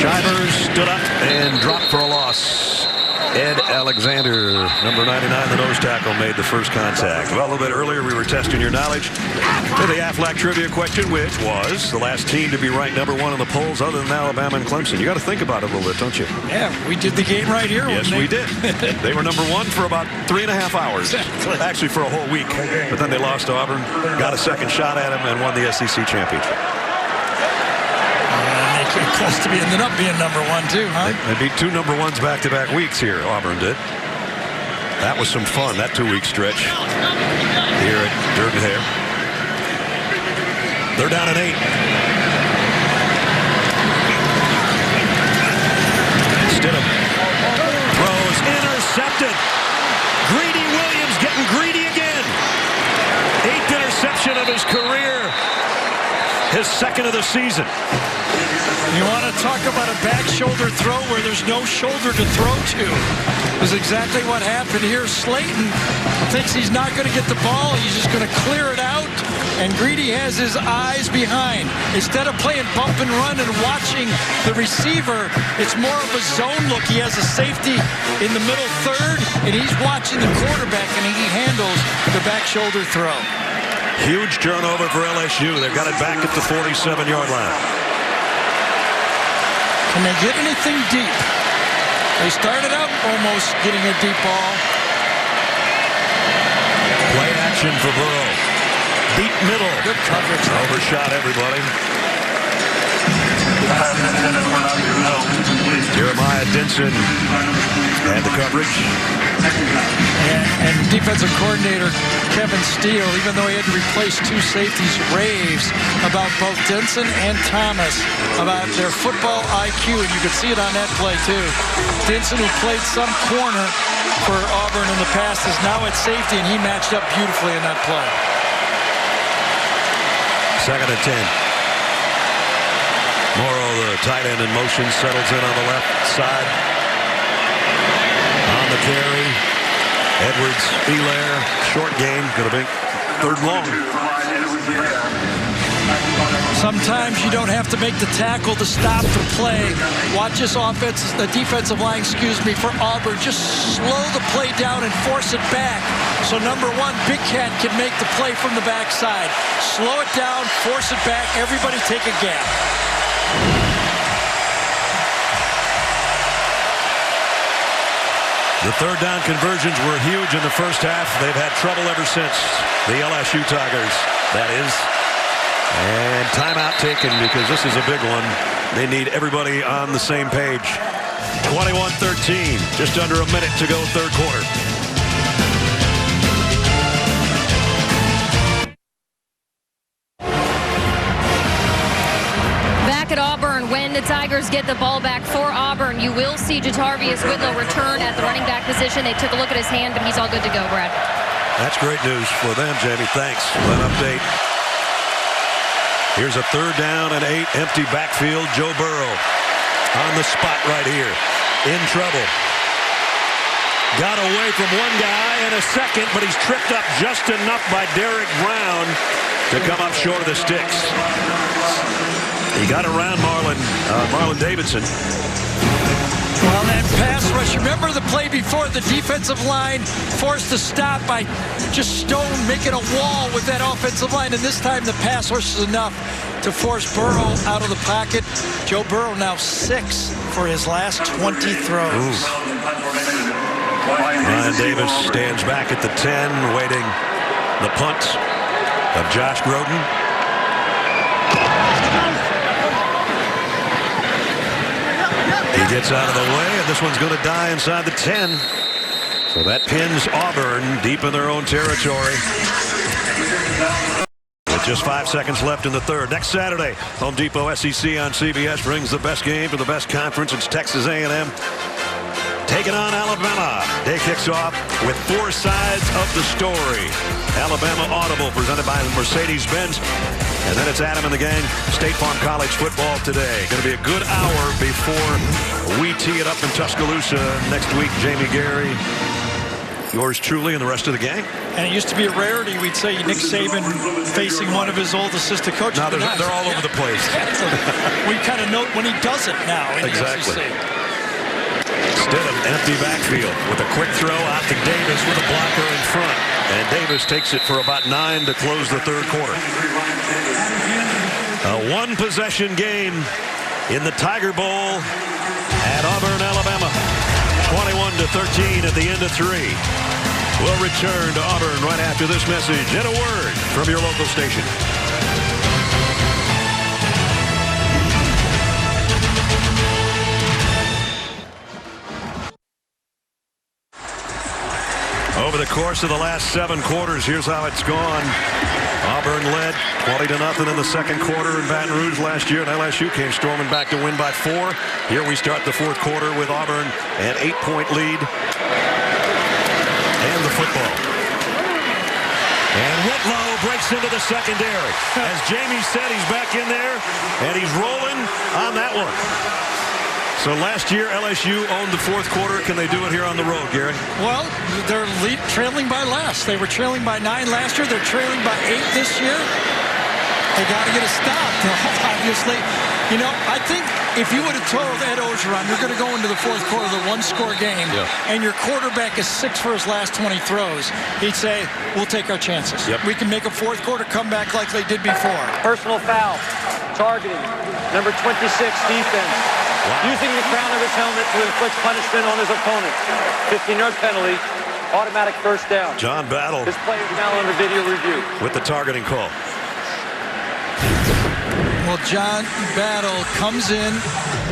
Shivers stood up and dropped for a loss. Ed Alexander, number 99, the nose tackle, made the first contact. Well, a little bit earlier, we were testing your knowledge for the Aflac trivia question, which was the last team to be ranked number 1 in the polls other than Alabama and Clemson. You got to think about it a little bit, don't you? Yeah, we did the game right here. Yes, we did. They were number 1 for about 3.5 hours. Actually, for a whole week. But then they lost to Auburn, got a second shot at him, and won the SEC championship. Close to ended up being number 1 too, huh? They beat 2 number 1s back-to-back weeks here. Auburn did. That was some fun, that 2-week stretch here at Durden Hare. They're down at 8. Stidham throws, intercepted. Greedy Williams getting greedy again. 8th interception of his career. His 2nd of the season. You want to talk about a back shoulder throw where there's no shoulder to throw to. Is exactly what happened here. Slayton thinks he's not going to get the ball. He's just going to clear it out. And Greedy has his eyes behind. Instead of playing bump and run and watching the receiver, it's more of a zone look. He has a safety in the middle third, and he's watching the quarterback, and he handles the back shoulder throw. Huge turnover for LSU. They've got it back at the 47-yard line. Can they get anything deep? They started out almost getting a deep ball. Play action for Burrow. Deep middle. Good coverage. Overshot everybody. Jeremiah Denson had the coverage. And defensive coordinator Kevin Steele, even though he had to replace 2 safeties, raves about both Denson and Thomas, about their football IQ, and you could see it on that play too. Denson, who played some corner for Auburn in the past, is now at safety, and he matched up beautifully in that play. 2nd and 10. Morrow, the tight end in motion, settles in on the left side. On the carry, Edwards, Elaire, short game, going to be 3rd and long. Sometimes you don't have to make the tackle to stop the play. Watch this the defensive line, for Auburn. Just slow the play down and force it back. So number 1, Big Cat can make the play from the backside. Slow it down, force it back. Everybody take a gap. The 3rd down conversions were huge in the first half. They've had trouble ever since. The LSU Tigers, that is. And timeout taken because this is a big one. They need everybody on the same page. 21-13, just under a minute to go, 3rd quarter. Back at Auburn, when the Tigers get the ball back for Auburn, you will see Jatarvius Whitlow return at the running back position. They took a look at his hand, but he's all good to go, Brad. That's great news for them, Jamie. Thanks for that update. Here's a 3rd down and 8, empty backfield. Joe Burrow on the spot right here. In trouble. got away from one guy and a second, but he's tripped up just enough by Derek Brown to come up short of the sticks. He got around Marlon Davidson. Well, that pass rush, remember the play before, the defensive line forced a stop by just making a wall with that offensive line, and this time the pass rush is enough to force Burrow out of the pocket. Joe Burrow now 6 for his last 20 throws. Ryan Davis stands back at the 10, waiting the punt of Josh Groden. He gets out of the way, and this one's going to die inside the 10. So that pins Auburn deep in their own territory. With just 5 seconds left in the third. Next Saturday, Home Depot SEC on CBS brings the best game to the best conference. It's Texas A&M taking on Alabama. Day kicks off with 4 sides of the story. Alabama Audible presented by Mercedes-Benz. And then it's Adam and the gang, State Farm College football today. Going to be a good hour before we tee it up in Tuscaloosa next week. Jamie Gary, yours truly, and the rest of the gang. And it used to be a rarity. We'd say Nick Saban facing one of his old assistant coaches. Now they're all over the place. We kind of note when he does it now. Exactly. Stidham, empty backfield with a quick throw out to Davis with a blocker in front. And Davis takes it for about 9 to close the third quarter. A one-possession game in the Tiger Bowl at Auburn, Alabama. 21-13 at the end of 3. We'll return to Auburn right after this message and a word from your local station. Over the course of the last 7 quarters, here's how it's gone. Auburn led 20-0 in the second quarter in Baton Rouge last year, and LSU came storming back to win by 4. Here we start the fourth quarter with Auburn an 8-point lead. And the football. And Whitlow breaks into the secondary. As Jamie said, he's back in there, and he's rolling on that one. So last year, LSU owned the fourth quarter. Can they do it here on the road, Gary? Well, they're trailing by less. They were trailing by 9 last year. They're trailing by 8 this year. They got to get a stop, obviously. You know, I think if you would have told Ed Orgeron you're going to go into the fourth quarter, the one-score game, and your quarterback is 6 for his last 20 throws, he'd say, we'll take our chances. We can make a fourth quarter comeback like they did before. Personal foul, targeting, number 26, defense. Wow. Using the crown of his helmet to inflict punishment on his opponent. 15-yard penalty, automatic first down. John Battle. This play is now under video review. With the targeting call. Well, John Battle comes in.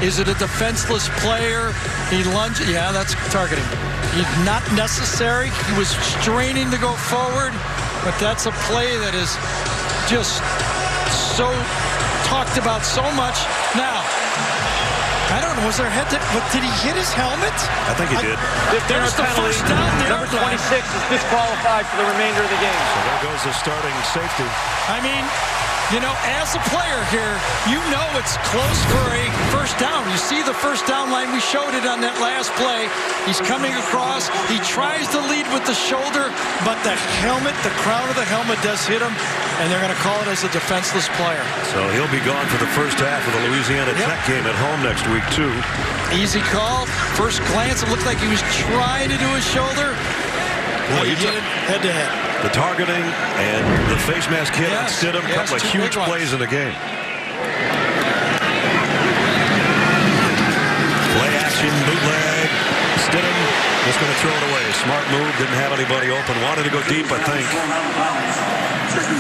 Is it a defenseless player? He lunges. Yeah, that's targeting. He's not necessary. He was straining to go forward, but that's a play that is just so talked about so much. Now, I don't know, was there head to, did he hit his helmet? I think he did. There's the first down there. Number 26 is disqualified for the remainder of the game. So there goes the starting safety. I mean, you know, as a player here, you know it's close for a first down. You see the first down line. We showed it on that last play. He's coming across. He tries to lead with the shoulder, but the helmet, the crown of the helmet does hit him, and they're going to call it as a defenseless player. So he'll be gone for the first half of the Louisiana Tech game at home next week, too. Easy call. First glance, it looked like he was trying to do his shoulder. Well, he did it head-to-head. The targeting and the face mask hit on Stidham. A couple of huge plays in the game. Play action, bootleg. Stidham just going to throw it away. Smart move. Didn't have anybody open. Wanted to go deep, I think.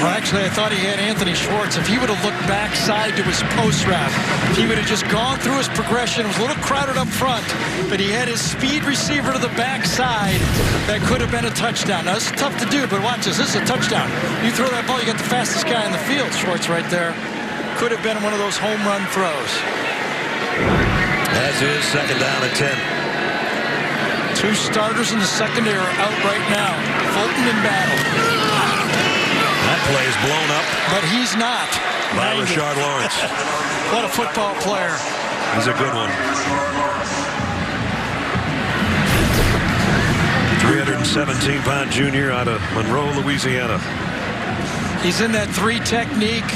Well, actually, I thought he had Anthony Schwartz. If he would have looked backside to his post route, if he would have just gone through his progression, it was a little crowded up front, but he had his speed receiver to the backside, that could have been a touchdown. Now, this is tough to do, but watch this. This is a touchdown. You throw that ball, you got the fastest guy in the field. Schwartz right there. Could have been one of those home run throws. As is, second down and 10. 2 starters in the secondary are out right now. Fulton and Battle. That play is blown up. But he's not. By Rashard Lawrence. What a football player. He's a good one. 317-pound junior out of Monroe, Louisiana. He's in that 3 technique.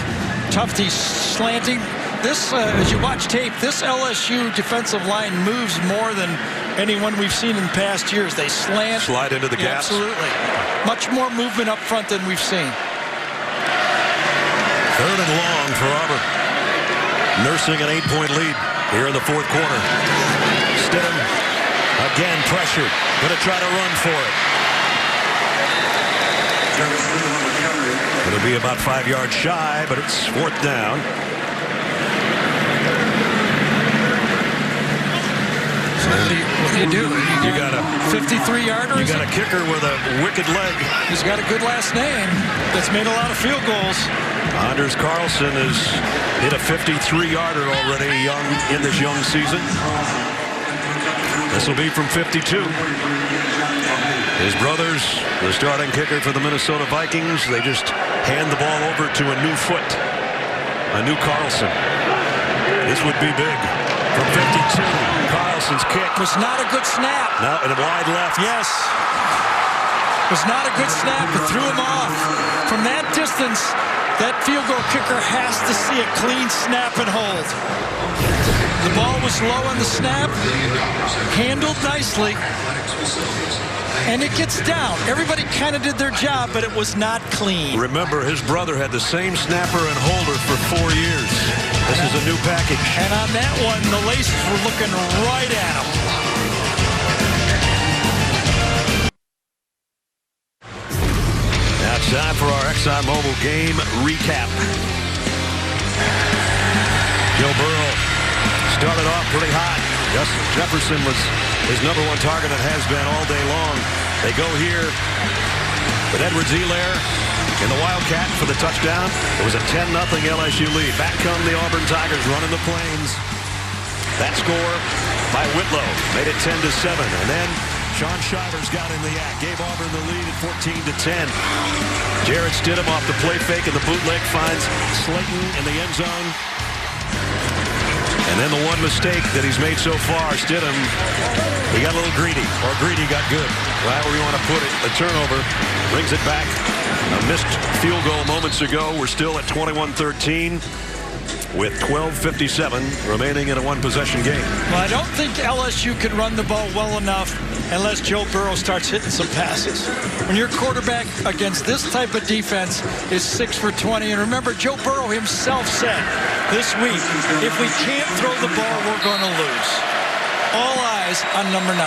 Tufty slanting. This, as you watch tape, this LSU defensive line moves more than anyone we've seen in past years. They slant. Slide into the gaps. Absolutely. Much more movement up front than we've seen. 3rd and long for Auburn. Nursing an 8-point lead here in the 4th quarter. Stidham again pressured. Going to try to run for it. It'll be about 5 yards shy, but it's 4th down. What do you do? You got a 53-yarder. You got a kicker with a wicked leg. He's got a good last name. That's made a lot of field goals. Anders Carlson has hit a 53-yarder already in this young season. This will be from 52. His brothers, the starting kicker for the Minnesota Vikings, they just hand the ball over to a new foot, a new Carlson. This would be big. From 52, Carlson's kick was not a good snap. No, and a wide left. Yes. Was not a good snap, but threw him off. From that distance, that field goal kicker has to see a clean snap and hold. The ball was low on the snap, handled nicely, and it gets down. Everybody kind of did their job, but it was not clean. Remember, his brother had the same snapper and holder for 4 years. This is a new package. And on that one, the laces were looking right at him. Now it's time for our ExxonMobil game recap. Joe Burrow started off pretty hot. Justin Jefferson was his #1 target and has been all day long. They go here with Edwards-Helaire in the Wildcat for the touchdown. It was a 10-0 LSU lead. Back come the Auburn Tigers running the plains. That score by Whitlow made it 10-7. And then Sean Shivers got in the act, gave Auburn the lead at 14-10. Jarrett Stidham off the play fake and the bootleg finds Slayton in the end zone. And then the one mistake that he's made so far, Stidham, he got a little greedy, or greedy got good. However you want to put it, the turnover brings it back. A missed field goal moments ago. We're still at 21-13 with 12:57 remaining in a one-possession game. Well, I don't think LSU can run the ball well enough unless Joe Burrow starts hitting some passes. When your quarterback against this type of defense is 6 for 20, and remember, Joe Burrow himself said this week, if we can't throw the ball, we're going to lose. All eyes on number 9.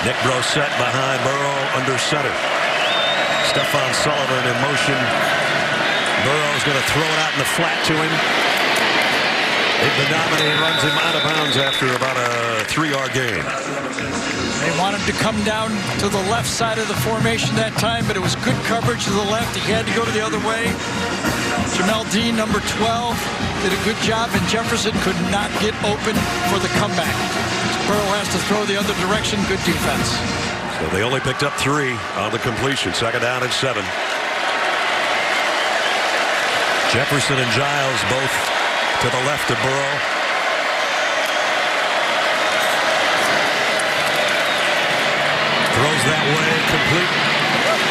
Nick Brosette behind Burrow under center. Stephon Sullivan in motion. Burrow's going to throw it out in the flat to him. Igbenogany runs him out of bounds after about a 3-yard gain. They wanted to come down to the left side of the formation that time, but it was good coverage to the left. He had to go to the other way. Jamel Dean, number 12, did a good job, and Jefferson could not get open for the comeback. Burrow has to throw the other direction. Good defense. So they only picked up 3 on the completion. 2nd down and 7. Jefferson and Giles both to the left of Burrow. Throws that way, complete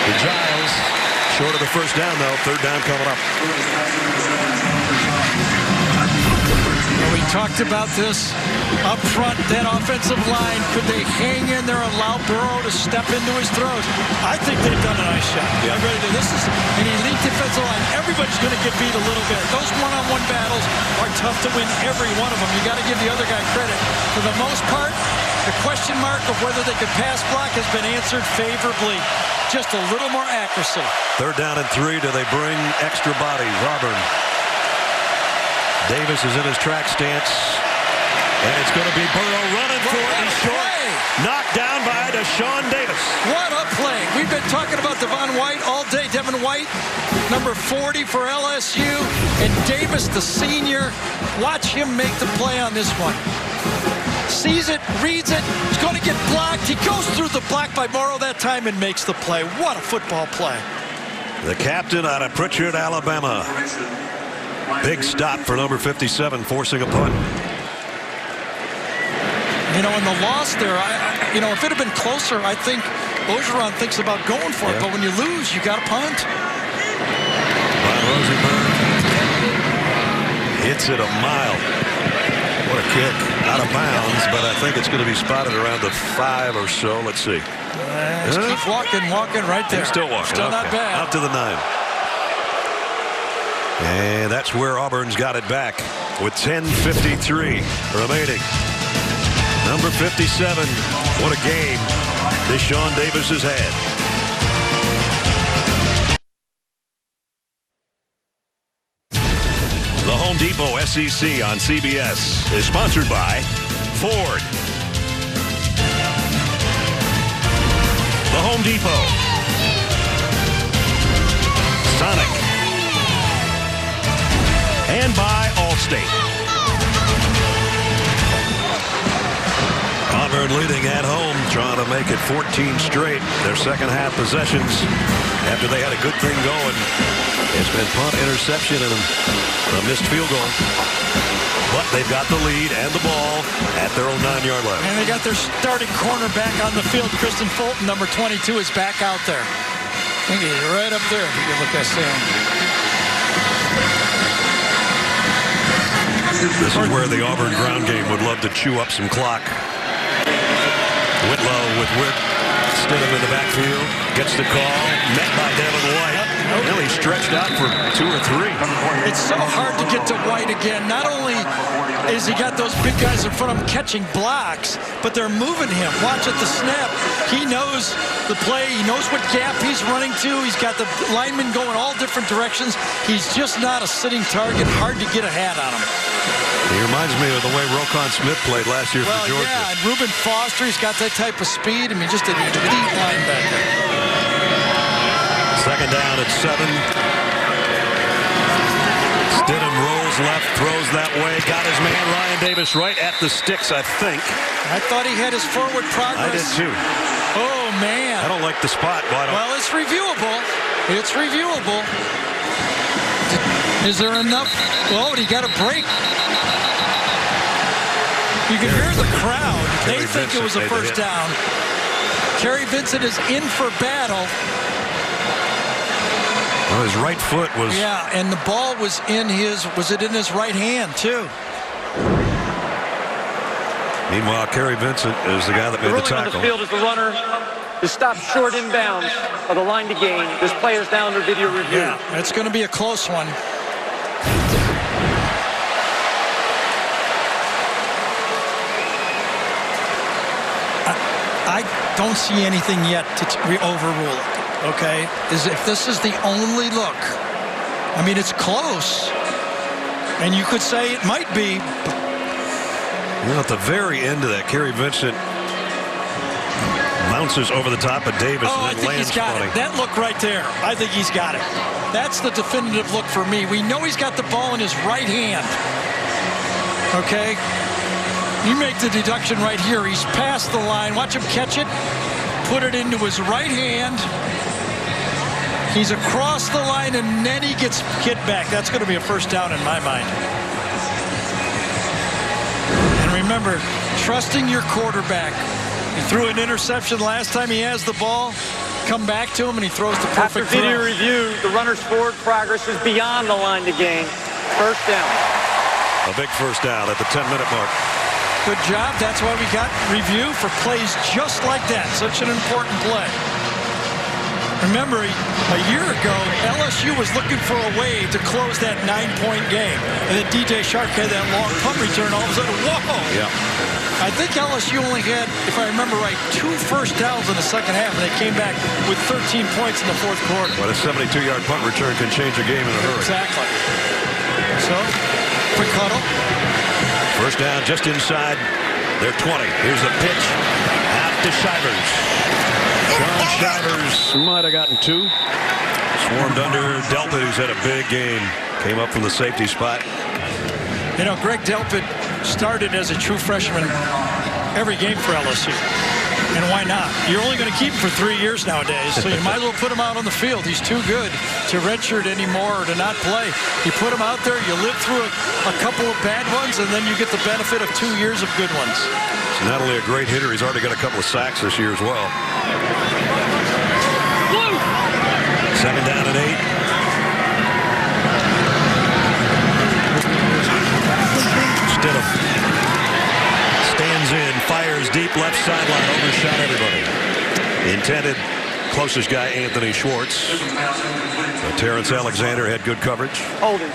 to Giles. Short of the first down, though. 3rd down coming up. We talked about this up front, that offensive line. Could they hang in there and allow Burrow to step into his throws? I think they've done a nice job. Yeah. This is an elite defensive line. Everybody's going to get beat a little bit. Those one-on-one battles are tough to win, every one of them. You got to give the other guy credit. For the most part, the question mark of whether they could pass block has been answered favorably. Just a little more accuracy. 3rd down and 3. Do they bring extra bodies? Auburn. Davis is in his track stance. And it's going to be Burrow running for it. He's short. Knocked down by Deshaun Davis. What a play. We've been talking about Devon White all day. Devin White, number 40 for LSU. And Davis, the senior. Watch him make the play on this one. Sees it, reads it. He's going to get blocked. He goes through the block by Morrow that time and makes the play. What a football play. The captain out of Pritchard, Alabama. Big stop for number 57, forcing a punt. You know, in the loss there, you know, if it had been closer, I think Ogeron thinks about going for it. But when you lose, you got to punt. Von Rosenberg hits it a mile. What a kick. Out of bounds, but I think it's going to be spotted around the 5 or so. Let's see. Just keep walking right there. He's still walking. Still not bad. Out to the 9. And that's where Auburn's got it back with 10:53 remaining. Number 57. What a game Deshaun Davis has had. The Home Depot SEC on CBS is sponsored by Ford. The Home Depot. Sonic. And by Allstate. Auburn leading at home, trying to make it 14 straight. Their second half possessions after they had a good thing going. It's been punt, interception, and a missed field goal. But they've got the lead and the ball at their own 9-yard line. And they got their starting cornerback on the field. Kristen Fulton, number 22, is back out there. I think he's right up there if you can look at Sam. This is where the Auburn ground game would love to chew up some clock. Whitlow with Witt. Stidham in the backfield. Gets the call. Met by Devin White. Well, he stretched out for 2 or 3. It's so hard to get to White again. Not only is he got those big guys in front of him catching blocks, but they're moving him. Watch at the snap. He knows the play. He knows what gap he's running to. He's got the linemen going all different directions. He's just not a sitting target. Hard to get a hat on him. He reminds me of the way Roquan Smith played last year for Georgia. Yeah, and Reuben Foster, he's got that type of speed. I mean, just an elite linebacker. Second down at 7. Stidham rolls left, throws that way. Got his man Ryan Davis right at the sticks, I think. I thought he had his forward progress. I did too. Oh, man. I don't like the spot, but well, it's reviewable. It's reviewable. Is there enough? Oh, he got a break. You can hear the crowd. They think it was a first down. Kerry Vincent is in for battle. Well, his right foot was... Yeah, and the ball was in his... Was it in his right hand, too? Meanwhile, Kerry Vincent is the guy that made the tackle. On the field is the runner to stop short inbounds of the line to gain. This player's down under video review. Yeah, it's going to be a close one. I don't see anything yet to overrule it, okay? If this is the only look, I mean, it's close, and you could say it might be. You know, at the very end of that, Kerry Vincent bounces over the top of Davis and then lands funny. That look right there, I think he's got it. That's the definitive look for me. We know he's got the ball in his right hand, okay? You make the deduction right here. He's past the line. Watch him catch it. Put it into his right hand. He's across the line, and then he gets hit back. That's going to be a first down in my mind. And remember, trusting your quarterback. He threw an interception last time he has the ball. Come back to him, and he throws the perfect throw. After video review, the runner's forward progress is beyond the line to gain. First down. A big first down at the 10-minute mark. Good job. That's why we got review for plays just like that. Such an important play. Remember, a year ago, LSU was looking for a way to close that 9-point game. And then DJ Shark had that long punt return. All of a sudden, whoa! Yeah. I think LSU only had, if I remember right, 2 first downs in the second half, and they came back with 13 points in the fourth quarter. Well, a 72-yard punt return can change a game in a hurry. Exactly. So, quick huddle. First down just inside their 20. Here's the pitch. Out to Shivers. Sean Shivers might have gotten 2. Swarmed under Delpit, who's had a big game. Came up from the safety spot. You know, Greg Delpit started as a true freshman every game for LSU. And why not? You're only going to keep him for 3 years nowadays, so you might as well put him out on the field. He's too good to redshirt anymore or to not play. You put him out there, you live through a couple of bad ones, and then you get the benefit of 2 years of good ones. He's not only a great hitter, he's already got a couple of sacks this year as well. Second down and 8. Stidham stands in, fires deep left sideline, overshot everybody. Intended closest guy, Anthony Schwartz. Terrence Alexander had good coverage. Holding.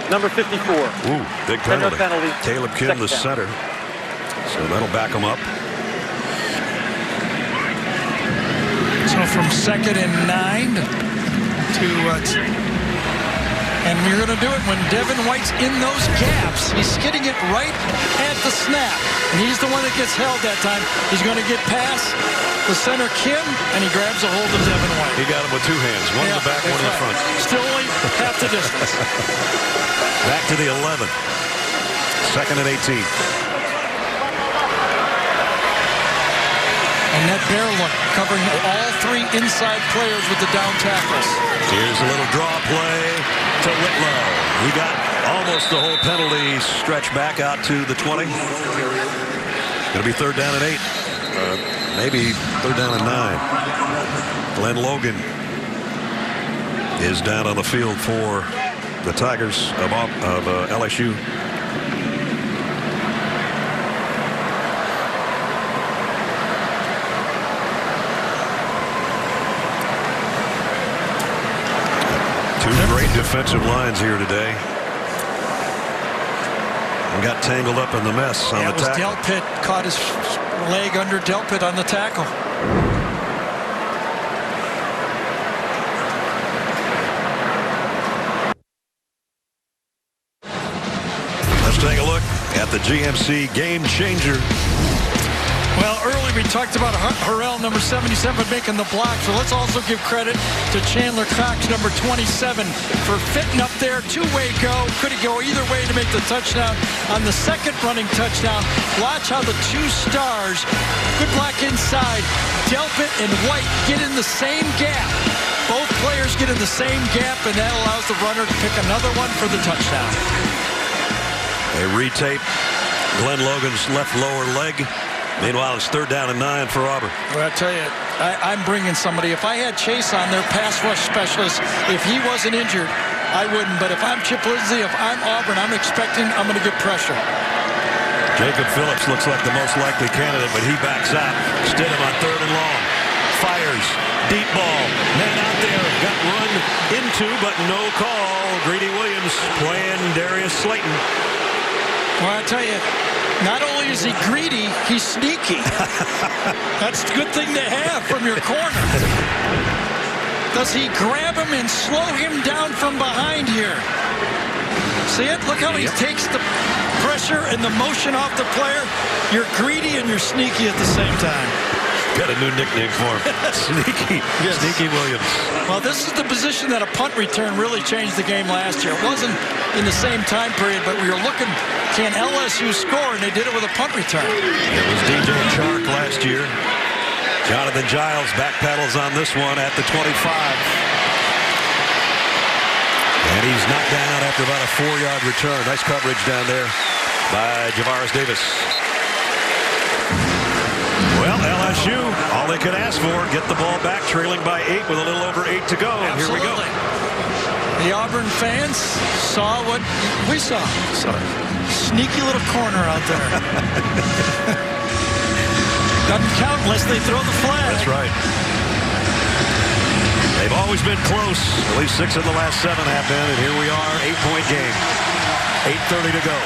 Number 54. Ooh, big penalty. Caleb Kim, the center. So that'll back him up. So from 2nd and 9 to and we're going to do it when Devin White's in those gaps. He's skidding it right at the snap. And he's the one that gets held that time. He's going to get past the center, Kim, and he grabs a hold of Devin White. He got him with 2 hands. One in the back, one in the front. Still only half the distance. Back to the 11. 2nd and 18. And that bear look covering all 3 inside players with the down tackles. Here's a little draw play to Whitlow. He got almost the whole penalty stretch back out to the 20. Going to be 3rd down and 8. Maybe 3rd down and 9. Glenn Logan is down on the field for the Tigers of LSU. Great defensive lines here today. And got tangled up in the mess on the tackle. Delpit caught his leg under Delpit on the tackle. Let's take a look at the GMC game changer. Well, early we talked about Harrell, number 77, making the block. So let's also give credit to Chandler Cox, number 27, for fitting up there. 2-way go. Could it go either way to make the touchdown? On the second running touchdown, watch how the 2 stars, good block inside, Delpit and White get in the same gap. Both players get in the same gap, and that allows the runner to pick another one for the touchdown. They retape Glenn Logan's left lower leg. Meanwhile, it's 3rd down and 9 for Auburn. Well, I tell you, I'm bringing somebody. If I had Chase on their pass rush specialist, if he wasn't injured, I wouldn't. But if I'm Chip Lindsey, if I'm Auburn, I'm going to get pressure. Jacob Phillips looks like the most likely candidate, but he backs out. Stidham on 3rd and long. Fires. Deep ball. Man out there. Got run into, but no call. Greedy Williams playing Darius Slayton. Well, I tell you, not only is he greedy, he's sneaky. That's a good thing to have from your corner. Does he grab him and slow him down from behind here? See it? Look how he takes the pressure and the motion off the player. You're greedy and you're sneaky at the same time. Got a new nickname for him. Sneaky. Yes. Sneaky Williams. Well, this is the position that a punt return really changed the game last year. It wasn't in the same time period, but we were looking, can LSU score? And they did it with a punt return. It was DJ Chark last year. Jonathan Giles backpedals on this one at the 25. And he's knocked down after about a 4-yard return. Nice coverage down there by Javaris Davis. Well, LSU, all they could ask for, get the ball back, trailing by 8 with a little over 8 to go. And here we go. The Auburn fans saw what we saw. Sneaky little corner out there. Doesn't count unless they throw the flag. That's right. They've always been close. At least 6 of the last 7 have been, and here we are, 8-point game. 8:30 to go.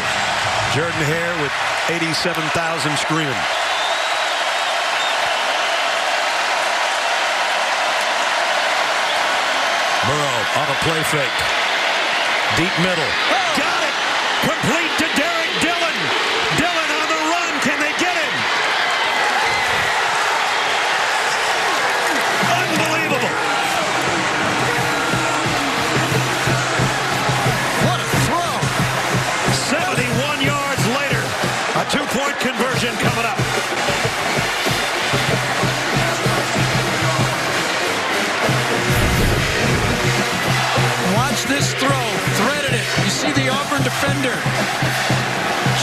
Jordan Hare with 87,000 screaming. Burrow on a play fake. Deep middle. Got it! Complete to Derek Dillon. Dillon on the run. Can they get him? Unbelievable. What a throw. 71 yards later. A 2-point conversion coming up. Watch this throw. Threaded it. You see the Auburn defender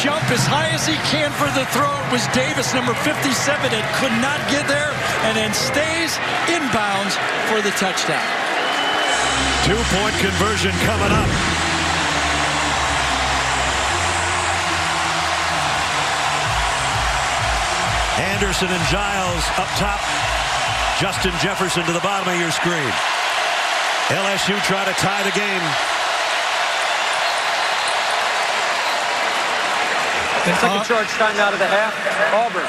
jump as high as he can for the throw. It was Davis, number 57, that could not get there and then stays inbounds for the touchdown. 2-point conversion coming up. Anderson and Giles up top. Justin Jefferson to the bottom of your screen. LSU try to tie the game. Second charge timeout of the half. Auburn.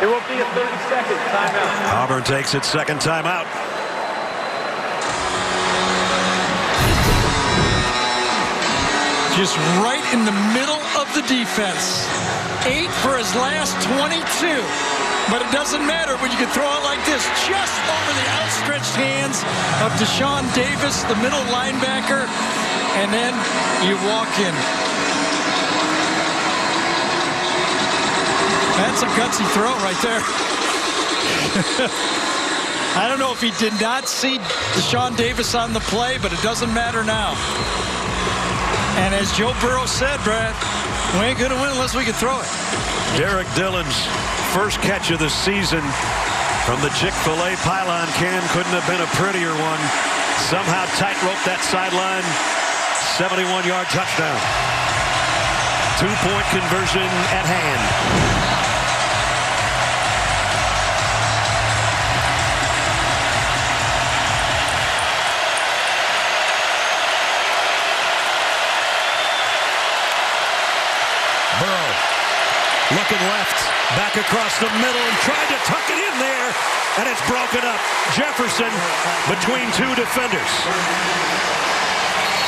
It will be a 30-second timeout. Auburn takes its second timeout. Just right in the middle of the defense. 8 for his last 22. But it doesn't matter when you can throw it like this, just over the outstretched hands of Deshaun Davis, the middle linebacker, and then you walk in. That's a gutsy throw right there. I don't know if he did not see Deshaun Davis on the play, but it doesn't matter now. And as Joe Burrow said, Brad, we ain't going to win unless we can throw it. Derek Dillon's first catch of the season from the Chick-fil-A pylon can couldn't have been a prettier one. Somehow tightrope that sideline. 71-yard touchdown. 2-point conversion at hand. Looking left, back across the middle, and tried to tuck it in there, and it's broken up. Jefferson between two defenders.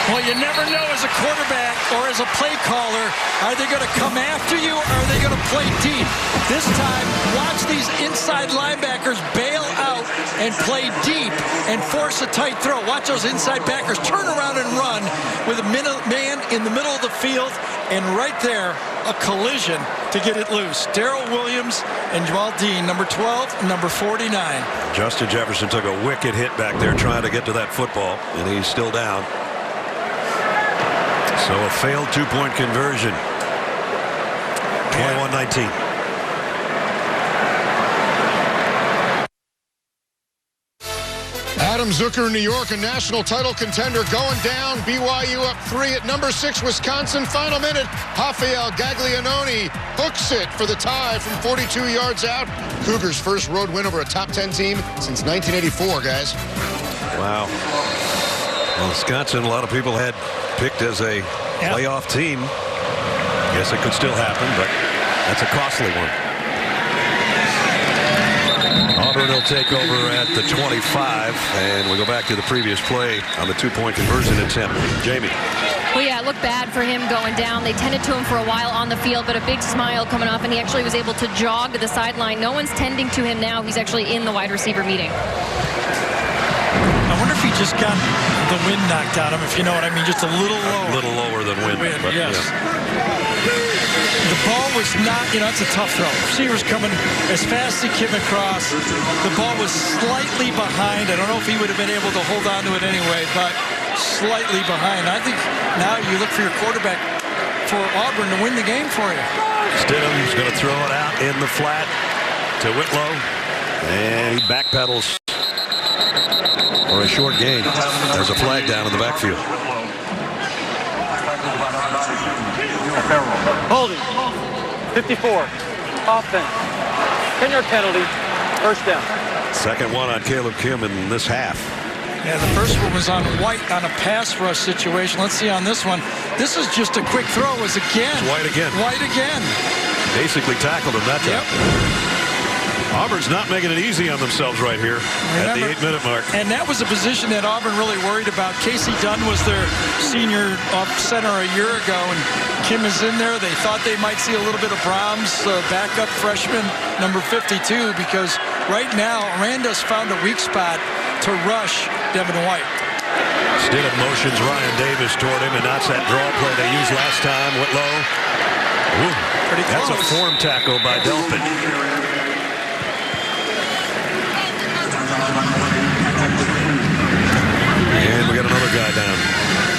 Well, you never know as a quarterback or as a play caller, are they going to come after you or are they going to play deep? This time, watch these inside linebackers bail out and play deep and force a tight throw. Watch those inside backers turn around and run with a man in the middle of the field, and right there, a collision to get it loose. Darrell Williams and Jamal Dean, number 12 and number 49. Justin Jefferson took a wicked hit back there trying to get to that football, and he's still down. So a failed 2-point conversion. 21-19. Adam Zucker, New York, a national title contender, going down. BYU up 3 at number 6, Wisconsin. Final minute, Rafael Gaglianone hooks it for the tie from 42 yards out. Cougars' first road win over a top 10 team since 1984, guys. Wow. Well, Wisconsin, a lot of people had picked as a playoff team. Guess it could still happen, but that's a costly one. Auburn will take over at the 25, and we go back to the previous play on the 2-point conversion attempt. Jamie. Well, yeah, it looked bad for him going down. They tended to him for a while on the field, but a big smile coming off, and he actually was able to jog to the sideline. No one's tending to him now. He's actually in the wide receiver meeting. I wonder if he just got the wind knocked out of him, if you know what I mean, just a little lower. A little lower than wind. But, yes. Yeah. The ball was not, it's a tough throw. Receiver's coming as fast as he came across. The ball was slightly behind. I don't know if he would have been able to hold on to it anyway, but slightly behind. I think now you look for your quarterback for Auburn to win the game for you. Stidham's going to throw it out in the flat to Whitlow, and he backpedals for a short gain. There's a flag down in the backfield. Holding. 54. Offense. 10-yard penalty. First down. Second one on Caleb Kim in this half. Yeah, the first one was on White on a pass rush situation. Let's see on this one. This is just a quick throw. It was again. It's White again. White again. Basically tackled him that time. Yep. Auburn's not making it easy on themselves right here at the 8-minute mark. And that was a position that Auburn really worried about. Casey Dunn was their senior off center a year ago, and Kim is in there. They thought they might see a little bit of Brahms, backup freshman, number 52, because right now Aranda's found a weak spot to rush Devin White. Stidham motions Ryan Davis toward him, and that's that draw play they used last time. Whitlow. Ooh, pretty close. That's a form tackle by Delpit. And we got another guy down.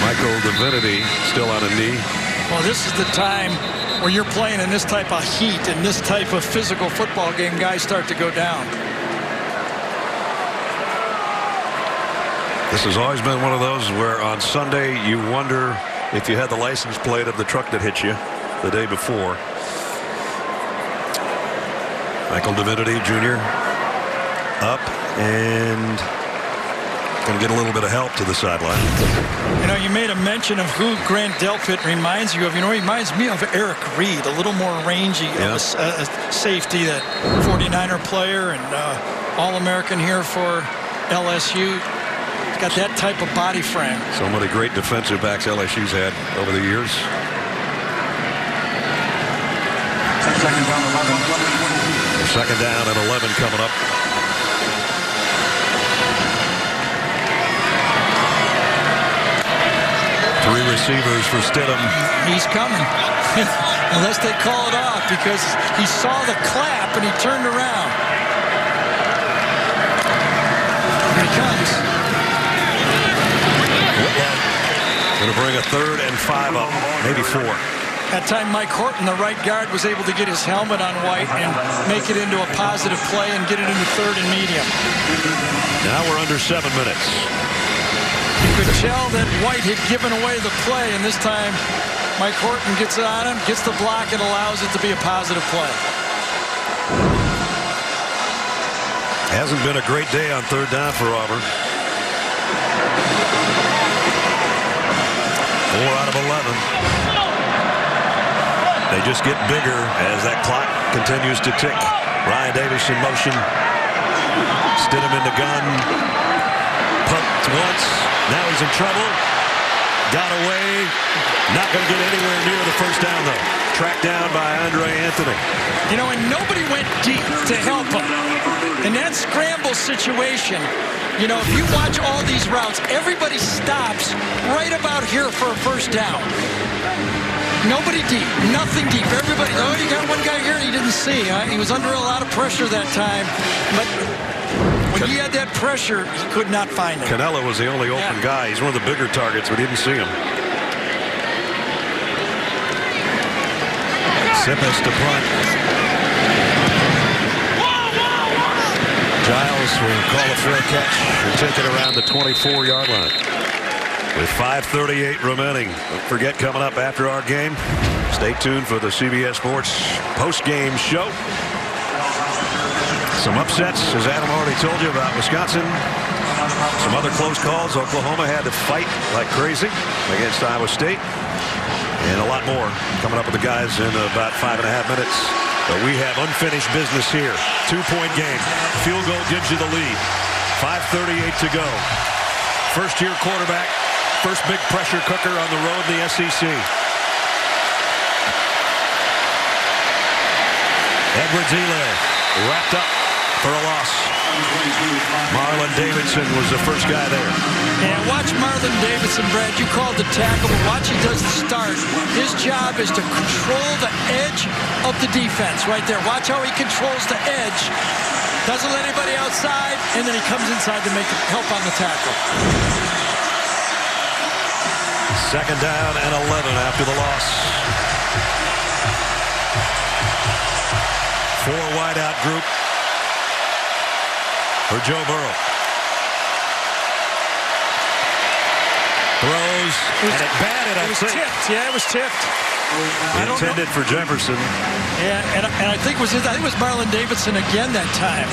Michael Divinity still on a knee. Well, this is the time when you're playing in this type of heat and this type of physical football game, guys start to go down. This has always been one of those where on Sunday you wonder if you had the license plate of the truck that hit you the day before. Michael Divinity Jr. up and going to get a little bit of help to the sideline. You know, you made a mention of who Grant Delpit reminds you of. You know, he reminds me of Eric Reed, a little more rangy, a safety, that 49er player and All-American here for LSU. He's got that type of body frame. So many great defensive backs LSU's had over the years. Second down and 11 coming up. Three receivers for Stidham. He's coming. Unless they call it off, because he saw the clap and he turned around. Here he comes. Going to bring a 3rd and 5 up, maybe 4. That time Mike Horton, the right guard, was able to get his helmet on White and make it into a positive play and get it into 3rd and medium. Now we're under 7 minutes. You could tell that White had given away the play, and this time Mike Horton gets it on him, gets the block, and allows it to be a positive play. Hasn't been a great day on 3rd down for Auburn. 4 out of 11. They just get bigger as that clock continues to tick. Ryan Davis in motion. Stidham in the gun. Pumped once. Now he's in trouble. Got away. Not going to get anywhere near the first down, though. Tracked down by Andre Anthony. You know, and nobody went deep to help him. In that scramble situation, you know, if you watch all these routes, everybody stops right about here for a first down. Nobody deep, nothing deep. Everybody, oh, you got one guy here he didn't see. He was under a lot of pressure that time. But when he had that pressure, he could not find him. Canella was the only open guy. He's one of the bigger targets, but he didn't see him. Sippes to punt. Giles will call a fair catch and take it around the 24-yard line. With 5:38 remaining. Don't forget, coming up after our game, stay tuned for the CBS Sports post-game show. Some upsets, as Adam already told you, about Wisconsin. Some other close calls. Oklahoma had to fight like crazy against Iowa State. And a lot more coming up with the guys in about 5.5 minutes. But we have unfinished business here. 2-point game. Field goal gives you the lead. 5:38 to go. First-year quarterback. First big pressure cooker on the road in the SEC. Edwards-Helaire wrapped up for a loss. Marlon Davidson was the first guy there. And watch Marlon Davidson, Brad. You called the tackle, but watch he does the start. His job is to control the edge of the defense right there. Watch how he controls the edge. Doesn't let anybody outside, and then he comes inside to make help on the tackle. Second down and 11 after the loss. 4 wideout group for Joe Burrow. Throws, and it batted, I think. Tipped. Yeah, it was tipped. Intended for Jefferson. Yeah, and I think it was Marlon Davidson again that time.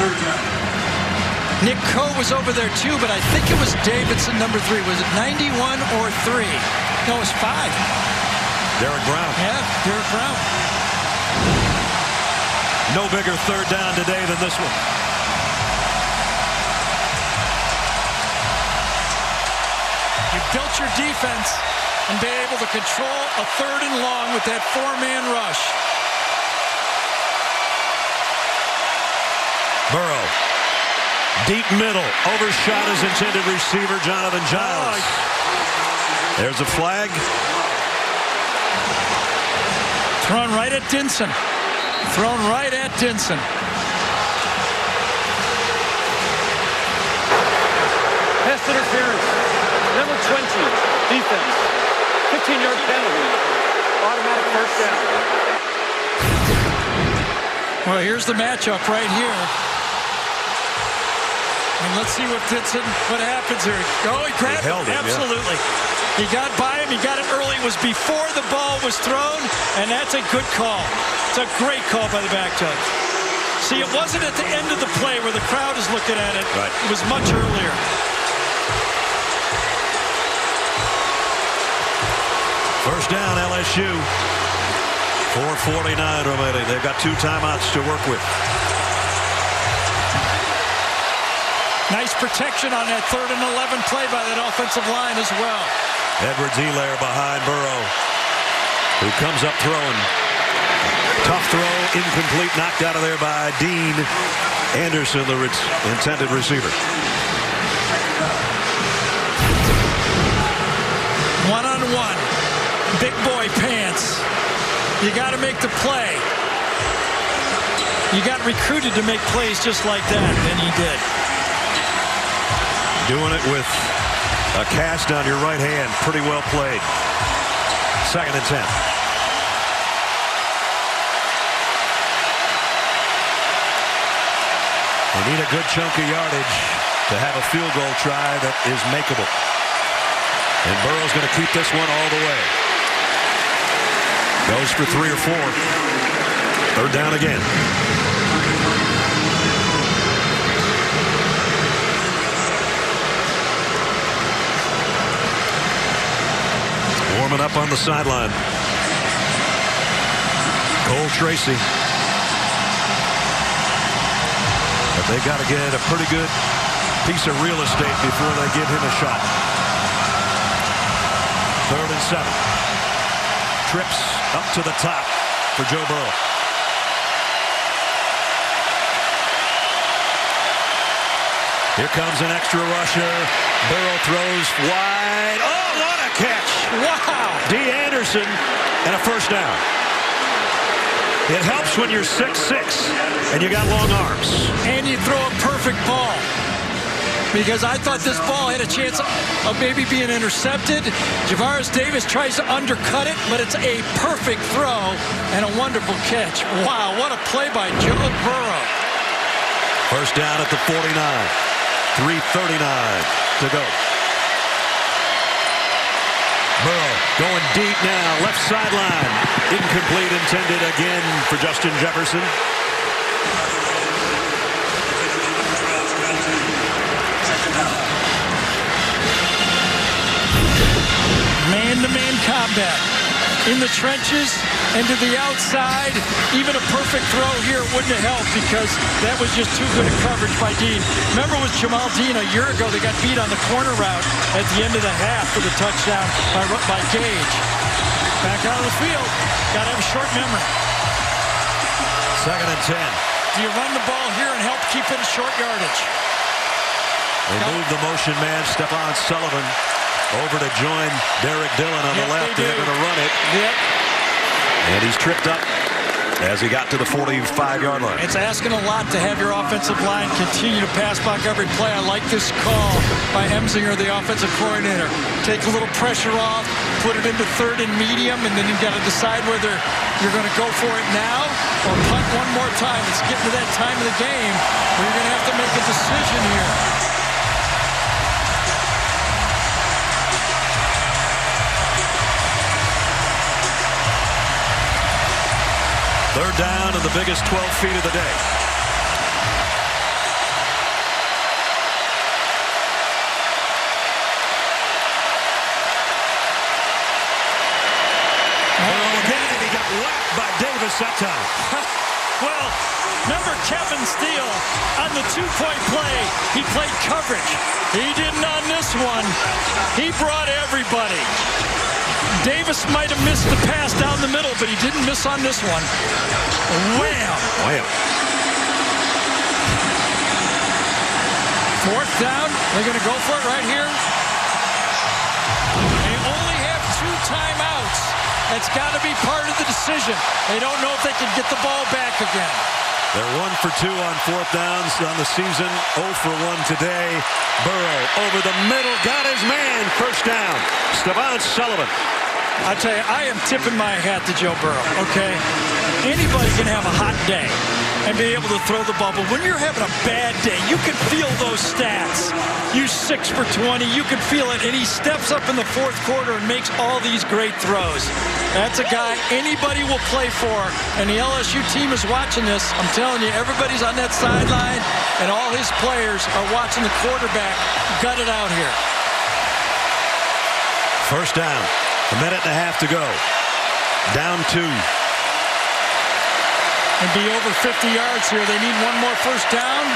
Nick Coe was over there too, but I think it was Davidson, number 3. Was it 91 or 3? No, it was 5. Derek Brown. Yeah, Derek Brown. No bigger third down today than this one. You built your defense and be able to control a 3rd and long with that 4-man rush. Burrow. Deep middle. Overshot his intended receiver, Jonathan Giles. There's a flag. Thrown right at Dinson. Thrown right at Dinson. Pass interference. Number 20, defense. 15-yard penalty. Automatic first down. Well, here's the matchup right here. And let's see what happens here. Oh, he grabbed held it. Him, absolutely. Yeah. He got by him. He got it early. It was before the ball was thrown, and that's a good call. It's a great call by the back judge. See, it wasn't at the end of the play where the crowd is looking at it. Right. It was much earlier. First down, LSU. 4:49 remaining. They've got 2 timeouts to work with. Nice protection on that 3rd and 11 play by that offensive line as well. Edwards-Helaire behind Burrow, who comes up throwing. Tough throw, incomplete, knocked out of there by Dean Anderson, the intended receiver. One-on-one. Big boy pants. You got to make the play. You got recruited to make plays just like that, and he did. Doing it with a cast on your right hand. Pretty well played. 2nd and 10. They need a good chunk of yardage to have a field goal try that is makeable. And Burrow's going to keep this one all the way. Goes for 3 or 4. 3rd down again. Warming up on the sideline. Cole Tracy. But they got to get a pretty good piece of real estate before they give him a shot. 3rd and 7. Trips up to the top for Joe Burrow. Here comes an extra rusher. Burrow throws wide. Oh, what a catch. Wow. D. Anderson and a first down. It helps when you're 6'6" and you got long arms. And you throw a perfect ball. Because I thought this ball had a chance of maybe being intercepted. Javaris Davis tries to undercut it, but it's a perfect throw and a wonderful catch. Wow, what a play by Joe Burrow. First down at the 49. 3:39 to go. Burrow going deep now, left sideline. Incomplete, intended again for Justin Jefferson. Man-to-man combat. In the trenches and to the outside. Even a perfect throw here wouldn't have helped because that was just too good a coverage by Dean. Remember with Jamal Dean a year ago, they got beat on the corner route at the end of the half for the touchdown by Gage. Back out of the field. Got to have a short memory. 2nd and 10. Do you run the ball here and help keep it a short yardage? They move the motion man, Stephon Sullivan, over to join Derek Dillon on the left. They're going to run it. Yep. And he's tripped up as he got to the 45-yard line. It's asking a lot to have your offensive line continue to pass block every play. I like this call by Emsinger, the offensive coordinator. Take a little pressure off, put it into 3rd and medium, and then you've got to decide whether you're going to go for it now or punt one more time. It's getting to that time of the game where you're going to have to make a decision here. Third down and the biggest 12 feet of the day. Again, and he got whacked by Davis that time. Well, remember Kevin Steele on the 2-point play. He played coverage. He didn't on this one. He brought everybody. Davis might have missed the pass down the middle, but he didn't miss on this one. Wham! Wham. 4th down. They're going to go for it right here. They only have 2 timeouts. That's got to be part of the decision. They don't know if they can get the ball back again. They're 1 for 2 on 4th downs on the season. 0 for 1 today. Burrow over the middle, got his man. First down. Stephon Sullivan. I tell you, I am tipping my hat to Joe Burrow, okay? Anybody can have a hot day. and be able to throw the ball. But when you're having a bad day, you can feel those stats. You 6 for 20, you can feel it. And he steps up in the fourth quarter and makes all these great throws. That's a guy anybody will play for. And the LSU team is watching this. I'm telling you, everybody's on that sideline, and all his players are watching the quarterback gut it out here. First down. A minute and a half to go. Down 2. And be over 50 yards here. They need one more first down.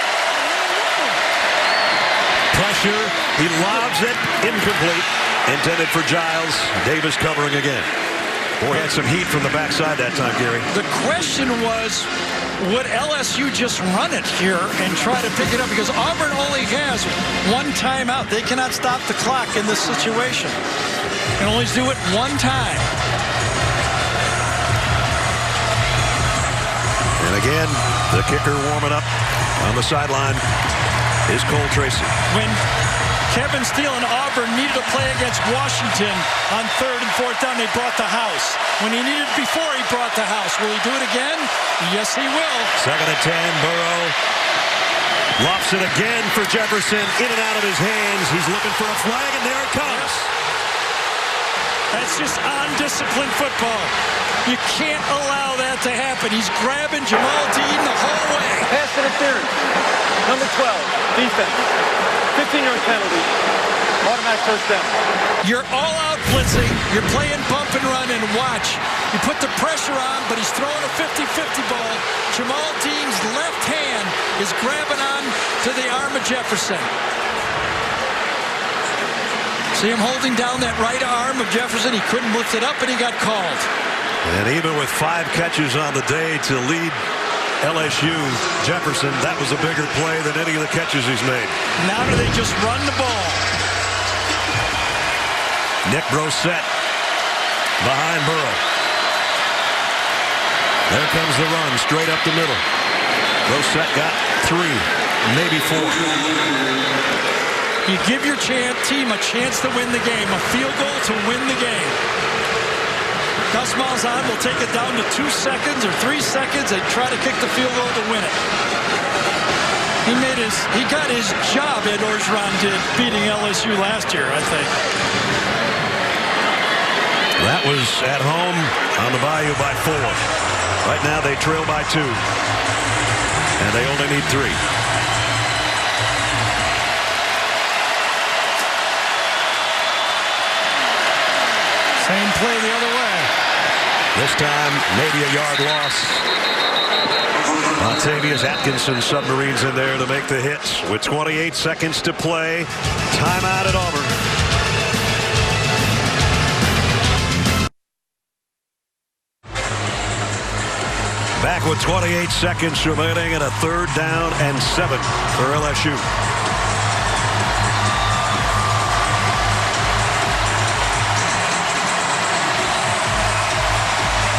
Pressure. He lobs it. Incomplete. Intended for Giles. Davis covering again. Boy, had some heat from the backside that time, Gary. The question was, would LSU just run it here and try to pick it up? Because Auburn only has one timeout. They cannot stop the clock in this situation. Can only do it one time. And again, the kicker warming up on the sideline is Cole Tracy. When Kevin Steele and Auburn needed to play against Washington on 3rd and 4th down, they brought the house. When he needed before, he brought the house. Will he do it again? Yes, he will. 2nd and 10, Burrow lofts it again for Jefferson. In and out of his hands. He's looking for a flag, and there it comes. That's just undisciplined football. You can't allow that to happen. He's grabbing Jamal Dean the whole way. Pass interference. Number 12, defense. 15-yard penalty. Automatic first down. You're all out blitzing. You're playing bump and run, and watch. You put the pressure on, but he's throwing a 50-50 ball. Jamal Dean's left hand is grabbing on to the arm of Jefferson. See him holding down that right arm of Jefferson. He couldn't lift it up, and he got called. And even with 5 catches on the day to lead LSU, Jefferson, that was a bigger play than any of the catches he's made. Now do they just run the ball? Nick Brosette behind Burrow. There comes the run, straight up the middle. Brosette got 3, maybe 4. You give your team a chance to win the game, a field goal to win the game. Gus Malzahn will take it down to 2 seconds or 3 seconds and try to kick the field goal to win it. He got his job, Ed Orgeron did, beating LSU last year, I think. That was at home on the Bayou by 4. Right now they trail by 2. And they only need 3. Same play the other way. This time, maybe a yard loss. Montavious Atkinson submarines in there to make the hits with 28 seconds to play. Timeout at Auburn. Back with 28 seconds remaining and a 3rd down and 7 for LSU.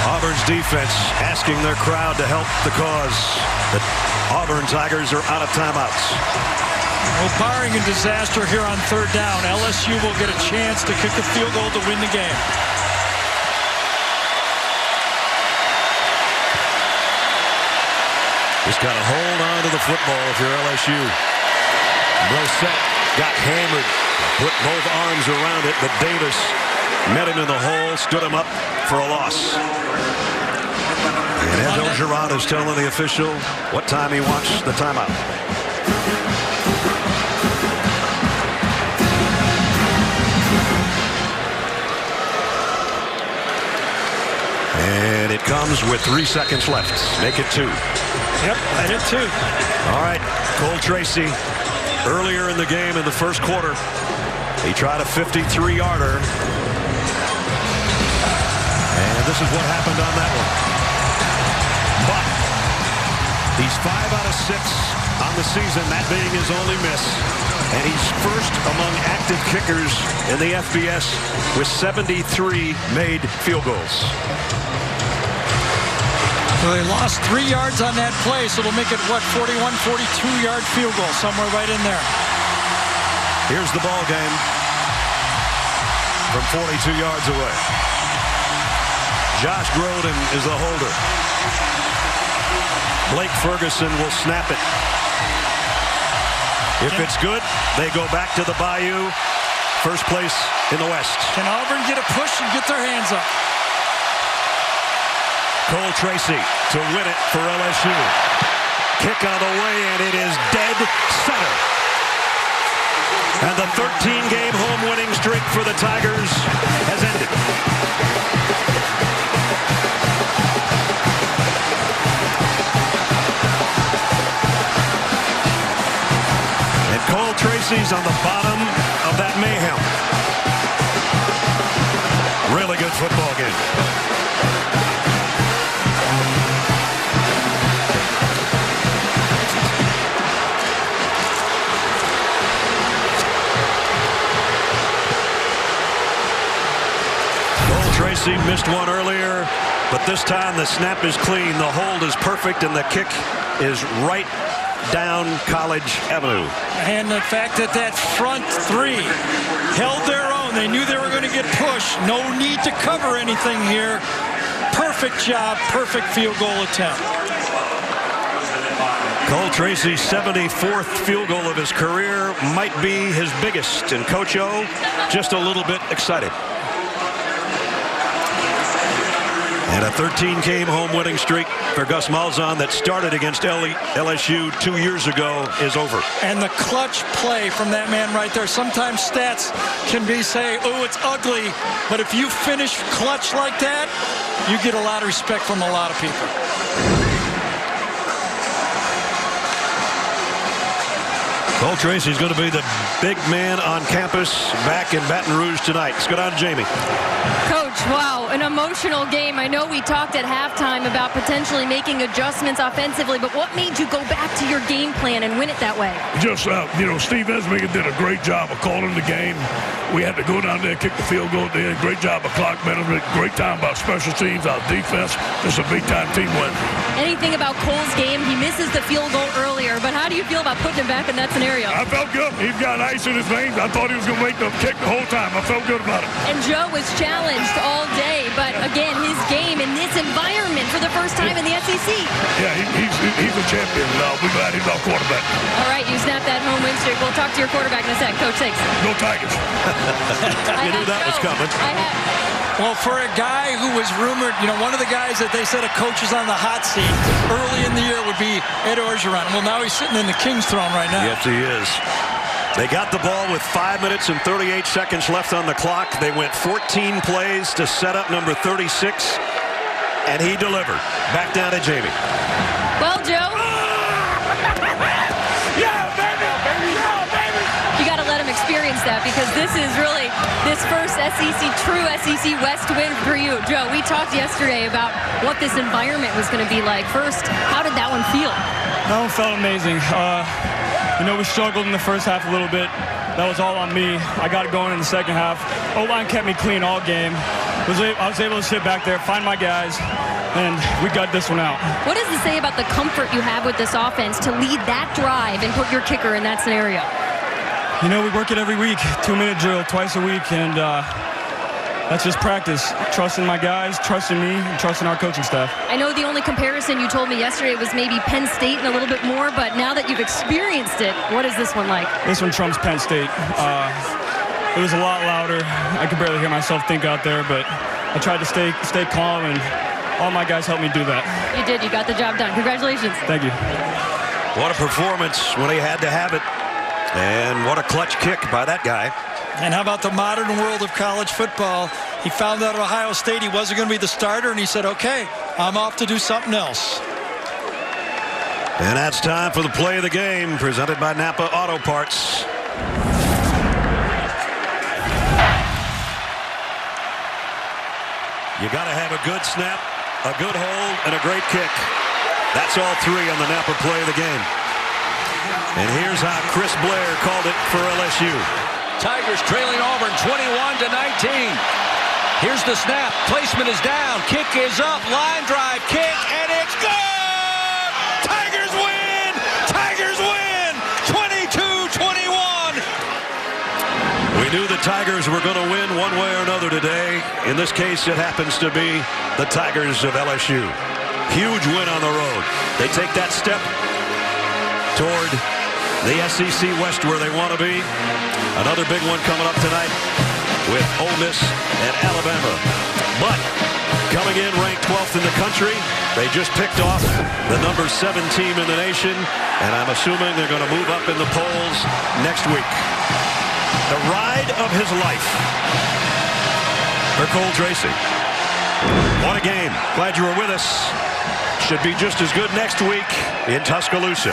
Auburn's defense asking their crowd to help the cause. The Auburn Tigers are out of timeouts. Well, barring a disaster here on 3rd down, LSU will get a chance to kick a field goal to win the game. Just got to hold on to the football if you're LSU. Brosette got hammered, put both arms around it, but Davis met him in the hole, stood him up for a loss. And Ed Orgeron is telling the official what time he wants the timeout. And it comes with 3 seconds left. Make it 2. Yep, I did 2. All right, Cole Tracy, earlier in the game in the first quarter, he tried a 53-yarder. And this is what happened on that one. But he's 5 out of 6 on the season, that being his only miss. And he's first among active kickers in the FBS with 73 made field goals. Well, they lost 3 yards on that play, so it'll make it, what, 41, 42-yard field goal, somewhere right in there. Here's the ball game from 42 yards away. Josh Grodin is the holder. Blake Ferguson will snap it. If it's good, they go back to the Bayou. First place in the West. Can Auburn get a push and get their hands up? Cole Tracy to win it for LSU. Kick on the way, and it is dead center. And the 13-game home winning streak for the Tigers has ended. And Cole Tracy's on the bottom of that mayhem. Really good football game. Tracy missed one earlier, but this time the snap is clean, the hold is perfect, and the kick is right down College Avenue. And the fact that that front three held their own, they knew they were going to get pushed. No need to cover anything here. Perfect job, perfect field goal attempt. Cole Tracy's 74th field goal of his career might be his biggest, and Coach O just a little bit excited. And a 13-game home winning streak for Gus Malzahn that started against LSU 2 years ago is over. And the clutch play from that man right there. Sometimes stats can be say, oh, it's ugly. But if you finish clutch like that, you get a lot of respect from a lot of people. Cole Tracy's going to be the big man on campus back in Baton Rouge tonight. Let's go down to Jamie. Coach, wow, an emotional game. I know we talked at halftime about potentially making adjustments offensively, but what made you go back to your game plan and win it that way? Just, Steve Esminger did a great job of calling the game. We had to go down there and kick the field goal at the end. Great job of clock management. Great time by special teams, our defense. It's a big-time team win. Anything about Cole's game? He misses the field goal earlier, but how do you feel about putting him back in that scenario? I felt good. He's got ice in his veins. I thought he was going to make the kick the whole time. I felt good about it. And Joe was challenged all day, but again, his game in this environment for the first time in the SEC. Yeah, he's a champion. We're glad he's our quarterback. All right, you snapped that home win streak. We'll talk to your quarterback in a sec. Coach, thanks. Go Tigers. You knew that was coming. Well, for a guy who was rumored, one of the guys that they said a coach is on the hot seat early in the year would be Ed Orgeron. Well, now he's sitting in the King's throne right now. Yes, he is. They got the ball with 5 minutes and 38 seconds left on the clock. They went 14 plays to set up number 36, and he delivered. Back down to Jamie. Well, Joe. You got to let him experience that, because this is really this first true SEC West win for you. Joe, we talked yesterday about what this environment was going to be like. First, how did that one feel? That one felt amazing. We struggled in the first half a little bit. That was all on me. I got it going in the second half. O-line kept me clean all game. I was able to sit back there, find my guys, and we got this one out. What does it say about the comfort you have with this offense to lead that drive and put your kicker in that scenario? We work it every week, 2-minute drill twice a week, and that's just practice. Trusting my guys, trusting me, and trusting our coaching staff. I know the only comparison you told me yesterday was maybe Penn State and a little bit more, but now that you've experienced it, what is this one like? This one trumps Penn State. It was a lot louder. I could barely hear myself think out there, but I tried to stay calm, and all my guys helped me do that. You did. You got the job done. Congratulations. Thank you. What a performance when he had to have it. And what a clutch kick by that guy. And how about the modern world of college football? He found out at Ohio State he wasn't going to be the starter, and he said, okay, I'm off to do something else. And that's time for the play of the game, presented by Napa Auto Parts. You got to have a good snap, a good hold, and a great kick. That's all three on the Napa play of the game. And here's how Chris Blair called it for LSU. Tigers trailing Auburn 21-19. Here's the snap. Placement is down. Kick is up. Line drive kick, and it's good! Tigers win! Tigers win! 22-21! We knew the Tigers were going to win one way or another today. In this case, it happens to be the Tigers of LSU. Huge win on the road. They take that step toward the SEC West where they want to be. Another big one coming up tonight with Ole Miss and Alabama. But coming in ranked 12th in the country, they just picked off the number 7 team in the nation, and I'm assuming they're going to move up in the polls next week. The ride of his life for Cole Tracy. What a game. Glad you were with us. Should be just as good next week in Tuscaloosa.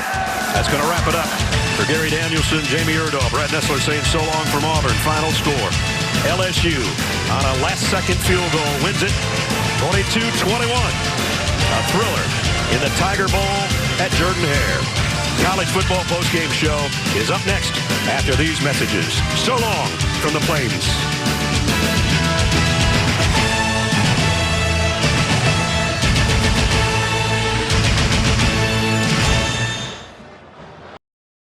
That's going to wrap it up. For Gary Danielson, Jamie Erdahl, Brett Nessler saying so long from Auburn. Final score, LSU on a last-second field goal wins it 22-21. A thriller in the Tiger Bowl at Jordan-Hare. College football postgame show is up next after these messages. So long from the Plains.